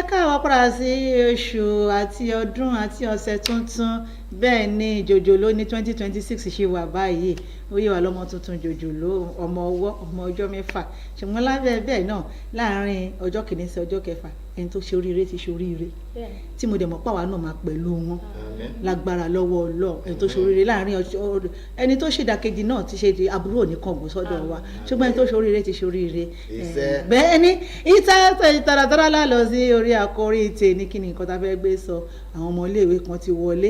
[SPEAKER 13] káwọn padà sí oṣù àti ọdún àti ọ̀sẹ̀ tuntun bẹ́ẹ̀ ni jòjòló ní 2026 ṣe wà báyìí ó yẹ wà lọ́mọ tuntun jòjòló ọmọ ọwọ́ ọmọ ọjọ́ mẹ́fà ṣùgbọ́n lábẹ́ bẹ́ẹ̀ náà láàárín ọjọ́ kìíní sí ọjọ́ kẹfà ẹni tó ṣe oríire ti ṣe oríire tí mo dẹ̀ mọ̀ pàwọn náà máa pẹ̀lú wọn lágbára lọ́wọ́ Ọlọ́run ẹni tó ṣe oríire láàárín ẹni tó ṣèdàkejì náà ti ṣe àbúrò nìkan gbò sọ́dọ̀ wa ṣùgbọ́n ẹni tó ṣe oríire ti ṣe oríire bẹ́ẹ̀ ni ìtàràtàrà lálọ́ sí orí àkórí ìtẹ̀ ní kí ni nǹkan tá a fẹ́ gbé sọ àwọn ọmọ iléèwé kan ti wọlé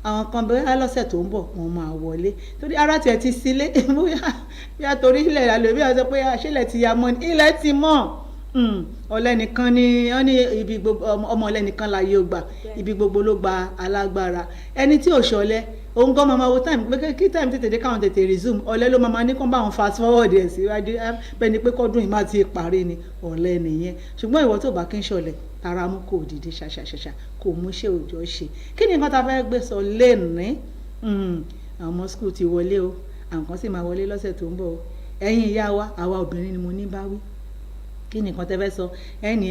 [SPEAKER 13] àwọn kan bẹ́ẹ̀ lọ́sẹ̀ tó ń bọ̀ wọ́n máa wọlé torí ara tiẹ̀ ti sílé bóyá torí ilẹ̀ ìlàlẹ̀ bí wọ́n sọ pé àṣẹlẹ̀ ti ya mọ́ ilẹ̀ ti mọ́ ọlẹ́nìkan ni wọ́n ní ibi gbogbo ọmọ ọlẹ́nìkan láyé ó gbà ibi gbogbo ló gba alágbára ẹni tí ò ṣọlẹ̀ òun gan máa wo time pé kí time tètè dé káwọn tètè resume ọ̀lẹ́ ló máa ní kán bá wọn fast forward ẹ̀ síwájú bẹ́ẹ̀ ni pé kọ́dún yìí má ti parí ni ọ̀lẹ́ nìyẹn ṣùgbọ́n ìwọ tó bá kí n ṣọlẹ̀ tara mú kò dìde ṣàṣàṣàṣà kò mú ṣe òòjọ́ ṣe kí ni nǹkan tá a fẹ́ gbé sọ lẹ́ẹ̀ní àwọn ọmọ school ti wọlé o àwọn kan sì máa wọlé lọ́sẹ̀ tó ń bọ̀ o ẹ̀yin ìyá wa àwa obìnrin ni mo ní bá wí kí ni nǹkan tẹ́ fẹ́ sọ ẹni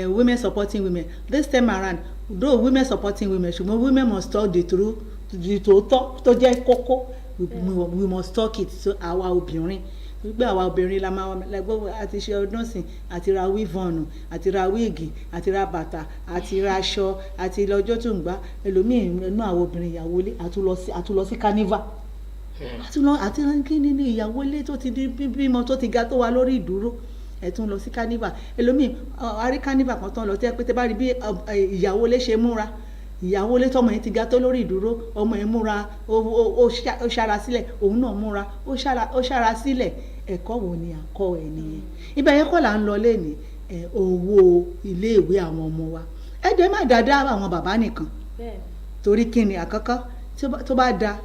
[SPEAKER 13] women supporting women this time around though women supporting women ṣùgbọ́n women must talk the truth the tòótọ́ tó jẹ́ kókó we must talk it so àwa obìnrin wípé àwa obìnrin la máa lẹ́gbọ́ àti ṣe ọdún sìn àti ra wíìvọ̀nù àti ra wíìgì àti ra bàtà àti ra aṣọ àti lọ́jọ́ tó ń gbá ẹlòmíì inú àwọn obìnrin ìyàwó ilé àtúlọ sí carnival àti kí ni ìyàwó ilé tó ti bímọ tó ti ga tó wà lórí ìdúró ẹ tún lọ sí carnival ẹlòmíì àrí carnival kan tán lọ tẹ́ pé tẹ́ bá rí bí ìyàwó ilé ṣe múra ìyàwó ilé tọmọ yẹn ti ga tó lórí ìdúró ọmọ yẹn múra ó ṣara sílẹ̀ òun náà múra ó ṣara sílẹ̀ ẹ̀kọ́ wo ni àkọ́ ẹ̀ nìyẹn ibẹ̀ yẹn kọ́ là ń lọ lẹ́ni owó iléèwé àwọn ọmọ wa ẹ jẹ́ má dáadáa àwọn bàbá nìkan torí kí ni àkọ́kọ́ tó bá da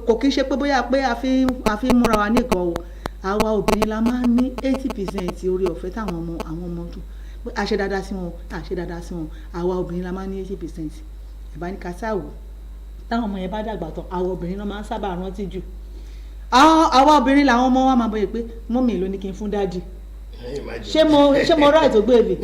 [SPEAKER 13] kò kí ń ṣe pé bóyá pé a fi ń múra wa nìkan o àwa obìnrin la máa ń ní 80% orí ọ̀fẹ́ táwọn ọmọ dùn àṣẹ dáadáa sí wọn àwa obìnrin la máa ń ní 80% ẹ̀bá ní kásáwò táwọn ọmọ yẹn bá dàgbà tán àwa obìnrin náà máa ń sábà rántí jù àwa obìnrin làwọn ọmọ wa máa bọ̀yẹ̀ pé mọ́mì ló ní kí n fún dáàdì ṣé mo right tó gbé èbì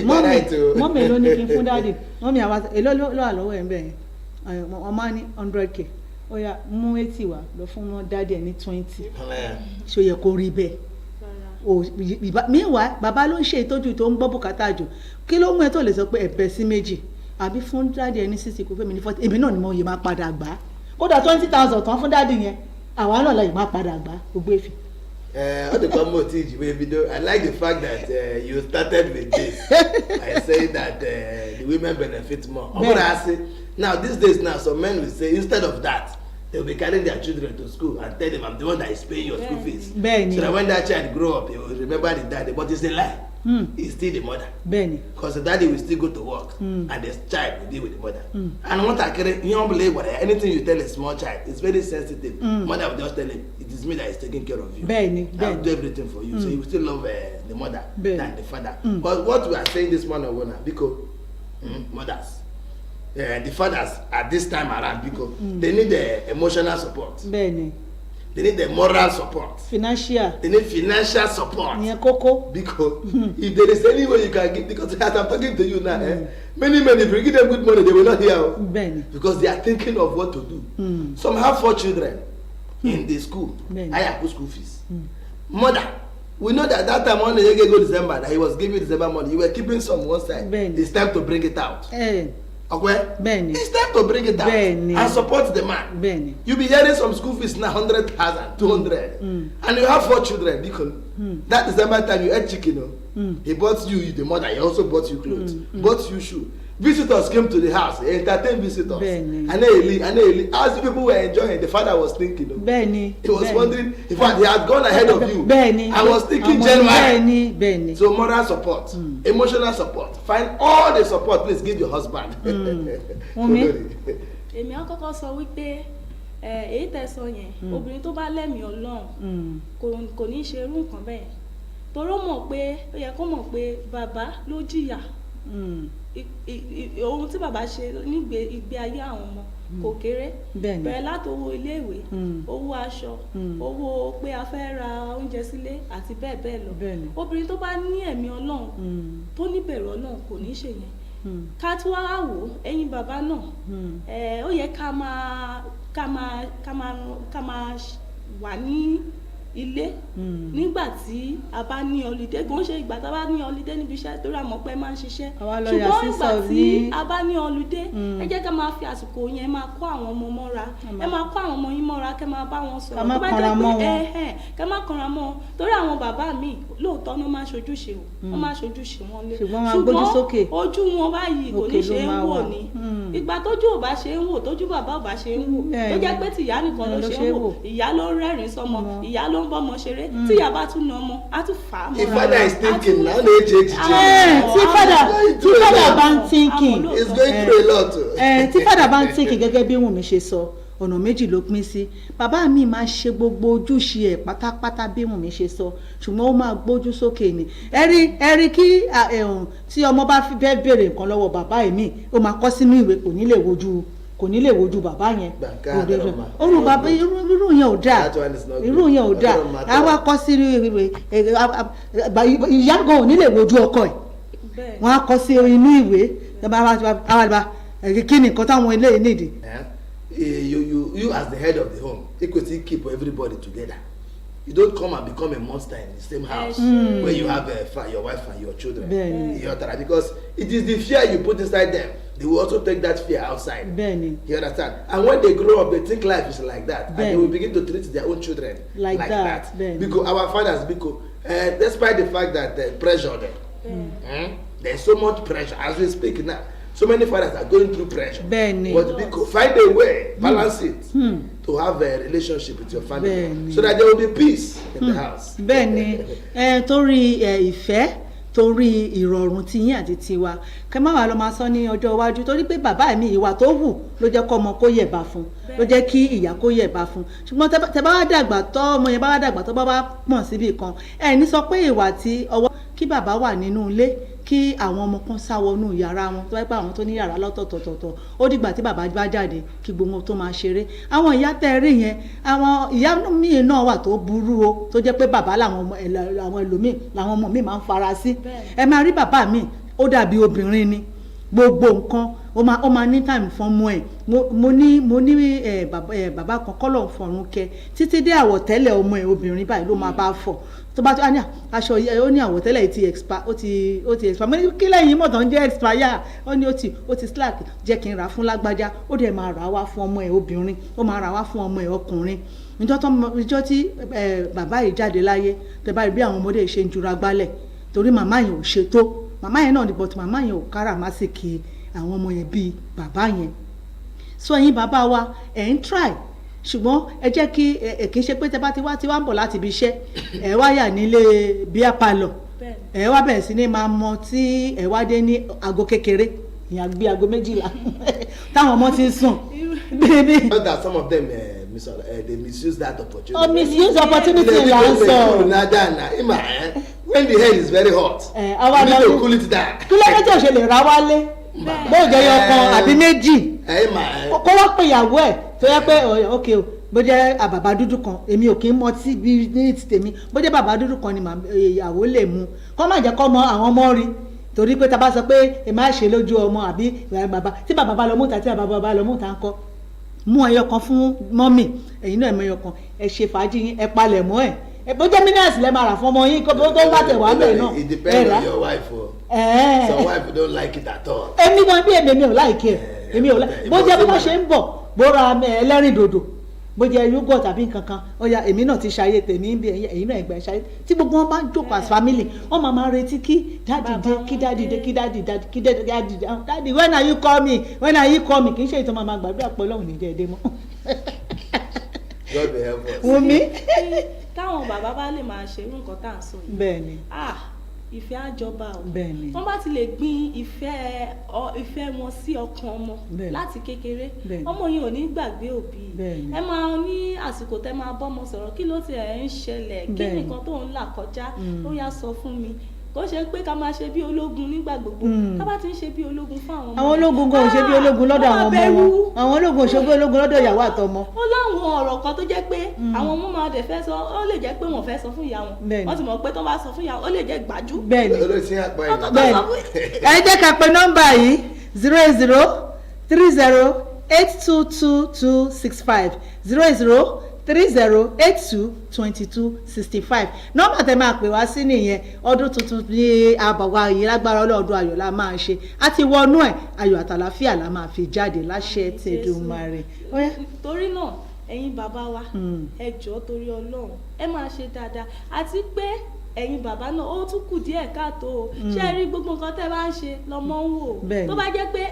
[SPEAKER 13] mọ́mì ló ní kí n fún dáàdì mọ́mì àwa èló ló wà lọ́wọ́ ẹ̀ ń bẹ̀ yẹn ọmọ ní 100k ó yá mú 80 wá lọ fún wọn dáàdì ẹ̀ ní 20 ṣó yẹ kó rí bẹ́ẹ̀ meanwhile bàbá ló ń ṣe ìtọ́jú tó ń gbọ́ bùkátà jù kí ló mú ẹ tó lè sọ pé ẹ̀bẹ̀ sí méjì àbí fún dáàdì ẹni 60 kò fẹ́ mi ní 40 èmi náà ni mo yẹ máa padà gbà kódà 20,000 tán fún dáàdì yẹn àwa náà lẹ́yìn máa padà gbà gbogbo èfì.
[SPEAKER 23] All the come to the video. I like the fact that you started with this. I say that the women benefit more. Now these days now some men will say instead of that they will be carrying their children to school and tell them I'm the one that is paying your school fees. So that when that child grow up, he will remember the daddy. But it's a lie. It's still the mother. Because the daddy will still go to work and the child will deal with the mother. And what I carry, you don't believe whatever. Anything you tell a small child, it's very sensitive. Mother will just tell him, it is me that is taking care of you. I will do everything for you. So you will still love the mother than the father. But what we are saying this morning, because mothers. The fathers at this time around because they need the emotional support. They need the moral support. Financial. They need financial support. Because if there is any way you can give, because as I'm talking to you now, many men, if you give them good money, they will not hear. Because they are thinking of what to do. Some have 4 children in the school. I have put school fees. Mother, we know that time when they go December, that he was giving December money, you were keeping some one side. It's time to bring it out. Okay? It's time to bring it out and support the man. You'll be hearing some school fees now 100,000, 200, and you have 4 children. That December time you ate chicken. He bought you the mother. He also bought you clothes, bought you shoe. Visitors came to the house. He entertained visitors. And as the people were enjoying, the father was thinking. He was wondering. In fact, he had gone ahead of you. I was thinking January. So moral support, emotional support. Find all the support. Please give your husband.
[SPEAKER 15] Èmi àkọ́kọ́ sọ wípé èyí tẹ̀sán yẹn obìnrin tó bá lẹ́mìí Ọlọ́run kò ní ṣe irú nǹkan bẹ́ẹ̀ torí ó mọ̀ pé ó yẹ kó mọ̀ pé bàbá ló jìyà ohun tí bàbá ṣe nígbè ìgbé ayé àwọn ọmọ kò kéré bẹ̀rẹ̀ láti owó iléèwé owó aṣọ owó pé a fẹ́ ra oúnjẹ sílé àti bẹ́ẹ̀ bẹ́ẹ̀ lọ obìnrin tó bá ní ẹ̀mí Ọlọ́run tó níbẹ̀rù Ọlọ́run kò ní ṣe yẹn ká tí wàá wò ẹ̀yin bàbá náà ó yẹ ká máa wà ní ilé nígbà tí a bá ní holiday kò ń ṣe ìgbà tá a bá ní holiday níbi iṣẹ́ torí àmọ́ pé máa ń ṣiṣẹ́ ṣùgbọ́n ìgbà tí a bá ní holiday ẹ jẹ́ ká máa fi àsìkò yẹn máa kó àwọn ọmọ mọ́ra ẹ máa kó àwọn ọmọ yín mọ́ra kẹ́ máa bá wọn sọ̀rọ̀ tó bá jẹ́ pé kẹ́ máa kanra mọ́ wọn torí àwọn bàbá mi lóòótọ́ ní wọ́n máa ṣojúṣe wọ́n máa ṣojúṣe wọn lé ṣùgbọ́n ojú wọn báyìí kò ní ṣe é wò ní ìgbà tójú ò bá ṣe é wò tójú bàbá ò bá ṣe é wò tó jẹ́ pé tìyá nìkan ló ṣe é wò ìyá ló ń rẹ́rìn-ín sọmọ ìyá ló ń ń bọ́ ọmọ ṣeré tí ìyá bá tún na ọmọ á tún fà á mọ́ra.
[SPEAKER 23] If father is thinking now no age
[SPEAKER 13] tí father bá ń thinking
[SPEAKER 23] he's going through a lot.
[SPEAKER 13] Tí father bá ń thinking gẹ́gẹ́ bí Wùnmí ṣe sọ ọ̀nà méjì ló pín sí. Bàbá mi máa ṣe gbogbo ojúṣe ẹ̀ pátápátá bí Wùnmí ṣe sọ ṣùgbọ́n ó máa gbójú sókè ni. Ẹ̀rí kí tí ọmọ bá fẹ́ béèrè nǹkan lọ́wọ́ bàbá mi ó máa kọ sínú ìwé kò ní lè wojú bàbá yẹn. Irú bàbá irú yẹn ò dáa irú yẹn ò dáa àwa kọ sí ìwé ìyá gan ò ní lè wojú ọkọ ẹ̀ wọ́n á kọ sí inú ìwé kí ni nǹkan táwọn eléyìí nìdí.
[SPEAKER 23] You as the head of the home, you could still keep everybody together. You don't come and become a monster in the same house where you have your wife and your children. Because it is the fear you put inside them. They will also take that fear outside. You understand? And when they grow up, they think life is like that. And they will begin to treat their own children like that. Because our fathers, despite the fact that they pressure them, there's so much pressure. As we speak now, so many fathers are going through pressure. But because find a way, balance it, to have a relationship with your family, so that there will be peace in the house.
[SPEAKER 13] Torí ìfẹ́, torí ìrọ̀rùn tiyín àti tiwa, kẹ́ má wá lọ máa sọ ní ọjọ́ iwájú torí pé bàbá mi ìwà tó hù ló jẹ́ kó ọmọ kó yẹ̀bá fún, ló jẹ́ kí ìyá kó yẹ̀bá fún. Ṣùgbọ́n tẹ́ bá wá dàgbà tó ọmọ yẹn bá wá dàgbà tó bá pọ̀n síbì kan, ní sọ pé ìwà tí ọwọ́ kí bàbá wà nínú ilé kí àwọn ọmọ kan sá wọnú yàrá wọn tó wáyé pé àwọn tó ní yàrá lọ́tọ̀ọ̀tọ̀ ó dìgbà tí bàbá bá jáde kí gbogbo wọn tó máa ṣeré. Àwọn ìyá tẹ́ rí yẹn àwọn ìyá míì náà wà tó burú o tó jẹ́ pé bàbá làwọn ẹlòmíì làwọn ọmọ mi máa ń fara sí. Ẹ máa rí bàbá mi ó dàbí obìnrin ni gbogbo nǹkan ó máa ní time fún ọmọ ẹ̀. mo ní bàbá kan kọ́lọ̀ fọ̀run kẹ títí dé àwọ̀tẹ́lẹ̀ ọmọ ẹ̀ obìnrin báyìí ló máa bá fọ̀ tó bá tó ní aṣọ ó ní àwọ̀tẹ́lẹ̀ ti expire ó ti expire mo ní kí lẹ́yìn mọ̀tàn jẹ́ expire ó ní ó ti slack jẹ́ kí n rà fún lágbájá ó dẹ̀ máa rà wá fún ọmọ ẹ̀ obìnrin ó máa rà wá fún ọmọ ẹ̀ ọkùnrin ìjọ tí bàbá yìí jáde láyé tẹ́ bá rí bí àwọn ọmọdé ṣe ń jura gbálẹ̀ torí màmá yẹn ò ṣe tó màmá yẹn náà ni but màmá yẹn ò káràmásìkì àwọn ọmọ yẹn bíi bàbá yẹn. So ẹ̀yin bàbá wa ẹ̀ ń try ṣùgbọ́n ẹ jẹ́ kí kì í ṣe pé tẹ bá ti wá ń bọ̀ láti ibi iṣẹ́ ẹ wá yà nílé bíá palọ̀ ẹ wá bẹ̀rẹ̀ sí ní máa mọ tí ẹ wá dé ní aago kékeré ìyàn bí aago 12 táwọn ọmọ ti ń sùn.
[SPEAKER 23] Not that some of them they misuse that opportunity.
[SPEAKER 13] Misuse opportunity la ń sọ.
[SPEAKER 23] When the head is very hot, you need to cool it down.
[SPEAKER 13] Kí ló dé tí o ṣe lè ra wálé bó jẹ́ yọkan àbí méjì kó wá pé ìyàwó ẹ̀ tó yẹ pé ok o bó jẹ́ bàbá dúdú kan èmi ò kí ń mọ tí bí ní tèmi bó jẹ́ bàbá dúdú kan ni ìyàwó lè mu kó má jẹ́ kó mọ àwọn ọmọ rí torí pé tá bá sọ pé ẹ má ṣe lójú ọmọ àbí bàbá tí bàbá bá lọ mú ta tí bàbá bá lọ mú ta ń kọ́ mú ẹyọ kan fún mọ́mì ẹ̀yin náà ẹ̀mọ ẹyọ kan ẹ ṣe fàájì yín ẹ palẹ̀ mọ́ ẹ̀ bó jẹ́ mílíọ̀nù lẹ́ máa rà fún ọmọ yín kó tó bá tẹ̀ wá bẹ́ẹ̀ náà.
[SPEAKER 23] It depends on your wife o. Some wife don't like it at all.
[SPEAKER 13] Èmi gan bí èmi ò like ẹ̀ èmi ò like bó jẹ́ bó ṣe ń bọ̀ bó ra ẹlẹ́rìn dòdò bó jẹ́ yogurt tàbí nǹkan kan ó yá èmi náà ti ṣayé tèmi bí ẹ̀yin náà ẹgbẹ́ ṣayé tí gbogbo wọn bá ń jókòó as family wọ́n máa retí kí dáàdì dé kí dáàdì dé kí dáàdì dé kí dáàdì dé dáàdì when are you coming when are you coming kì í ṣe ìtàn máa gbàdúrà pé Ọlọ́run ní jẹ́ ẹdẹ mọ́.
[SPEAKER 23] God will help us.
[SPEAKER 13] Wùmí.
[SPEAKER 15] Táwọn bàbá bá lè máa ṣe irú nǹkan tá à ń sọ yìí.
[SPEAKER 13] Bẹ́ẹ̀ni.
[SPEAKER 15] Ìfẹ́ àjọba o.
[SPEAKER 13] Bẹ́ẹ̀ni.
[SPEAKER 15] Wọ́n bá ti lè gbin ìfẹ́ wọn sí ọkàn ọmọ láti kékeré. Ọmọ yìí ò ní gbàgbé òbí. Ẹ máa ní àsìkò tẹ́ máa bọ́mọ sọ̀rọ̀ kí ló ti ẹ̀ ń ṣẹlẹ̀ kí nìkan tó ń là kọjá ó yá sọ fún mi. Kò ṣe pé ká máa ṣe bí ológun nígbà gbogbo ká bá ti ń ṣe bí ológun fún àwọn ọmọ.
[SPEAKER 13] Àwọn ológun gan ò ṣe bí ológun lọ́dọ̀ àwọn ọmọ wọn àwọn ológun ò ṣe bí ológun lọ́dọ̀ ìyàwó àtọmọ.
[SPEAKER 15] Ó láwọn ọ̀rọ̀ kan tó jẹ́ pé àwọn ọmọ máa dẹ̀ fẹ́ sọ ó lè jẹ́ pé wọ́n fẹ́ sọ fún ìyá wọn wọ́n ti mọ̀ pé tó bá sọ fún ìyá wọn ó lè jẹ́ gbájú.
[SPEAKER 13] Bẹ́ẹ̀ni ẹ jẹ́ ká pe nọ́mbà yìí 08030822265 08030822265 nọ́mbà tẹ́ máa pè wá sí nìyẹn ọdún tuntun ní àbàwá yìí lágbára ọlọ́dún ayọ̀ la máa ṣe àti wọnú ẹ̀ ayọ̀ àtàlàfíà la máa fi jáde láṣẹ tẹ̀dùmarè.
[SPEAKER 15] Torí náà ẹ̀yin bàbá wa ẹ jọ̀ọ́ torí Ọlọ́run ẹ máa ṣe dáadáa àti pé ẹ̀yin bàbá náà ó tún kù díẹ̀ káàtó ṣé ẹ rí gbogbo nǹkan tẹ́ bá ń ṣe lọ́mọ ń wò tó bá jẹ́ pé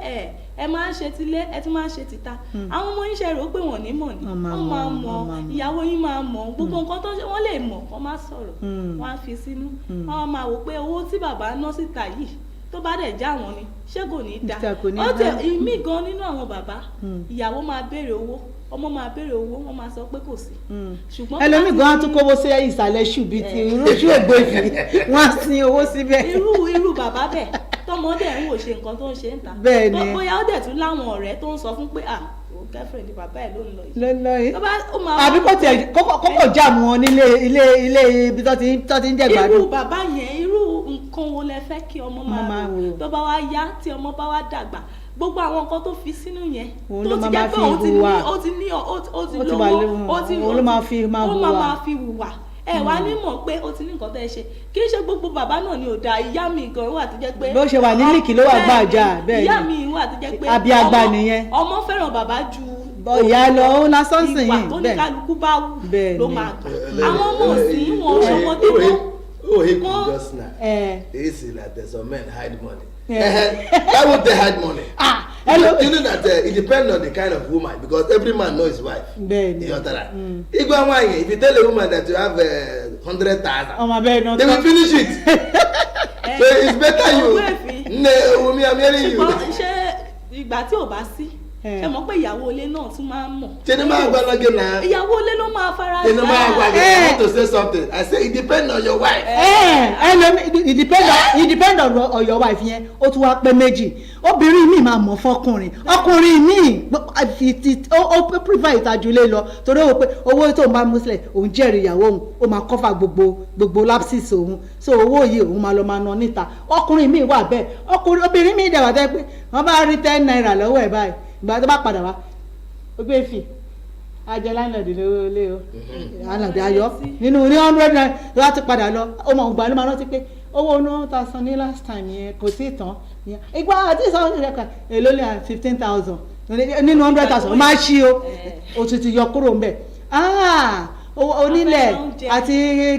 [SPEAKER 15] ẹ máa ń ṣe tilé ẹ tún máa ń ṣe tìta àwọn ọmọ yín ṣe rò pé wọ́n ní mọ̀ ni wọ́n máa mọ̀ ìyàwó yín máa mọ̀ gbogbo nǹkan tó wọ́n lè mọ̀ wọ́n máa sọ̀rọ̀ wọ́n á fi sínú wọ́n máa wò pé owó tí bàbá ná síta yìí tó bá dẹ̀ já wọn ni ṣé kò ní í da ó tẹ ìmí gan nínú àwọn bàbá ìyàwó máa béèrè owó ọmọ máa béèrè owó wọn máa sọ pé kò sí. ṣùgbọ́n
[SPEAKER 13] ẹlòmíì gan tún kówó sí ìsàlẹ̀ ṣùbí ti irú ṣú ògbófin wọn á sin owó síbẹ̀.
[SPEAKER 15] irú bàbá bẹ́ẹ̀ tọmọdé ń wò ṣe nǹkan tó ń ṣe ń ta
[SPEAKER 13] bẹ́ẹ̀ ni
[SPEAKER 15] bóyá ó dẹ̀ tún láwọn ọ̀rẹ́ tó ń sọ fún pé girlfriend bàbá ẹ̀ ló ń lọ yìí.
[SPEAKER 13] ló ń lọ yìí àbí kò tiẹ̀ kókò jáàmù wọn nílé ilé ibi tó ti ń jẹ gbádùn.
[SPEAKER 15] irú bàbá yẹn irú nǹkan wo lẹ fẹ́ kí ọmọ máa wò tó bá wá yá tí ọmọ bá wá dàgbà gbogbo àwọn nǹkan tó fi sínú yẹn tó ti jẹ́ pé ó ti lówó ó ti ó máa fi hùwà ẹ wá ní mọ̀ pé ó ti ní nǹkan tẹ́ ṣe kì í ṣe gbogbo bàbá náà ni ò dáa ìyá mi gan wà tó jẹ́ pé
[SPEAKER 13] bó ṣe wà ní líkì ló wà gbàjà bẹ́ẹ̀ ni
[SPEAKER 15] ìyá mi wà tó jẹ́ pé
[SPEAKER 13] abíagbá nìyẹn
[SPEAKER 15] ọmọ fẹ́ràn bàbá ju
[SPEAKER 13] ìyá lọ ó lásán sìn yìí
[SPEAKER 15] ìwà tó ní kálukú bá wù ló máa gbà àwọn ọmọ òsì wọn ọmọdé mọ́.
[SPEAKER 23] Oh, he could just now. They say that there's some men hide money. Why would they hide money? You know that it depends on the kind of woman because every man knows his wife. You understand? If you tell a woman that you have 100,000, they will finish it. So it's better you. No, I'm hearing you.
[SPEAKER 15] Ìgbà tí ò bá sí ẹ mọ̀ pé ìyàwó ilé náà tún máa ń mọ̀.
[SPEAKER 23] Ṣé ni máa gbọ́ lọ́gẹ̀ náà?
[SPEAKER 15] ìyàwó ilé ló máa fara
[SPEAKER 23] ṣe. Ṣé ni máa gbọ́ lọ́gẹ̀? I want to say something. I say it depends on your wife.
[SPEAKER 13] It depends on your wife yẹn ó tún wá pé méjì obìnrin mi máa mọ̀ fọkùnrin ọkùnrin mi ó prefer ìtajùlé lọ torí ó pé owó tó ń bá muslim òun jẹ́rìí ìyàwó òun ó máa cover gbogbo lapses òun so owó yìí òun máa lọ máa ná níta ọkùnrin mi wà bẹ́ẹ̀ obìnrin mi dẹ̀ wà tẹ́ pé wọ́n bá rí 10 naira lọ́wọ́ ẹ̀ báyìí ìgbà tó bá padà wá ó gbé fì ajẹ láńlọ́ọ̀dù lówó lé o láńlọ́ọ̀dù ayọ̀ nínú ní 100 naira láti padà lọ ọmọ ògbà ló máa rántí pé owó náà ta san ní last time yẹn kò sí ìtàn ìgbà àti ìsanwó ìrẹ́ka èló lè 15,000 nínú 100,000 máa ṣí o tún ti yọ kúrò ń bẹ̀ onílẹ̀ àti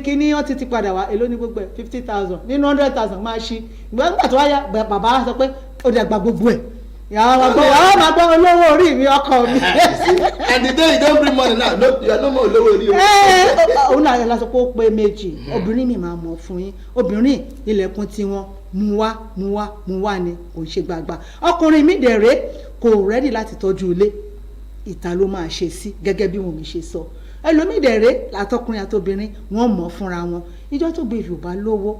[SPEAKER 13] kíní wọ́n ti padà wá èló ní gbogbo ẹ̀ 50,000 nínú 100,000 máa ṣí ìgbà tó wáyà bàbá sọ pé ó dàgbà gbogbo ẹ̀ yàrá máa gbọ́ olówó orí mi ọkọ mi.
[SPEAKER 23] And the day you don't bring money now you are no more olówó orí o.
[SPEAKER 13] òun náà yẹn lọ sọ pé ó pé méjì obìnrin mi máa mọ̀ fún yín obìnrin ilẹ̀kùn tiwọn mú wá ni kò ṣe gbàgbà ọkùnrin mi dẹ̀rẹ́ kò rẹ́dì láti tọ́jú ilé ìta ló máa ṣe sí gẹ́gẹ́ bí wọn mi ṣe sọ ẹlòmíì dẹ̀rẹ́ àtọkùnrin àtobìnrin wọ́n mọ̀ fúnra wọn ìjọ tó gbé Yorùbá lówó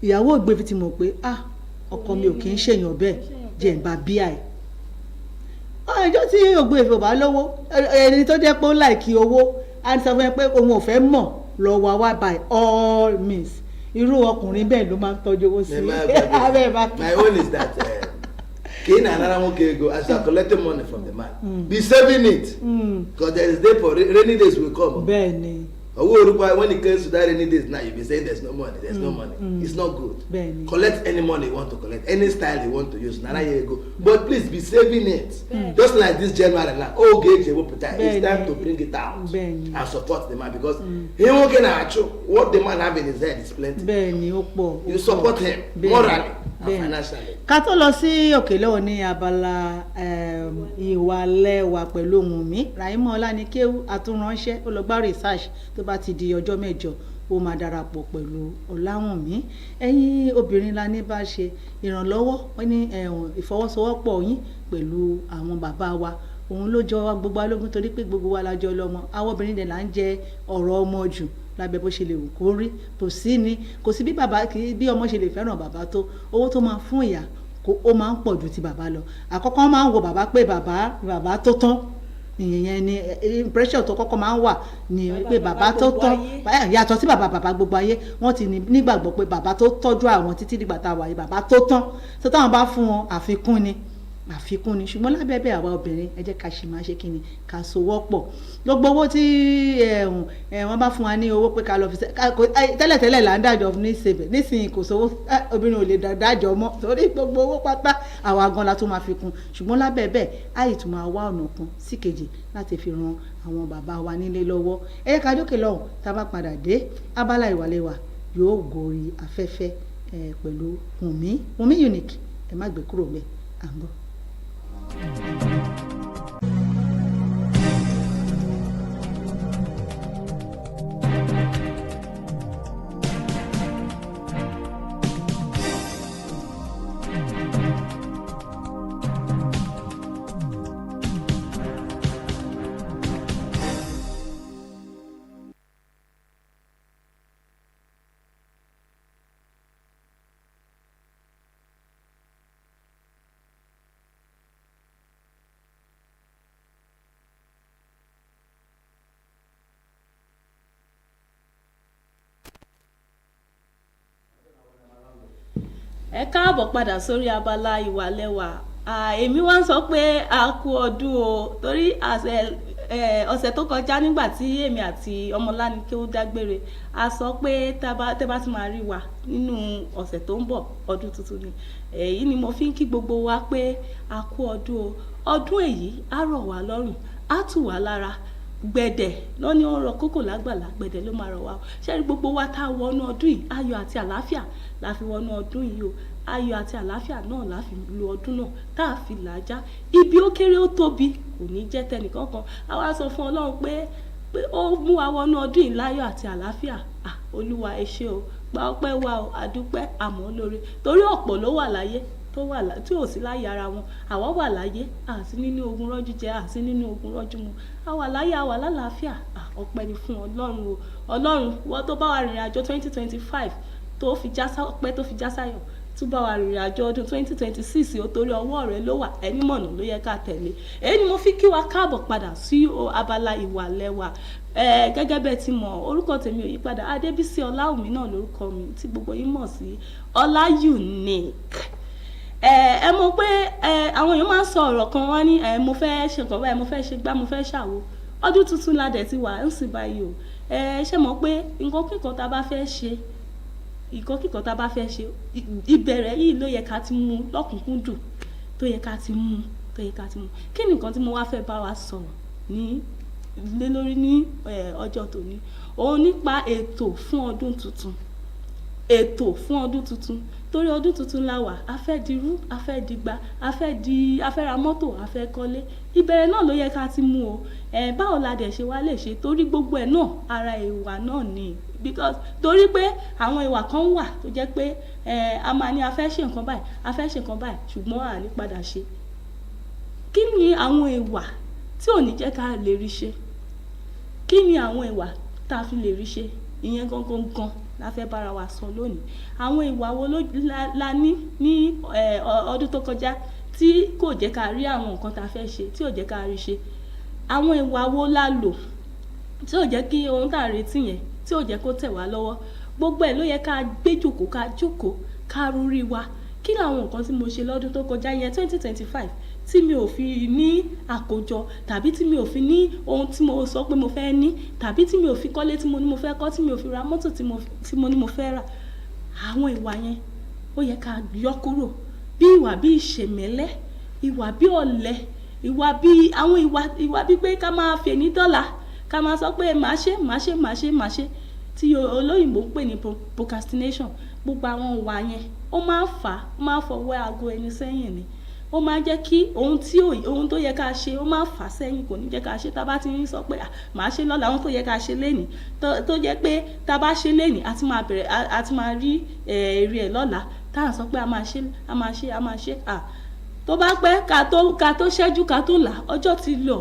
[SPEAKER 13] ìyàwó ògbéfi ti mọ̀ pé ọkọ mi ò kì í ṣèyàn bẹ́ẹ̀ jẹ́ ń bá bí àì ọjọ́ tí ògbó Yorùbá lówó ẹni tó jẹ́ pé ó láìkí owó á sọ fún ẹ pé òun ò fẹ́ mọ̀ lọ wá by all means irú ọkùnrin bẹ́ẹ̀ ló máa ń tọ́jú owó sí
[SPEAKER 23] my own is that kí ni another one can go as you are collecting money from the man be saving it because there is day for rainy days will come.
[SPEAKER 13] bẹ́ẹ̀ni.
[SPEAKER 23] owó orúkọ when it comes to that rainy days now you be saying there's no money no money it's not good.
[SPEAKER 13] bẹ́ẹ̀ni.
[SPEAKER 23] collect any money you want to collect any style you want to use nana here you go but please be saving it just like this January now oge puta it's time to bring it out and support the man because he won't get acho what the man have in his head is plenty.
[SPEAKER 13] bẹ́ẹ̀ni ó pọ̀.
[SPEAKER 23] you support him morally and financially.
[SPEAKER 13] ká tó lọ sí òkè lọ́wọ́ ní abala ìwà lẹ́wà pẹ̀lú ohun mi Raimo Ọláníkéwú àtúnránṣẹ́ olùgbà research tó bá ti di ọjọ́ mẹ́jọ ó máa darapọ̀ pẹ̀lú Ọláwùnmí ẹ̀yin obìnrin la ní bá ṣe ìrànlọ́wọ́ wọ́n ní ìfọwọ́sowọ́pọ̀ yín pẹ̀lú àwọn bàbá wa òun ló jọ gbogbo alógún torí pé gbogbo wa la jọ lọ́mọ àwọn obìnrin dẹ̀ là ń jẹ ọ̀rọ̀ ọmọ jù lábẹ́ bó ṣe lè wù kó rí kò sí bí ọmọ ṣe lè fẹ́ràn bàbá tó owó tó máa fún ìyá ó máa ń pọ̀ ju ti bàbá lọ àkọ́kọ́ máa ń wo bàbá pé bàbá tó tán ìyẹn ni impression tó kọ́kọ́ máa ń wà ní pé bàbá tó tán yàtọ̀ sí bàbá gbogbo ayé wọ́n ti nígbàgbọ́ pé bàbá tó tọ́jú àwọn títí dìgbà tá a wà yìí bàbá tó tán tó táwọn bá fún wọn àfikún ni àfikún ni ṣùgbọ́n lábẹ́bẹ́ àwa obìnrin ẹ jẹ́ ká ṣì máa ṣe kí ni ká sowọ́pọ̀ gbogbo owó tí wọ́n bá fún wa ní owó pé ká lọ fi tẹ́lẹ̀tẹ́lẹ̀ là ń dájọ́ ní ìsebẹ̀ nísìnyí kò sówó obìnrin ò lè dájọ́ mọ́ torí gbogbo owó pátá àwa gan la tó máa fi kún ṣùgbọ́n lábẹ́bẹ́ àyè tún máa wá ọ̀nà kan sí kejì láti fi ran àwọn bàbá wa nílé lọ́wọ́ ẹ jẹ́ ká dókè lọ́hùn tá a bá padà dé abala ìwàlẹ́wà yóò gorí afẹ́fẹ́ pẹ̀lú Wùnmí unique ẹ má gbé kúrò mẹ́ à ń bọ̀.
[SPEAKER 15] ẹ káàbọ̀ padà sórí abala ìwàlẹ́wà èmi wá ń sọ pé a kú ọdún o torí ọ̀sẹ̀ tó kọjá nígbà tí èmi àti ọmọláni kí ó dágbére a sọ pé tẹ́ bá ti máa rí wa nínú ọ̀sẹ̀ tó ń bọ̀ ọdún tuntun ni èyí ni mo fi ń kí gbogbo wa pé a kú ọdún o ọdún èyí á rọ̀ wá lọ́rùn á tù wá lára gbẹ̀dẹ̀ lọ ní ọ̀rọ̀ kókò lágbàlá gbẹ̀dẹ̀ ló máa rọ̀ wá o ṣẹ́rí gbogbo wa tá a wọnú ọdún yìí ayọ̀ àti àlàáfíà la fi wọnú ọdún yìí o ayọ̀ àti àlàáfíà náà la fi lo ọdún náà tá a fi làájá ibi ó kéré ó tóbi kò ní jẹ́ tẹnìkankan a wá sọ fún Ọlọ́run pé ó mú wa wọnú ọdún yìí láyọ̀ àti àlàáfíà Olúwa ẹ ṣé o gba ọpẹ́ wa o àdúpẹ́ àmọ́ lóore torí ọ̀pọ̀ ló wà láyé tí ò sí láyé ara wọn àwa wà láyé àti nínú ogun rọ́jú jẹ àti nínú ogun rọ́jú mu àwa láyé àwa lálàáfíà ọpẹ́ ni fún Ọlọ́run o Ọlọ́run wọ́n tó bá wa rìnrìn àjò 2025 tó fi já ọpẹ́ tó fi já sáyọ̀ túbọ̀ wà rìnrìn àjò ọdún 2026 ó torí ọwọ́ rẹ ló wà ẹni mọ̀nà ló yẹ ká tẹ̀lé èyí ni mo fi kí wa káàbọ̀ padà sí abala ìwàlẹ́wà gẹ́gẹ́ bẹ́ẹ̀ ti mọ̀ orúkọ tèmi ò yí padà Adébísí Ọláwùmí náà lórúkọ mi tí gbogbo yín mọ̀ sí Ọlá Unique ẹ mọ̀ pé àwọn èèyàn máa ń sọ ọ̀rọ̀ kan wọ́n ní mo fẹ́ ṣe nǹkan báyìí mo fẹ́ ṣe gbá mo fẹ́ ṣàwo ọdún tuntun la dẹ̀ ti wà ń sì báyìí o ṣe mọ̀ pé nǹkan kíkan tá a bá fẹ́ ṣe ìkọ́kíkọ́ tá a bá fẹ́ ṣe ìbẹ̀rẹ̀ yìí ló yẹ ká ti mú lọ́kùnkúndùn tó yẹ ká ti mú kí ni nǹkan tí mo wá fẹ́ bá wa sọ̀rọ̀ lé lórí ní ọjọ́ tòní òun nípa ètò fún ọdún tuntun torí ọdún tuntun la wà a fẹ́ dirú a fẹ́ digba a fẹ́ ra mọ́tò a fẹ́ kọ́lé ìbẹ̀rẹ̀ náà ló yẹ ká ti mú o báwo la dẹ̀ ṣe wá lè ṣe torí gbogbo ẹ̀ náà ara ìwà náà ni because torí pé àwọn ìwà kan wà tó jẹ́ pé a máa ní a fẹ́ ṣe nǹkan báyìí ṣùgbọ́n à ní padà ṣe kí ni àwọn ìwà tí ò ní jẹ́ ká lè rí ṣe kí ni àwọn ìwà tá a fi lè rí ṣe ìyẹn gangan la fẹ́ bára wa sọ lónìí àwọn ìwà wo la ní ọdún tó kọjá tí kò jẹ́ ká rí àwọn nǹkan tá a fẹ́ ṣe tí ò jẹ́ ká rí ṣe àwọn ìwà wo la lò tí ò jẹ́ kí ohun tá a retí yẹn tí ò jẹ́ kó tẹ̀ wá lọ́wọ́ gbogbo ẹ̀ ló yẹ ká gbé jókòó ká rúrí wa kí làwọn nǹkan tí mo ṣe lọ́dún tó kọjá yẹn 2025 tí mi ò fi ní àkójọ tàbí tí mi ò fi ní ohun tí mo sọ pé mo fẹ́ ní tàbí tí mi ò fi kọ́lé tí mo ní mo fẹ́ kọ́ tí mi ò fi ra mọ́tò tí mo ní mo fẹ́ rà àwọn ìwà yẹn ó yẹ ká yọ kúrò bí ìwà bí ìṣèmẹ́lẹ́ ìwà bí ọ̀lẹ ìwà bí àwọn ìwà bí pé ká máa fè ní dọ́là ká máa sọ pé màá ṣe tí olóyìnbó ń pè ní procrastination gbogbo àwọn ìwà yẹn ó máa fọwọ́ aago ẹni sẹ́yìn ni ó máa jẹ́ kí ohun tó yẹ ká ṣe ó máa fà sẹ́yìn kò ní jẹ́ ká ṣe tá a bá ti ń sọ pé màá ṣe lọ́la ohun tó yẹ ká ṣe lénìí tó jẹ́ pé tá a bá ṣe lénìí a ti máa rí èrè ẹ̀ lọ́la tá à ń sọ pé a máa ṣe tó bá pẹ́ ká tó ṣẹ́jú ká tó là ọjọ́ ti lọ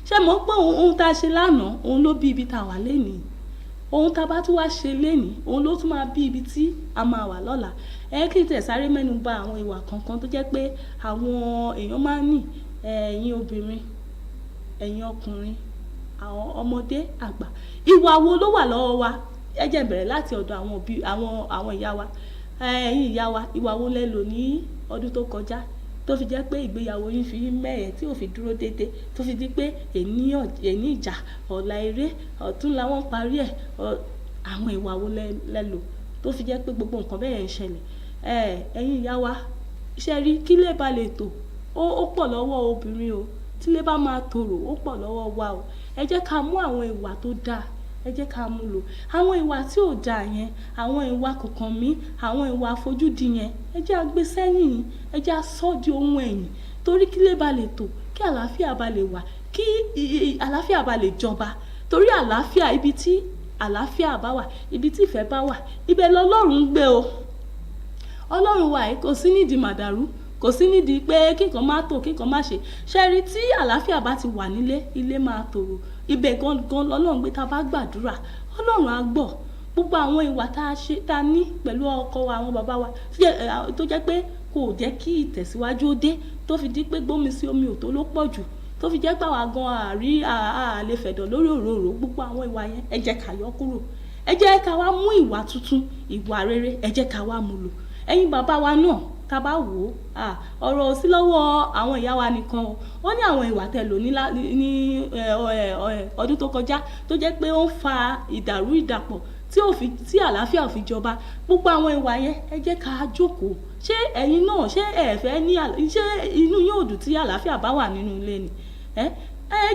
[SPEAKER 15] ṣé mo pé ohun tá a ṣe lánàá òun ló bí ibi tá a wà lénìí ohun tá a bá tún wá ṣe lénìí òun ló tún máa bí ibi tí a máa wà lọ́la kí n tẹ̀ sáré mẹ́nu bà àwọn ìwà kankan tó jẹ́ pé àwọn èèyàn máa ń ní ẹ̀yin obìnrin ẹ̀yin ọkùnrin àwọn ọmọdé àgbà ìwà wo ló wà lọ́wọ́ wa ẹ jẹ́ bẹ̀rẹ̀ láti ọ̀dọ̀ àwọn òbí àwọn ìyá wa ẹ̀yin ìyá wa ìwà wo lẹ lò ní ọdún tó kọjá tó fi jẹ́ pé ìgbéyàwó yín fi mẹ́ẹ̀ tí ò fi dúró déédé tó fi di pé èní ìjà ọ̀la eré ọ̀tún làwọn parí ẹ̀ àwọn ìwà wo lẹ lò tó fi jẹ́ pé gbogbo nǹkan bẹ́ẹ̀ ń ṣẹlẹ̀ ẹ̀yin ìyá wa ṣe rí kí lè ba lè tò ó pọ̀ lọ́wọ́ obìnrin o tí lè bá máa tòrò ó pọ̀ lọ́wọ́ wa o ẹ jẹ́ ká mú àwọn ìwà tó dáa ẹ jẹ́ ká mú lò àwọn ìwà tí ò dáa yẹn àwọn ìwà kọ̀ọ̀kan mí àwọn ìwà àfojúdi yẹn ẹ jẹ́ àgbé sẹ́yìn ẹ jẹ́ àsọ́ di ohun ẹ̀yìn torí kí lè ba lè tò kí àlàáfíà ba lè wà kí àlàáfíà ba lè jọba torí àlàáfíà ibi tí àlàáfíà bá wà ibi tí ìfẹ́ bá wà ibẹ̀ lọ́lọ́run ń gbé o ọlọ́run wa kò sí nídìí màdàrú kò sí nídìí pé kíkan má tò kíkan má ṣe ṣẹ́rí tí àlàáfíà bá ti wà nílé ilé máa tòrò ibẹ̀ gangan lọ́lọ́run gbé tá a bá gbàdúrà ọlọ́run á gbọ́ gbogbo àwọn ìwà tá a ní pẹ̀lú ọkọ wa àwọn bàbá wa tó jẹ́ pé kò jẹ́ kí ìtẹ̀síwájú ó dé tó fi di pé gbómi sí omi òtó ló pọ̀ jù tó fi jẹ́ pé àwa gan àlè fẹ̀dọ̀ lórí òróró gbogbo àwọn ìwà yẹn ẹ jẹ́ ká yọ kúrò ẹ jẹ́ ká wá mú ìwà tuntun ìwà rere ẹ jẹ́ ká wá mú lò ẹ̀yin bàbá wa náà tá bá wò ó ọ̀rọ̀ ò sí lọ́wọ́ àwọn ìyá wa nìkan o wọ́n ní àwọn ìwà tẹ́ lò ní ọdún tó kọjá tó jẹ́ pé ó ń fa ìdàrú ìdàpọ̀ tí àlàáfíà ò fi jọba gbogbo àwọn ìwà yẹn ẹ jẹ́ ká jókòó ṣé ẹ̀yin náà ṣé ẹ fẹ́ ní ṣé inú yóò dùn tí àlàáfíà bá wà nínú ilé ni ẹ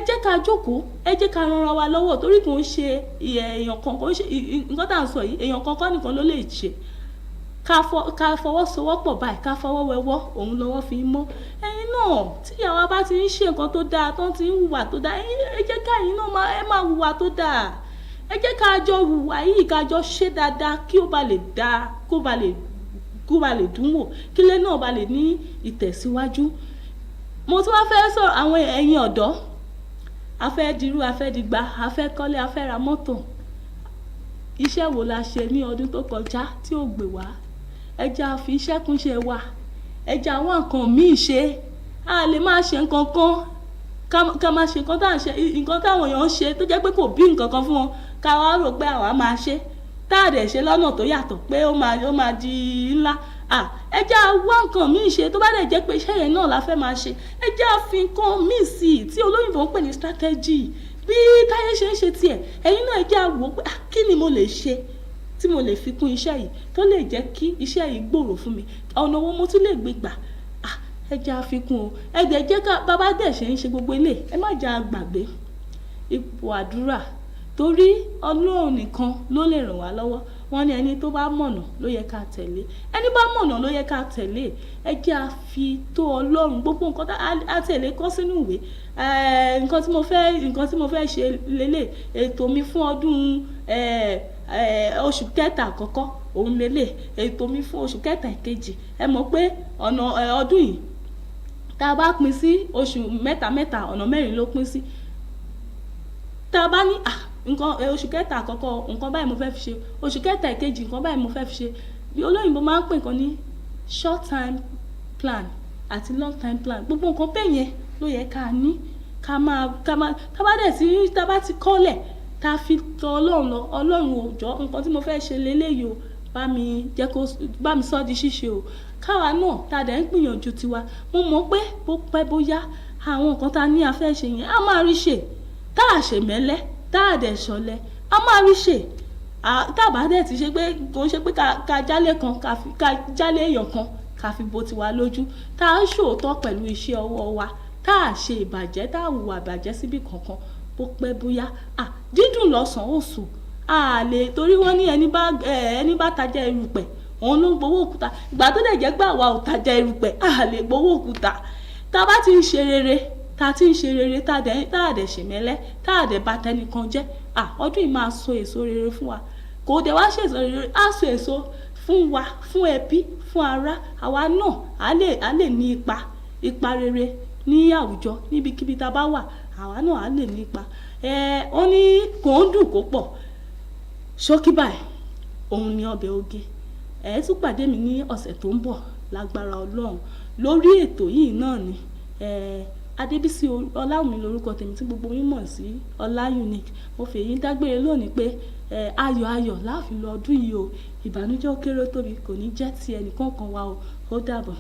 [SPEAKER 15] jẹ́ ká jókòó ẹ jẹ́ ká ranra wa lọ́wọ́ torí kò ń ṣe èèyàn kan kò ń ṣe nǹkan tá à ń sọ yìí èèyàn kankan nìkan ló lè ṣe ká fọwọ́sowọ́pọ̀ báyìí ká fọwọ́ wẹwọ́ òun lọ́wọ́ fi mọ́ ẹ̀yin náà tí àwa bá ti ń ṣe nǹkan tó dáa tó ti ń hùwà tó dáa ẹ jẹ́ ká ẹ̀yin náà máa hùwà tó dáa ẹ jẹ́ ká jọ hùwà yìí ká jọ ṣe dáadáa kí ó ba lè dáa kó ba lè dùn wò kí ilé náà ba lè ní ìtẹ̀síwájú mo tún wá fẹ́ sọ̀rọ̀ àwọn ẹ̀yin ọ̀dọ́ afẹ́ dirú afẹ́ digba afẹ́ kọ́lé afẹ́ ra mọ́tò iṣẹ́ wo la ṣe ní ọdún tó kọjá tí ò gbé wá ẹja fi iṣẹ́ kún ṣe wa ẹja àwọn nǹkan míì ṣe a lè máa ṣe nǹkan kan ká máa ṣe nǹkan táwọn èèyàn ń ṣe tó jẹ́ pé kò bí nǹkan kan fún wọn ká wá rò pé àwa máa ṣe tá a dẹ̀ ṣe lọ́nà tó yàtọ̀ pé ó máa di ńlá ẹja wá nǹkan míì ṣe tó bá dẹ̀ jẹ́ pé iṣẹ́ yẹn náà la fẹ́ máa ṣe ẹja fi nǹkan míì sí i tí olóyìnbó ń pè ní strategy bí táyé ṣe ń ṣe tiẹ̀ ẹ̀yin náà ẹja wò pé kí ni mo lè ṣe tí mo lè fi kún iṣẹ́ yìí tó lè jẹ́ kí iṣẹ́ yìí gbòòrò fún mi ọ̀nà owó mo tún lè gbé gbà ẹja àfikún o ẹ̀dẹ̀ jẹ́ ká bàbá dẹ̀ ṣe ń ṣe gbogbo ilé ẹ má jà gbàgbé ipò àdúrà torí ọlọ́run nìkan ló lè ràn wá lọ́wọ́ wọ́n ní ẹni tó bá mọ̀nà ló yẹ ká tẹ̀lé ẹni bá mọ̀nà ló yẹ ká tẹ̀lé ẹ jẹ́ a fi tó ọlọ́run gbogbo nǹkan tá a tẹ̀lé kọ́ sínú ìwé nǹkan tí mo fẹ́ ṣe lélẹ̀ ètò mi fún ọdún oṣù kẹta àkọ́kọ́ òun lélẹ̀ ètò mi fún oṣù kẹta ìkejì ẹ mọ̀ pé ọ̀nà ọdún yìí tá a bá pín sí oṣù mẹ́ta ọ̀nà mẹ́rin ló pín sí tá a bá ní nǹkan oṣù kẹta àkọ́kọ́ nǹkan báyìí mo fẹ́ fi ṣe oṣù kẹta ìkejì nǹkan báyìí mo fẹ́ fi ṣe bí olóyìnbó máa ń pè nǹkan ní short time plan àti long time plan gbogbo nǹkan bẹ́ẹ̀ yẹn ló yẹ ká ní ká máa tá a bá ti kọ́lẹ̀ tá a fi tọ̀ ọlọ́run lọ ọlọ́run òòjọ́ nǹkan tí mo fẹ́ ṣe lélẹ́yìí o bá mi sọ di ṣíṣe o káwa náà tá a dẹ̀ ń gbìyànjú tiwa mo mọ̀ pé bó pẹ́ bóyá àwọn nǹkan tá a ní a fẹ́ ṣe yẹn a máa rí ṣe tá a ṣe mẹ́lẹ́ tá a dẹ̀ ṣọ̀lẹ a máa rí ṣe tá a bá dẹ̀ ti ṣe pé kò ń ṣe pé ká jálé kan ká jálé èèyàn kan ká fi bo tiwa lójú tá a ṣòótọ́ pẹ̀lú iṣẹ́ ọwọ́ wa tá a ṣe ìbàjẹ́ tá a hùwà ìbàjẹ́ síbi kankan bó pẹ́ bóyá dídùn lọ́sàn-án òsùn àlè torí wọ́n ní ẹni bá tajà erùpẹ̀ òun ló ń gbowó òkúta ìgbà tó dẹ̀ jẹ́ pé àwa ò tajà erùpẹ̀ àlè gbowó òkúta tá a bá ti ń ṣe rere tá a ti ń ṣe rere tá a dẹ̀ ṣèmẹ́lẹ́ tá a dẹ̀ bá tẹnìkan jẹ́ ọdún yìí máa so èso rere fún wa kò dẹ̀ wá ṣe èso rere á so èso fún wa fún ẹbí fún ará àwa náà á lè ní ipa rere ní àwùjọ níbikíbi tá a bá wà àwa náà á lè ní ipa ó ní kò ń dùn kó pọ̀ ṣókí báyìí òun ni ọbẹ̀ oge tún pàdé mi ní ọ̀sẹ̀ tó ń bọ̀ lágbára ọlọ́run lórí ètò yìí náà ni Adébísí Ọláwùmí lórúkọ tèmi tí gbogbo yín mọ̀ sí Ọlá Unique mo fi èyí dágbére lónìí pé ayọ̀ láàfin lọ ọdún yìí o ìbànújẹ́ ó kéré tóbi kò ní jẹ́ ti ẹnìkankan wa o ó dàbọ̀.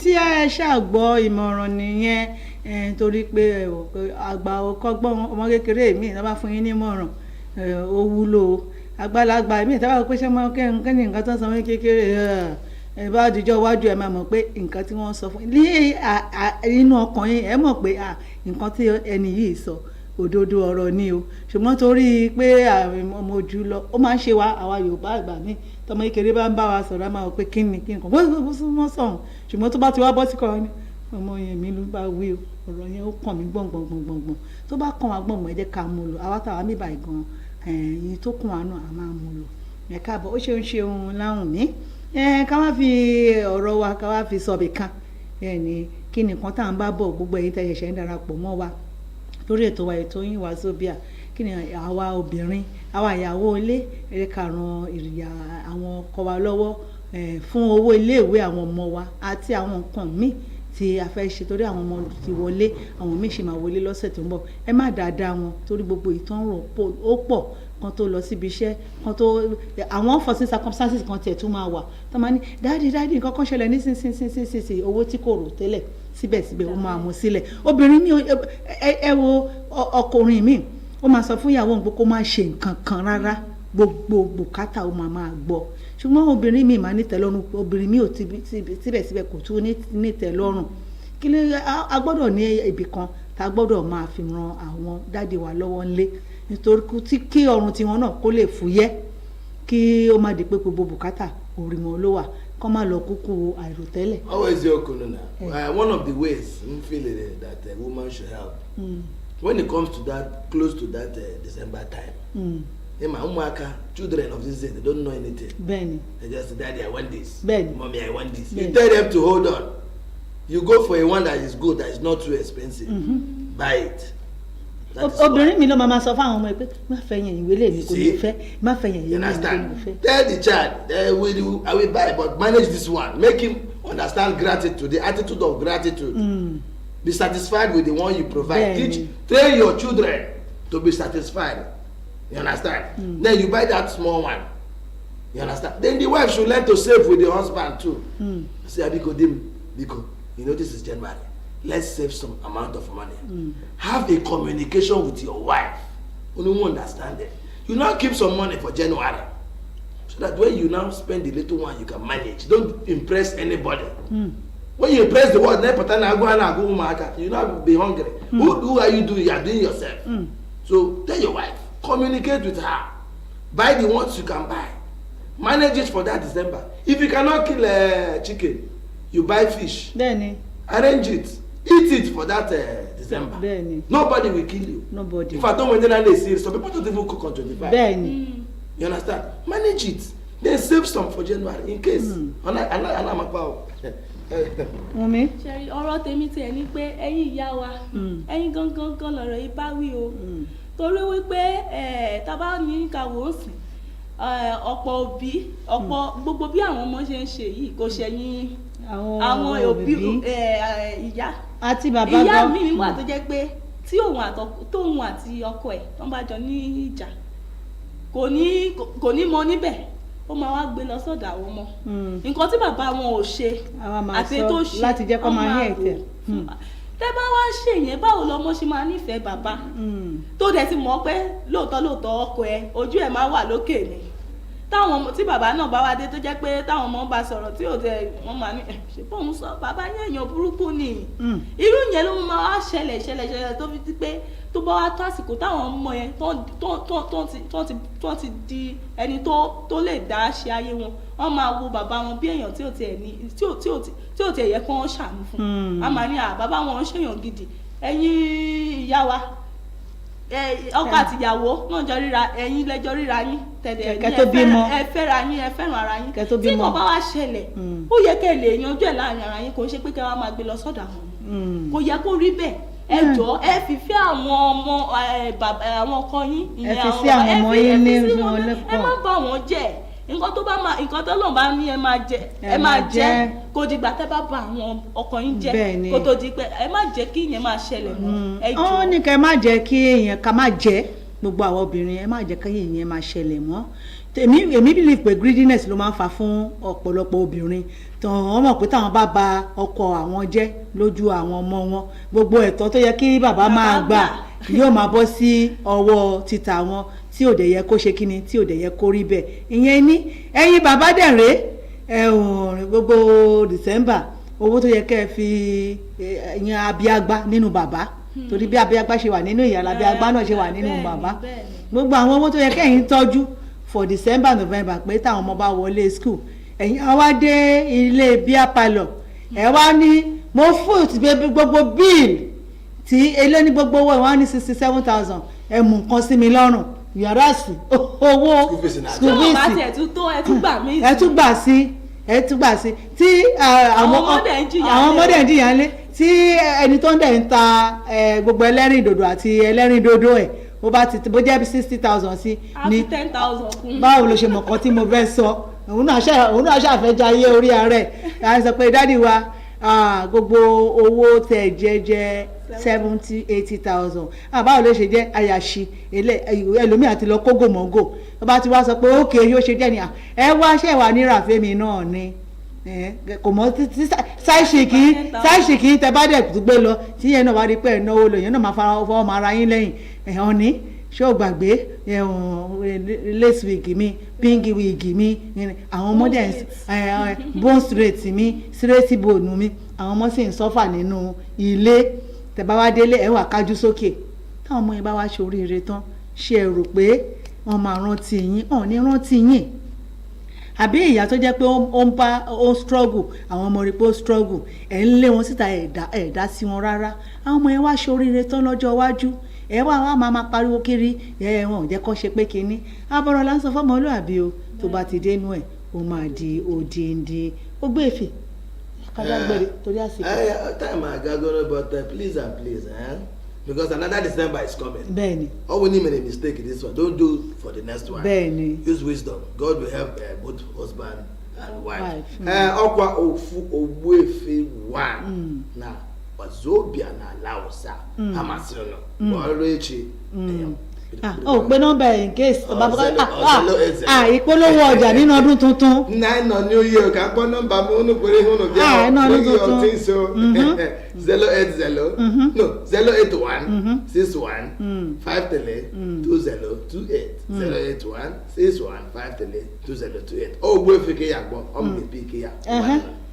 [SPEAKER 13] tí ẹ ṣàgbọ́ ìmọ̀ràn nìyẹn torí pé àgbà ọkọ̀gbọ́n ọmọ kékeré mi ìjọba fún yín nímọ̀ràn ó wúlò àgbàlagbà mi ìjọba pé ṣé mo kẹ́ni nǹkan tó ń sọ fún kékeré ẹ bá dijọ́ iwájú ẹ máa mọ̀ pé nǹkan tí wọ́n sọ fún ní inú ọkàn yín ẹ mọ̀ pé nǹkan tí ẹni yìí sọ òdodo ọ̀rọ̀ ni o ṣùgbọ́n torí pé ọmọ ojú lọ ó máa ń ṣe wa àwa Yorùbá àgbà mi tọmọ kékeré bá ń bá wa sọ̀rọ̀ máa wọ pé kí ni kí nǹkan bó sọ̀hún ṣùgbọ́n tó bá ti wá bọ́ sí kọ́ ni ọmọ yẹn mi ló bá wí o ọ̀rọ̀ yẹn ó kàn mí gbọ̀ngbọ̀ngbọ̀ngbọ̀n tó bá kàn wá gbọ̀ngbọ̀n ẹ jẹ́ ká mú lò àwa táwa mí báyìí gan ẹ̀yìn tó kàn wá náà a máa mú lò ẹ káàbọ̀ ó ṣeun láwùn mí ká wá fi ọ̀rọ̀ wa ká wá fi sọ̀bì kan ní kí nìkan tá à ń bá bọ̀ gbogbo ẹ̀yin tẹ́ ṣẹ̀ṣẹ̀ ń darapọ̀ mọ́ wa lórí ètò wa ètò yín Wazobia kí ni àwa obìnrin àwa ìyàwó ilé ẹ ká ran ìrìyà àwọn ọkọ wa lọ́wọ́ fún owó iléèwé àwọn ọmọ wa àti àwọn nǹkan míì tí a fẹ́ ṣe torí àwọn ọmọ ti wọlé àwọn míì ṣì máa wọlé lọ́sẹ̀ tó ń bọ̀ ẹ má dáadáa wọn torí gbogbo ìtàn ó pọ̀ kan tó lọ síbi iṣẹ́ kan tó àwọn unforeseen circumstances kan tiẹ̀ tún máa wà tó máa ní dáàdì nǹkan kan ṣẹlẹ̀ nísinsìnyí owó tí kò rò tẹ́lẹ̀ síbẹ̀síbẹ̀ ó máa mú sílẹ̀ obìnrin mi ẹ wo ọkùnrin mi ó máa sọ fún ìyàwó òun pé kó má ṣe nǹkan kan rárá gbogbo bùkátà ó máa gbọ́ ṣùgbọ́n obìnrin mi máa nítẹ̀lọ́rùn obìnrin mi ò síbẹ̀síbẹ̀ kò tún nítẹ̀lọ́rùn kí ló a gbọ́dọ̀ ní ibì kan tá a gbọ́dọ̀ máa fi ran àwọn dáàdì wa lọ́wọ́ ńlé nítorí kí ọrùn tiwọn náà kó lè fúyẹ́ kí ó má di pé gbogbo bùkátà orí wọn ló wà kọ́ máa lọ kúkú àìròtẹ́lẹ̀.
[SPEAKER 23] How is your kununa? One of the ways I'm feeling that a woman should help when it comes to that close to that December time. Children of this day, they don't know anything.
[SPEAKER 13] Benny.
[SPEAKER 23] They just say, Daddy, I want this.
[SPEAKER 13] Benny.
[SPEAKER 23] Mommy, I want this.
[SPEAKER 13] Benny.
[SPEAKER 23] You tell them to hold on. You go for a one that is good, that is not too expensive. Buy it.
[SPEAKER 13] Obìnrin mi ló máa sọ fún àwọn ọmọ ẹ pé má fẹ́ yẹn ìwé lè ní kò ní fẹ́ má fẹ́ yẹn ìwé lè ní kò ní fẹ́.
[SPEAKER 23] Tell the child, I will buy, but manage this one. Make him understand gratitude, the attitude of gratitude. Be satisfied with the one you provide. Train your children to be satisfied. You understand? Then you buy that small one. You understand? Then the wife should learn to save with the husband too. Say, Biko, you know this is January. Let's save some amount of money. Have a communication with your wife. You don't understand it. You now keep some money for January. So that when you now spend the little one, you can manage. Don't impress anybody. When you impress the world, you now be hungry. Who are you doing? You are doing yourself. So tell your wife. Communicate with her. Buy the ones you can buy. Manage it for that December. If you cannot kill a chicken, you buy fish.
[SPEAKER 13] Benny.
[SPEAKER 23] Arrange it. Eat it for that December.
[SPEAKER 13] Benny.
[SPEAKER 23] Nobody will kill you.
[SPEAKER 13] Nobody.
[SPEAKER 23] If I don't want to see, some people don't even cook on 25.
[SPEAKER 13] Benny.
[SPEAKER 23] You understand? Manage it. Then save some for January in case.
[SPEAKER 13] Mọ́mí.
[SPEAKER 15] Ṣẹ̀rí ọ̀rọ̀ tèmi tiẹ̀ ní pé ẹ̀yin ìyá wa ẹ̀yin gangan lọ̀rọ̀ yìí bá wí o torí wípé tábà ní kàwọ́ sí ọ̀pọ̀ òbí gbogbo bí àwọn ọmọ ṣe ń ṣe yìí kò ṣẹ̀yìn àwọn òbí ìyá
[SPEAKER 13] àti bàbá
[SPEAKER 15] ìyá mi wà tó jẹ́ pé tí òun àti ọkọ ẹ̀ tó ń bá jọ ní ìjà kò ní mọ níbẹ̀ ó máa wá gbé lọ sọ́dọ̀ àwọn ọmọ nǹkan tí bàbá wọn ò ṣe àti tó ṣe
[SPEAKER 13] láti jẹ́ kó máa yẹ̀ tẹ̀.
[SPEAKER 15] tẹ́ bá wá ṣe yẹn báwo lọmọ ṣe máa nífẹ̀ẹ́ bàbá tó dẹ̀ ti mọ̀ pé lóòótọ́ ọkọ ẹ ojú ẹ̀ máa wà lókè ni tí bàbá náà bá wá dé tó jẹ́ pé táwọn ọmọ bá sọ̀rọ̀ tí ò tẹ wọ́n máa ní ṣe fóun sọ bàbá yẹn èèyàn burúkú ni irú yẹn ló máa wá ṣẹlẹ̀ tó fi ti pé tó bá wá tó àsìkò táwọn ọmọ yẹn tó ti di ẹni tó lè dá ṣe ayé wọn wọ́n máa wo bàbá wọn bí èèyàn tí ò tiẹ̀ yẹ kí wọ́n ṣàánú fún a máa ní bàbá wọn ń ṣèyàn gidi ẹ̀yin ìyá wa ọkọ àti ìyàwó náà jọ ríra ẹ̀yin lẹ́jọ́ ríra yín tẹ̀lé ẹ fẹ́ra yín ẹ fẹ́ràn ara yín tí kò bá wá ṣẹlẹ̀ ó yẹ kẹ́ lè yanjú ẹ̀ láàrin ara yín kò ṣe pé kẹ́ wá máa gbé lọ sọ́dọ̀ àwọn kò yẹ kó rí bẹ́ẹ̀ ẹ jọ̀ọ́ ẹ fìfẹ́ àwọn ọmọ àwọn ọkọ yín
[SPEAKER 13] ẹ fi sí àwọn ọmọ yín ní wọn lẹ́kọ̀ọ́
[SPEAKER 15] ẹ má bà wọ́n jẹ́ nǹkan tó lọ́n bá ní ẹ máa jẹ kó dìgbà tẹ́ bá bá àwọn ọkọ yín jẹ kó tó di pé ẹ má jẹ́ kí ìyẹn máa ṣẹlẹ̀ mọ́ ẹ jọ̀ọ́.
[SPEAKER 13] ó ní ká má jẹ́ kí èèyàn ká má jẹ́ gbogbo àwọn obìnrin ẹ má jẹ́ kí ìyẹn máa ṣẹlẹ̀ mọ́ èmi believe pé greediness ló máa ń fà fún ọ̀pọ̀lọpọ̀ obìnrin wọ́n mọ̀ pé táwọn bá ba ọkọ àwọn jẹ́ lójú àwọn ọmọ wọn gbogbo ẹ̀tọ́ tó yẹ kí bàbá máa gbà yóò máa bọ́ sí ọwọ́ títà wọn tí ò dẹ̀ yẹ kó ṣe kíni tí ò dẹ̀ yẹ kó rí bẹ́ẹ̀ ìyẹn ní ẹ̀yin bàbá dẹ̀ rèé gbogbo December owó tó yẹ kẹ́ ẹ fi yan abiagba nínú bàbá torí bí abiagba ṣe wà nínú ìyá abiagba náà ṣe wà nínú bàbá gbogbo àwọn owó tó yẹ kẹ́yìn tọ́jú for December November pé táwọn ọmọ bá wọlé school ẹ̀yin àwa dé ilé bíá palọ̀ ẹ̀ wá ní mo fún gbogbo bill tí elé ní gbogbo owó ẹ̀ wá ní 67,000 ẹ̀ mú nǹkan sí mi lọ́rùn yàrá sí owó school fees ẹ̀ tún gbà sí tí àwọn ọmọdé ń jìyà lé tí ẹni tó ń dẹ̀ ń ta gbogbo ẹlẹ́rìn dòdò àti ẹlẹ́rìn dòdò ẹ̀ bó bá ti bó jẹ́ 60,000 sí ní
[SPEAKER 15] 10,000 kún.
[SPEAKER 13] báwo ló ṣe mọ̀ kan tí mo fẹ́ sọ òun náà ṣàfẹ́jà ayé orí ààrẹ a sọ pé dádì wa gbogbo owó tẹ̀ jẹ́jẹ́ 70,000-80,000 báwo ló ṣe jẹ́ àyàṣì ẹlòmíì àti lọ kógò mọ́gò ó bá ti wá sọ pé ókè yóò ṣe jẹ́ ni ẹ wá ṣẹ̀wà ní ràfẹ́mi náà ni kò mọ títí sáìṣìkì tẹ bá dẹ̀ tó gbé lọ tí yẹn náà wá rí pé ẹ̀ náwó lọ yẹn náà máa fọwọ́ ọmọ ara yín lẹ́yìn ẹ̀hán ní ṣé o gbàgbé lace wig mi pink wig mi àwọn ọmọdé bone straight mi straight bone mi àwọn ọmọ sì ń sọ́fà nínú ilé tẹ bá wá délé ẹ̀ wà kájú sókè táwọn ọmọ yẹn bá wá ṣe oríire tán ṣe é rò pé wọ́n máa rántí yín ọ̀ ní rántí yín àbí ìyá tó jẹ́ pé ó struggle àwọn ọmọ rí pé ó struggle ẹ̀ ń lé wọn síta ẹ̀dá sí wọn rárá àwọn ọmọ yẹn wá ṣe oríire tán lọ́jọ́ iwájú ẹ̀ wá máa pariwo kiri wọn ò jẹ́ kó ṣe pé kinní abọ́rọ̀ là ń sọ fọ́mọ olóàbí o tó bá ti dénú ẹ̀ ó máa di odindi ó gbé èfè kájágbére torí àsìkò.
[SPEAKER 23] Time agagoro but please and please because another December is coming.
[SPEAKER 13] Bẹ́ẹ̀ni.
[SPEAKER 23] All we need make a mistake in this one don't do for the next one.
[SPEAKER 13] Bẹ́ẹ̀ni.
[SPEAKER 23] Use wisdom. God will help both husband and wife. Ọkwa ofu ogbu efe one na Wazobia na Lausa amasị ụlọ ọrụ echi.
[SPEAKER 13] Pé nọ́mbà in case ìpolówó ọjà nínú ọdún tuntun.
[SPEAKER 23] Nna nọ ní oyè ọ̀gá gbọ́ nọ́mbà mi ó ní pèrè ìhùnà bí àwọn lórí ọtí so 080 no 081 61 53 2028 081 61 53 2028 ó gbé fèké yàgbọ́ ọmọ mi bí kéyà.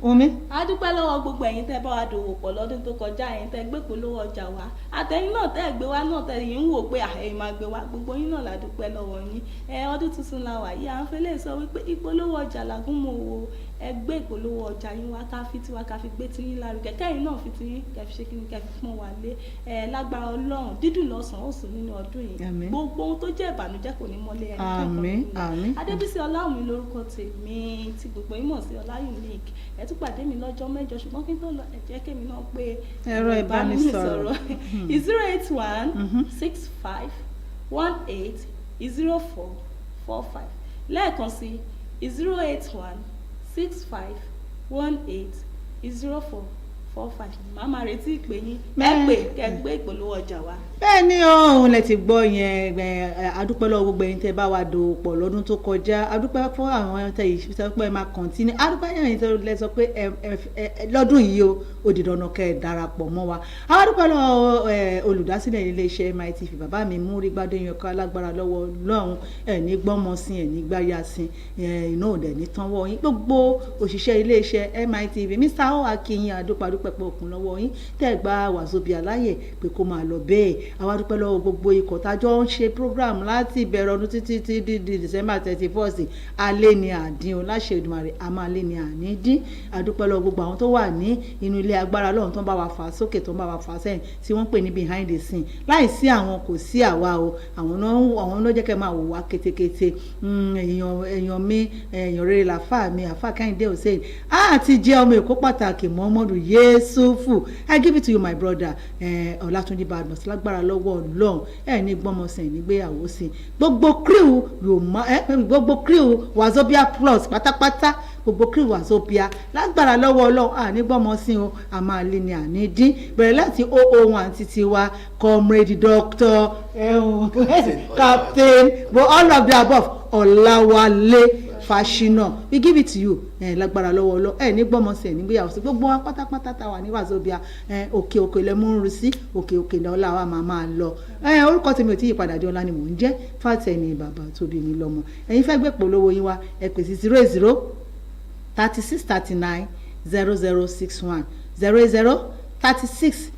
[SPEAKER 13] Omi.
[SPEAKER 15] A dúpẹ́ lọ́wọ́ gbogbo ẹ̀yin tẹ́ bá wa dòwò pọ̀ lọ́dún tó kọjá ẹ̀yin tẹ́ gbé polówó ọjà wa àtẹ̀yin náà tẹ́ gbé wa náà tẹ́ yìí ń wò pé ẹ̀yin máa gbé wa gbogbo yín náà la dúpẹ́ lọ́wọ́ yín ọdún tuntun la wà yìí à ń fẹ́ lè sọ wípé ìpolówó ọjà làgùn mọ́ owó ẹ gbé ìpolówó ọjà yín wá ká fi tiwa ká fi gbé tiyín lárugẹ kẹ́yìn náà fi tiyín kẹ́ fi ṣe kí ni kẹ́ fi pọ́n wa lé lágbára Ọlọ́run dídùn lọ́sàn-án ó sùn nínú ọdún yìí gbogbo ohun tó jẹ́ ìbànújẹ́ kò ní mọ́lé ẹni kẹ́kọ̀ọ́ Adébísí Ọláwùmí lórúkọ tèmi tí gbogbo yín mọ̀ sí Ọlá Unique ẹ tún pàdé mi lọ́jọ́ mẹ́jọ ṣùgbọ́n kí n tó lọ ẹ jẹ́ kémi náà pé
[SPEAKER 13] ẹ̀rọ ìbánisọ̀rọ̀
[SPEAKER 15] 081 65 18 0445 lẹ́ẹ̀kan sí 081 65 18 0445 màmá retí ìpè yín ẹ pè kẹ́ gbé ìpolówó ọjà wa.
[SPEAKER 13] bẹ́ẹ̀ ni òun lẹ ti gbọ́ yẹn adúpẹ́ lọ́wọ́ gbogbo ẹ̀yin tẹ́ bá wa dòwò pọ̀ lọ́dún tó kọjá adúpẹ́ fún àwọn tẹ́ yìí sọ pé ẹ máa kọ̀ntínú adúpẹ́ yẹn tẹ́ lẹ sọ pé lọ́dún yìí ó di dandan kẹ́ ẹ darapọ̀ mọ́ wa àwọn adúpẹ́ lọ́wọ́ olùdásílẹ̀ iléeṣẹ́ Mitv bàbá mi mú rí gbádùn yẹn kọ́ alágbára lọ́wọ́ lọ́hùn ẹ̀ ní gbọ́mọ sí ẹ̀ ní gbáyà sí iná òdẹ̀ ní tán wọ́ yín gbogbo òṣìṣẹ́ iléeṣẹ́ Mitv Mr. O Akinyin adúpẹ́ pẹ̀ òkun lọ́wọ́ yín tẹ́ gba Wazobia láyè pé kó máa lọ bẹ́ẹ̀ àwa dúpẹ́ lọ́wọ́ gbogbo ikọ̀ tájọ́ ń ṣe program láti ìbẹ̀rẹ̀ ọdún títí di December 31st alẹ́ ni àdín o láṣẹ Èdùmàrè a máa lé ni àní dín àdúpẹ́ lọ́wọ́ gbogbo àwọn tó wà ní inú ilé agbára lọ́run tó ń bá wa fà sókè tó ń bá wa fà sẹ́yìn tí wọ́n ń pè ní behind the scene láì sí àwọn kò sí àwa o àwọn ló jẹ́ kẹ́ máa wò wá ketekete èèyàn mi èèyàn rere làfà mi àfà Kẹ́hìndé Hussein àti jẹ́ ọmọ Èkó pàtàkì Muhammadu Yusufu I give it to you my brother Ọlátúnjí Badmus lágbára lọ́wọ́ Ọlọ́run ní gbọ́mọsìn nígbéyàwó sí gbogbo crew Wazobia plus pátápátá gbogbo crew Wazobia lágbára lọ́wọ́ Ọlọ́run ní gbọ́mọsìn o a máa lé ní àní dín bẹ̀rẹ̀ láti ohun àti tiwa comrade doctor captain but all of the above Ọláwálé Fáṣínà. We give it to you. Lágbára lọ́wọ́ lọ. Ní gbọ́mọ sí ní gbéyàwó sí gbogbo wa pátápátá tá wà ní Wazobia. Òkè lẹ mú ń rí sí. Òkè lọ́la wa máa lọ. Orúkọ tèmi ò tí yí padà di Ọlá ni mò ń jẹ́. Fátẹni bàbá tó bí mi lọ́mọ. Ẹ̀yin fẹ́ gbé polówó yín wá ẹ pè sí 00 36 39 0061 00 36